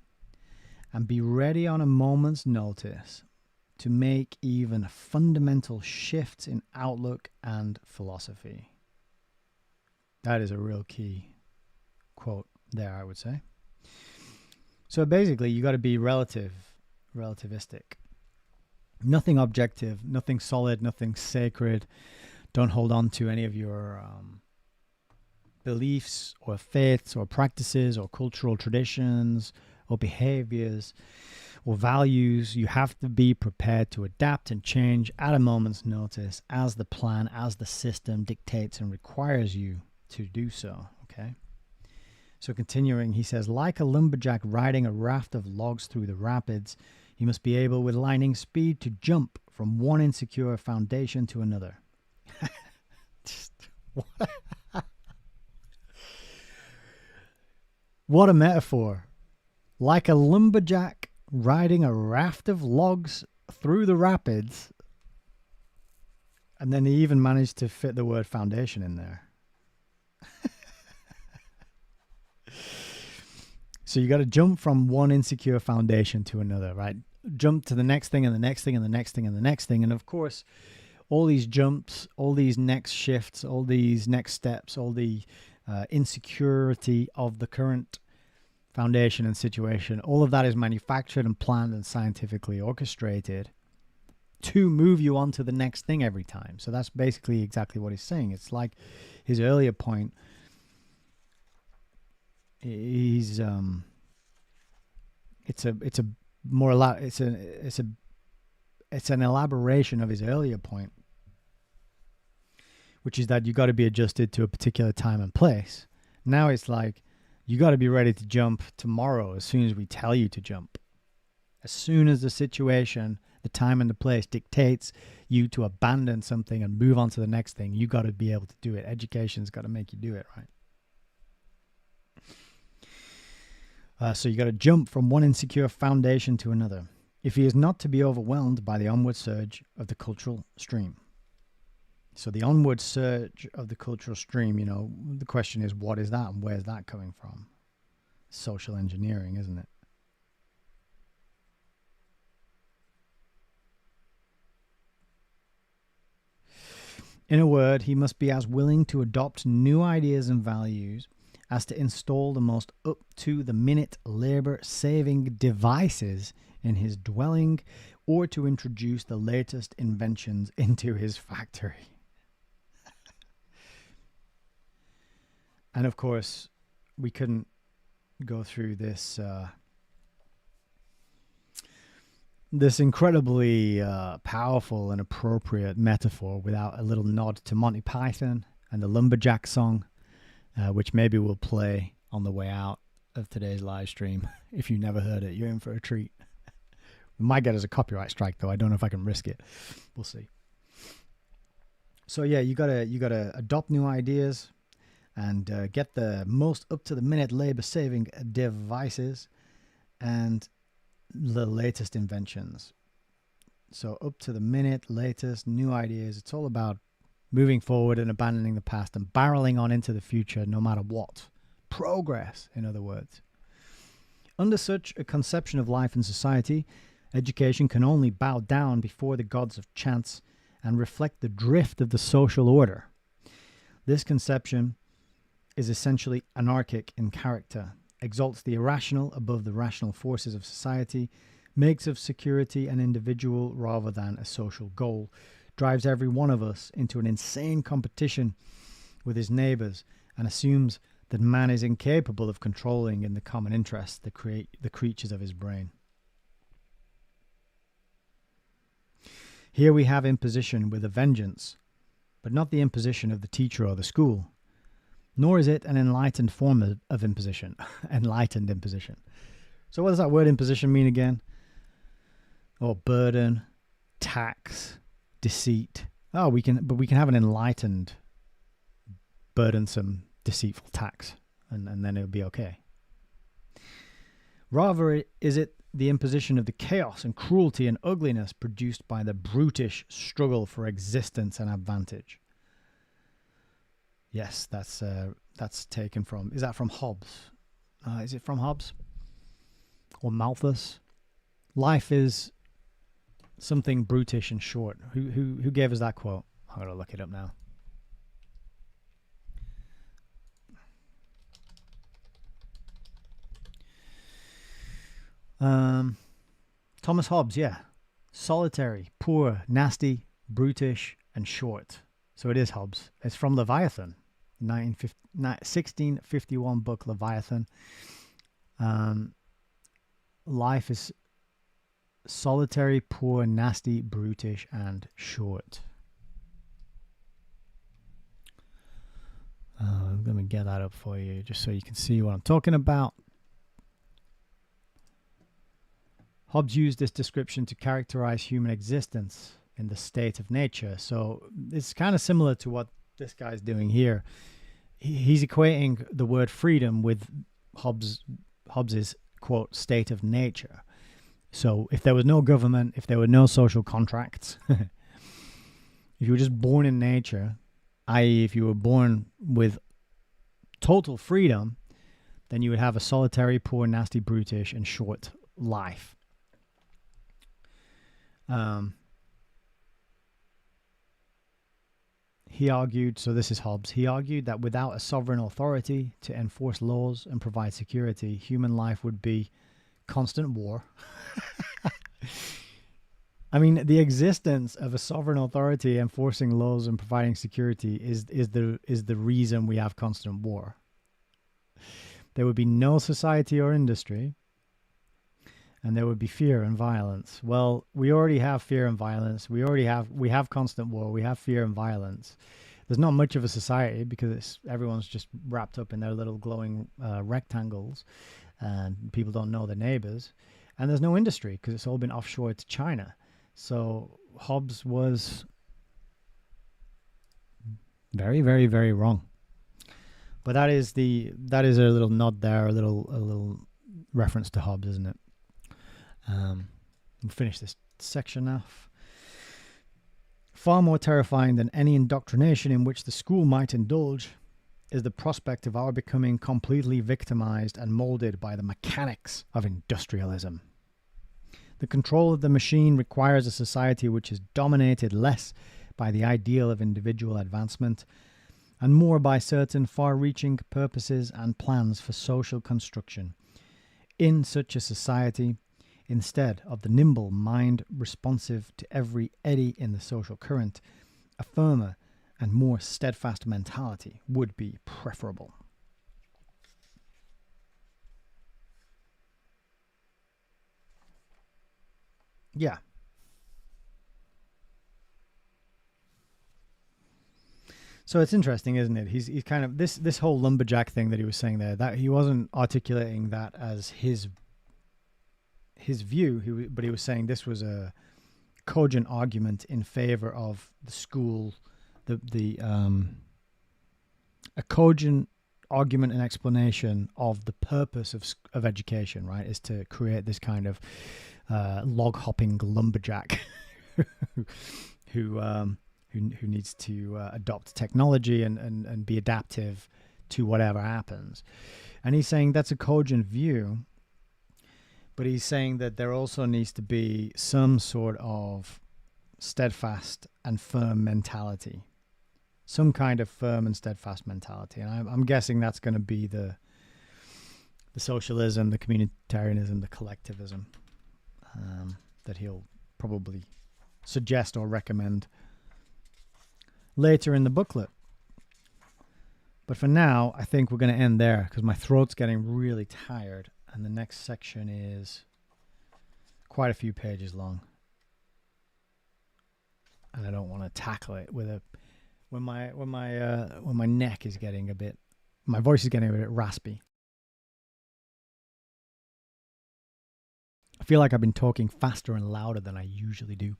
and be ready on a moment's notice to make even fundamental shifts in outlook and philosophy. That is a real key quote there, I would say. So basically, you got to be relativistic. Nothing objective, nothing solid, nothing sacred. Don't hold on to any of your beliefs or faiths or practices or cultural traditions or behaviors or values. You have to be prepared to adapt and change at a moment's notice as the plan, as the system dictates and requires you to do so, okay? So continuing, he says, like a lumberjack riding a raft of logs through the rapids, you must be able with lightning speed to jump from one insecure foundation to another. What a metaphor. Like a lumberjack riding a raft of logs through the rapids. And then he even managed to fit the word foundation in there. So you got to jump from one insecure foundation to another, right? Jump to the next thing and the next thing and the next thing and the next thing. And of course, all these jumps, all these next shifts, all these next steps, all the insecurity of the current foundation and situation, all of that is manufactured and planned and scientifically orchestrated to move you on to the next thing every time. So that's basically exactly what he's saying. It's like his earlier point. It's an elaboration of his earlier point, which is that you got to be adjusted to a particular time and place. Now it's like you got to be ready to jump tomorrow as soon as we tell you to jump. As soon as the situation, the time and the place dictates you to abandon something and move on to the next thing, you got to be able to do it. Education's got to make you do it, right? So you got to jump from one insecure foundation to another, if he is not to be overwhelmed by the onward surge of the cultural stream. So the onward surge of the cultural stream, the question is, what is that and where's that coming from? Social engineering, isn't it? In a word, he must be as willing to adopt new ideas and values as to install the most up-to-the-minute labor-saving devices in his dwelling or to introduce the latest inventions into his factory. And of course, we couldn't go through this this incredibly powerful and appropriate metaphor without a little nod to Monty Python and the Lumberjack song, which maybe we'll play on the way out of today's live stream. If you never heard it, you're in for a treat. We might get us a copyright strike, though. I don't know if I can risk it. We'll see. So yeah, you gotta adopt new ideas and get the most up-to-the-minute labor-saving devices and the latest inventions. So up-to-the-minute, latest, new ideas. It's all about moving forward and abandoning the past and barreling on into the future no matter what. Progress, in other words. Under such a conception of life and society, education can only bow down before the gods of chance and reflect the drift of the social order. This conception is essentially anarchic in character, exalts the irrational above the rational forces of society, makes of security an individual rather than a social goal, drives every one of us into an insane competition with his neighbors, and assumes that man is incapable of controlling in the common interest the creatures of his brain. Here we have imposition with a vengeance, but not the imposition of the teacher or the school. Nor is it an enlightened form of imposition. Enlightened imposition. So what does that word imposition mean again? Oh, burden, tax, deceit. Oh, we can have an enlightened, burdensome, deceitful tax, and then it'll be okay. Rather, is it the imposition of the chaos and cruelty and ugliness produced by the brutish struggle for existence and advantage. Yes, that's taken from. Is that from Hobbes? Is it from Hobbes or Malthus? Life is something brutish and short. Who gave us that quote? I'm gonna look it up now. Thomas Hobbes, yeah. Solitary, poor, nasty, brutish, and short. So it is Hobbes. It's from Leviathan, 1651 book Leviathan. Life is solitary, poor, nasty, brutish, and short. I'm going to get that up for you just so you can see what I'm talking about. Hobbes used this description to characterize human existence in the state of nature. So it's kind of similar to what this guy's doing here. He's equating the word freedom with Hobbes's, quote, state of nature. So if there was no government, if there were no social contracts, if you were just born in nature, i.e. if you were born with total freedom, then you would have a solitary, poor, nasty, brutish, and short life. He argued, so this is Hobbes, he argued that without a sovereign authority to enforce laws and provide security, human life would be constant war. I mean, the existence of a sovereign authority enforcing laws and providing security is the reason we have constant war. There would be no society or industry, and there would be fear and violence. Well, we already have fear and violence. We have constant war. We have fear and violence. There's not much of a society because everyone's just wrapped up in their little glowing rectangles, and people don't know their neighbors. And there's no industry because it's all been offshore to China. So Hobbes was very, very, very wrong. But that is a little nod there, a little reference to Hobbes, isn't it? We'll finish this section now. Far more terrifying than any indoctrination in which the school might indulge is the prospect of our becoming completely victimized and molded by the mechanics of industrialism. The control of the machine requires a society which is dominated less by the ideal of individual advancement and more by certain far-reaching purposes and plans for social construction. In such a society, instead of the nimble mind responsive to every eddy in the social current, a firmer and more steadfast mentality would be preferable. Yeah. So it's interesting, isn't it? He's kind of this whole lumberjack thing that he was saying there, that he wasn't articulating that as his view, but he was saying this was a cogent argument in favor of the school, a cogent argument and explanation of the purpose of education, right, is to create this kind of log hopping lumberjack who needs to adopt technology and be adaptive to whatever happens. And he's saying that's a cogent view, but he's saying that there also needs to be some sort of steadfast and firm mentality, some kind of firm and steadfast mentality. And I'm guessing that's going to be the socialism, the communitarianism, the collectivism that he'll probably suggest or recommend later in the booklet. But for now, I think we're going to end there because my throat's getting really tired. And the next section is quite a few pages long, and I don't want to tackle it with when my neck is getting my voice is getting a bit raspy. I feel like I've been talking faster and louder than I usually do.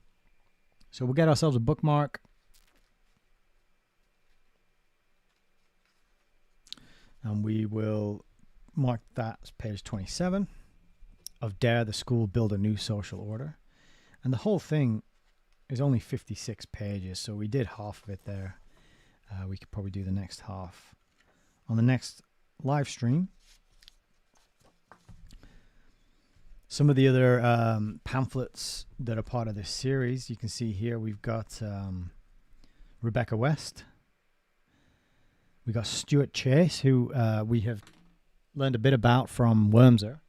So we'll get ourselves a bookmark. And we will mark that as page 27 of Dare the School Build a New Social Order. And the whole thing is only 56 pages, so we did half of it there. We could probably do the next half on the next live stream. Some of the other pamphlets that are part of this series, you can see here we've got Rebecca West. We got Stuart Chase, who we have learned a bit about from Wormser.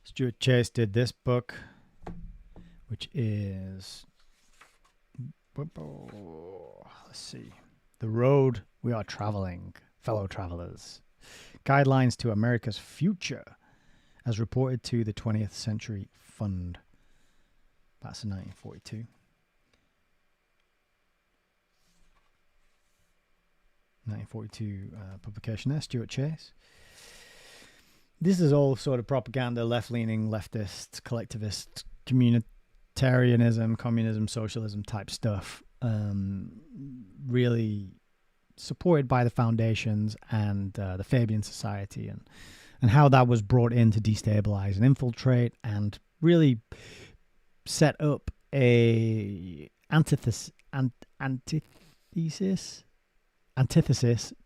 Stuart Chase did this book, which is, let's see, The Road We Are Traveling, Fellow Travelers. Guidelines to America's Future, as reported to the 20th Century Fund. That's in 1942. 1942 publication there, Stuart Chase. This is all sort of propaganda, left-leaning, leftist, collectivist, communitarianism, communism, socialism type stuff. Really supported by the foundations and the Fabian Society, and how that was brought in to destabilize and infiltrate and really set up a antithesis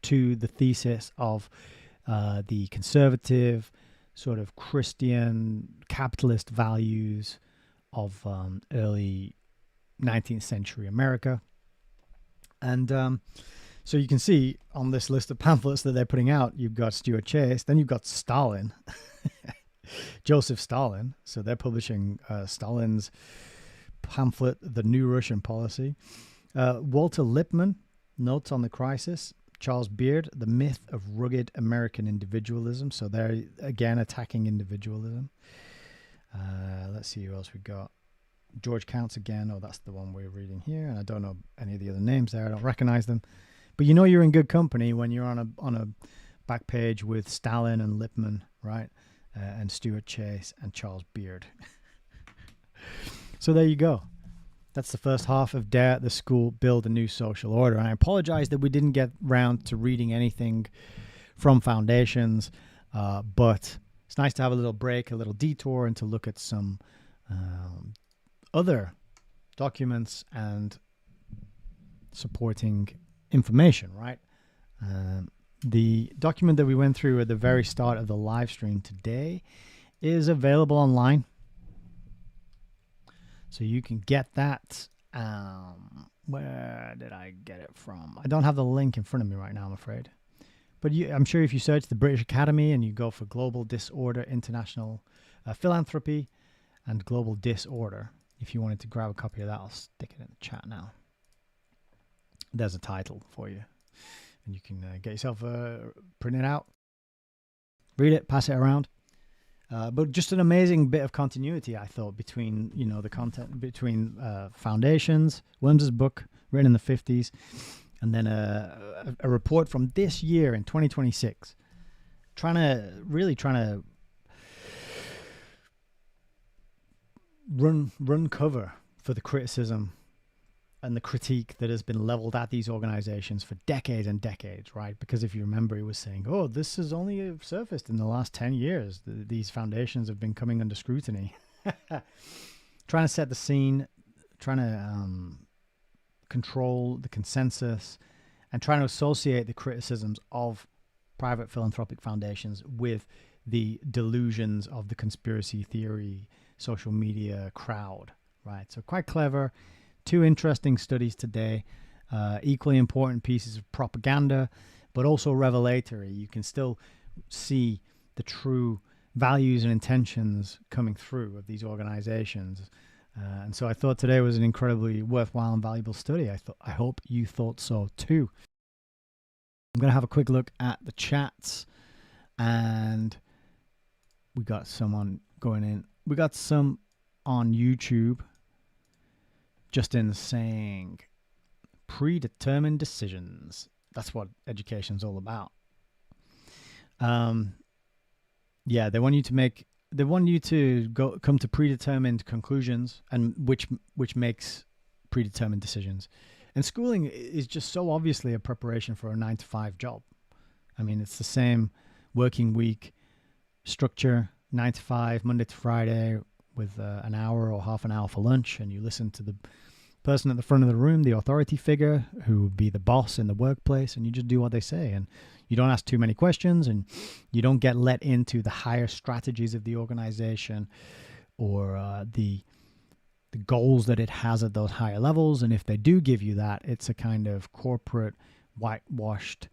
to the thesis of the conservative sort of Christian capitalist values of early 19th century America. And so you can see on this list of pamphlets that they're putting out, you've got Stuart Chase, then you've got Stalin, Joseph Stalin. So they're publishing Stalin's pamphlet, The New Russian Policy. Walter Lippmann, Notes on the Crisis. Charles Beard, The Myth of Rugged American Individualism. So they're, again, attacking individualism. Let's see who else we got. George Counts again. Oh, that's the one we're reading here. And I don't know any of the other names there. I don't recognize them. But you know you're in good company when you're on a back page with Stalin and Lippmann, right? And Stuart Chase and Charles Beard. So there you go. That's the first half of Dare the School Build a New Social Order. And I apologize that we didn't get round to reading anything from Foundations, but it's nice to have a little break, a little detour, and to look at some other documents and supporting information, right? The document that we went through at the very start of the live stream today is available online. So you can get that. Where did I get it from? I don't have the link in front of me right now, I'm afraid. But I'm sure if you search the British Academy and you go for Global Disorder, International Philanthropy, and Global Disorder, if you wanted to grab a copy of that, I'll stick it in the chat now. There's a title for you. And you can get yourself print it out, read it, pass it around. But just an amazing bit of continuity, I thought, between, you know, the content between Foundations, Wilms's book written in the 50s, and then a report from this year in 2026, trying to run cover for the criticism and the critique that has been leveled at these organizations for decades and decades, right? Because if you remember, he was saying, oh, this has only surfaced in the last 10 years. These foundations have been coming under scrutiny. Trying to set the scene, trying to control the consensus, and trying to associate the criticisms of private philanthropic foundations with the delusions of the conspiracy theory, social media crowd, right? So quite clever. Two interesting studies today, equally important pieces of propaganda, but also revelatory. You can still see the true values and intentions coming through of these organizations. And so I thought today was an incredibly worthwhile and valuable study. I hope you thought so too. I'm going to have a quick look at the chats, and we got someone going in. We got some on YouTube. Justin saying predetermined decisions. That's what education's all about. Yeah, they want you to come to predetermined conclusions, and which makes predetermined decisions. And schooling is just so obviously a preparation for a 9-to-5 job. I mean, it's the same working week structure, 9 to 5, Monday to Friday, with an hour or half an hour for lunch, and you listen to the person at the front of the room, the authority figure, who would be the boss in the workplace, and you just do what they say, and you don't ask too many questions, and you don't get let into the higher strategies of the organization or the goals that it has at those higher levels. And if they do give you that, it's a kind of corporate, whitewashed,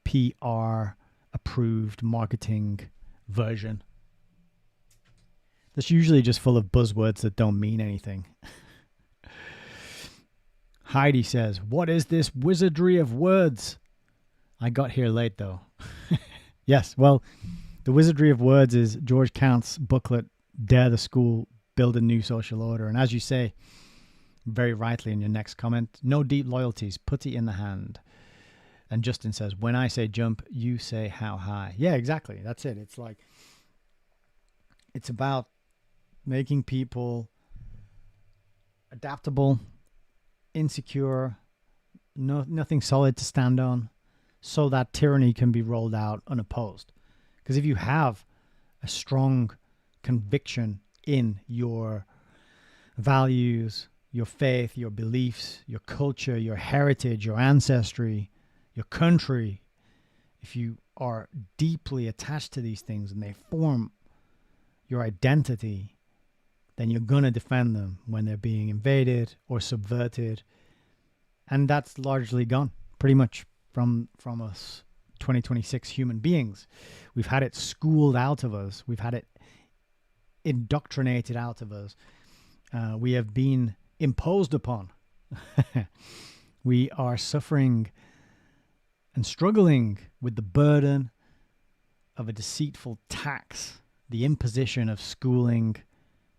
PR approved marketing version that's usually just full of buzzwords that don't mean anything. Heidi says, what is this wizardry of words? I got here late, though. Yes, well, the wizardry of words is George Count's booklet, Dare the School, Build a New Social Order. And as you say very rightly in your next comment, no deep loyalties, put it in the hand. And Justin says, when I say jump, you say how high. Yeah, exactly. That's it. It's like, it's about making people adaptable, insecure, nothing solid to stand on, so that tyranny can be rolled out unopposed. Because if you have a strong conviction in your values, your faith, your beliefs, your culture, your heritage, your ancestry, your country, if you are deeply attached to these things and they form your identity, then you're going to defend them when they're being invaded or subverted. And that's largely gone, pretty much, from us 2026 human beings. We've had it schooled out of us. We've had it indoctrinated out of us. We have been imposed upon. We are suffering and struggling with the burden of a deceitful tax, the imposition of schooling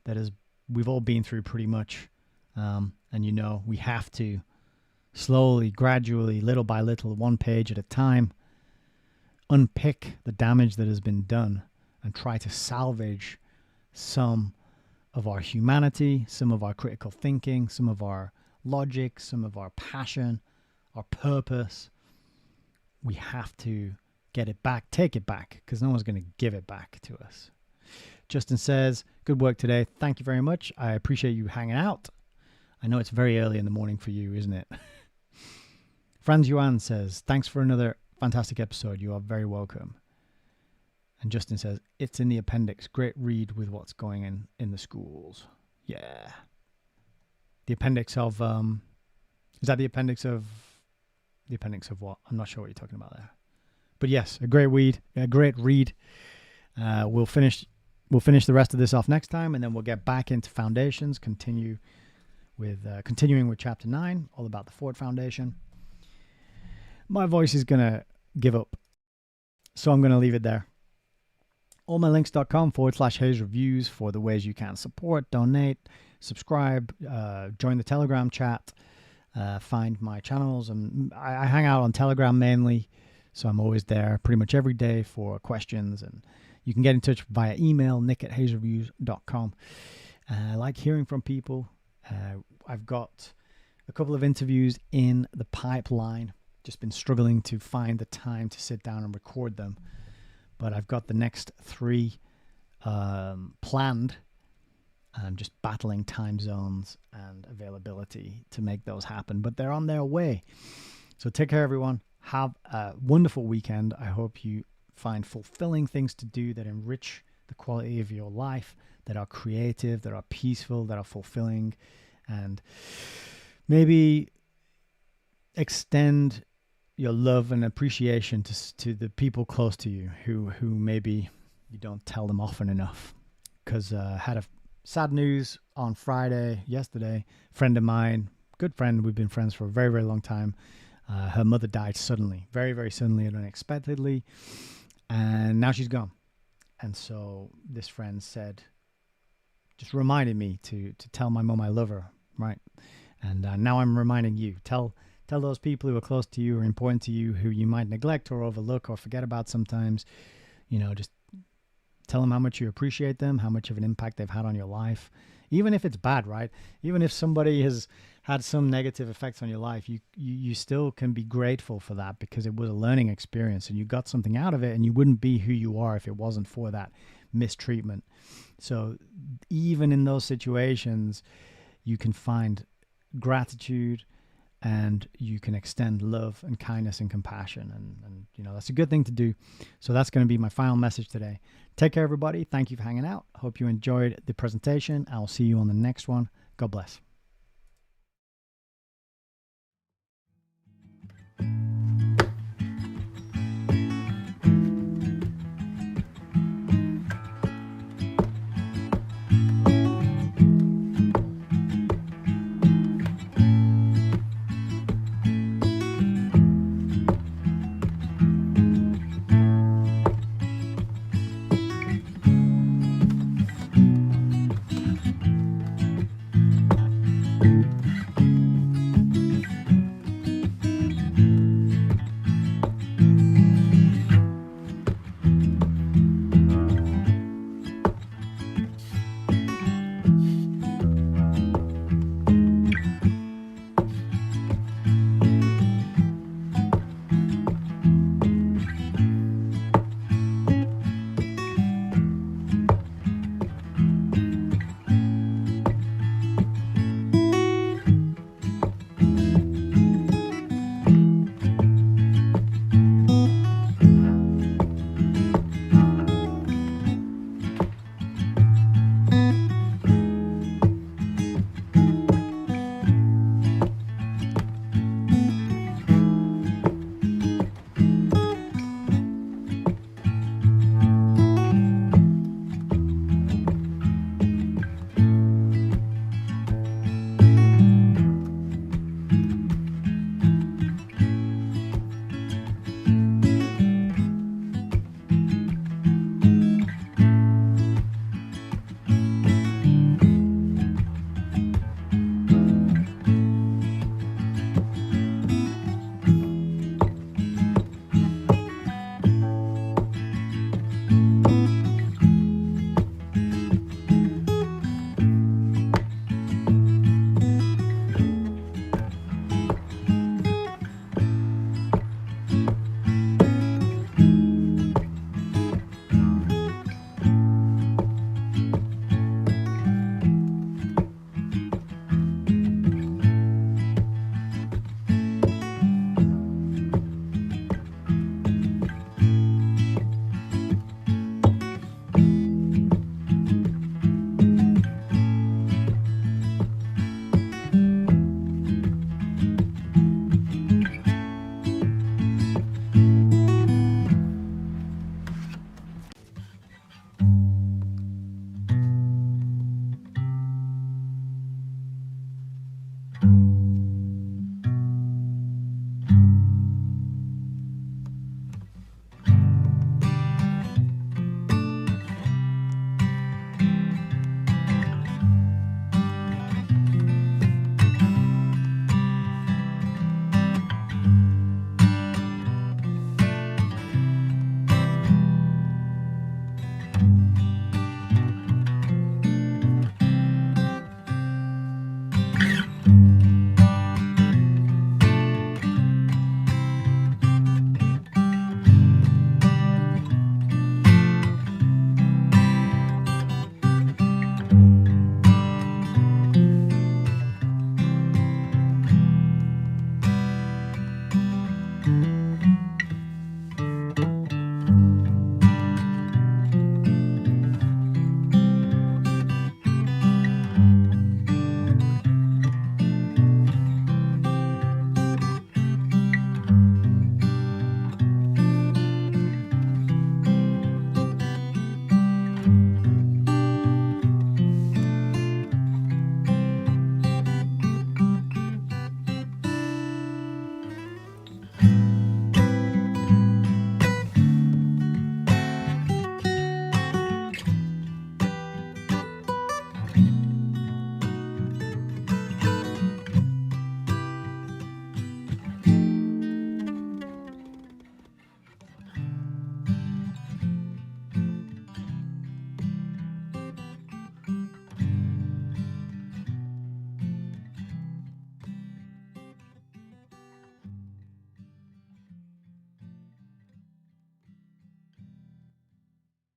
that we've all been through pretty much. And you know, we have to slowly, gradually, little by little, one page at a time, unpick the damage that has been done and try to salvage some of our humanity, some of our critical thinking, some of our logic, some of our passion, our purpose. We have to get it back, take it back, because no one's going to give it back to us. Justin says, good work today. Thank you very much. I appreciate you hanging out. I know it's very early in the morning for you, isn't it? Franz Yuan says, thanks for another fantastic episode. You are very welcome. And Justin says, it's in the appendix. Great read with what's going in the schools. Yeah. The appendix of, is that the appendix of what? I'm not sure what you're talking about there. But yes, a great read. We'll finish the rest of this off next time, and then we'll get back into foundations, continuing with chapter 9, all about the Ford Foundation. My voice is going to give up, so I'm going to leave it there. allmylinks.com/Hayes Reviews for the ways you can support, donate, subscribe, join the Telegram chat, find my channels. And I hang out on Telegram mainly, so I'm always there pretty much every day for questions. And you can get in touch via email, nick@hayesreviews.com. I like hearing from people. I've got a couple of interviews in the pipeline. Just been struggling to find the time to sit down and record them. But I've got the next 3 planned. I'm just battling time zones and availability to make those happen. But they're on their way. So take care, everyone. Have a wonderful weekend. I hope you find fulfilling things to do that enrich the quality of your life, that are creative, that are peaceful, that are fulfilling, and maybe extend your love and appreciation to the people close to you who maybe you don't tell them often enough. Because I had a sad news on yesterday. A friend of mine, good friend, we've been friends for a very, very long time. Her mother died suddenly, very, very suddenly and unexpectedly. And now she's gone. And so this friend said, just reminded me to tell my mom I love her, right? And now I'm reminding you, tell those people who are close to you or important to you who you might neglect or overlook or forget about sometimes, just tell them how much you appreciate them, how much of an impact they've had on your life, even if it's bad, right? Even if somebody has had some negative effects on your life, you still can be grateful for that because it was a learning experience and you got something out of it, and you wouldn't be who you are if it wasn't for that mistreatment. So even in those situations, you can find gratitude and you can extend love and kindness and compassion. And that's a good thing to do. So that's going to be my final message today. Take care, everybody. Thank you for hanging out. Hope you enjoyed the presentation. I'll see you on the next one. God bless.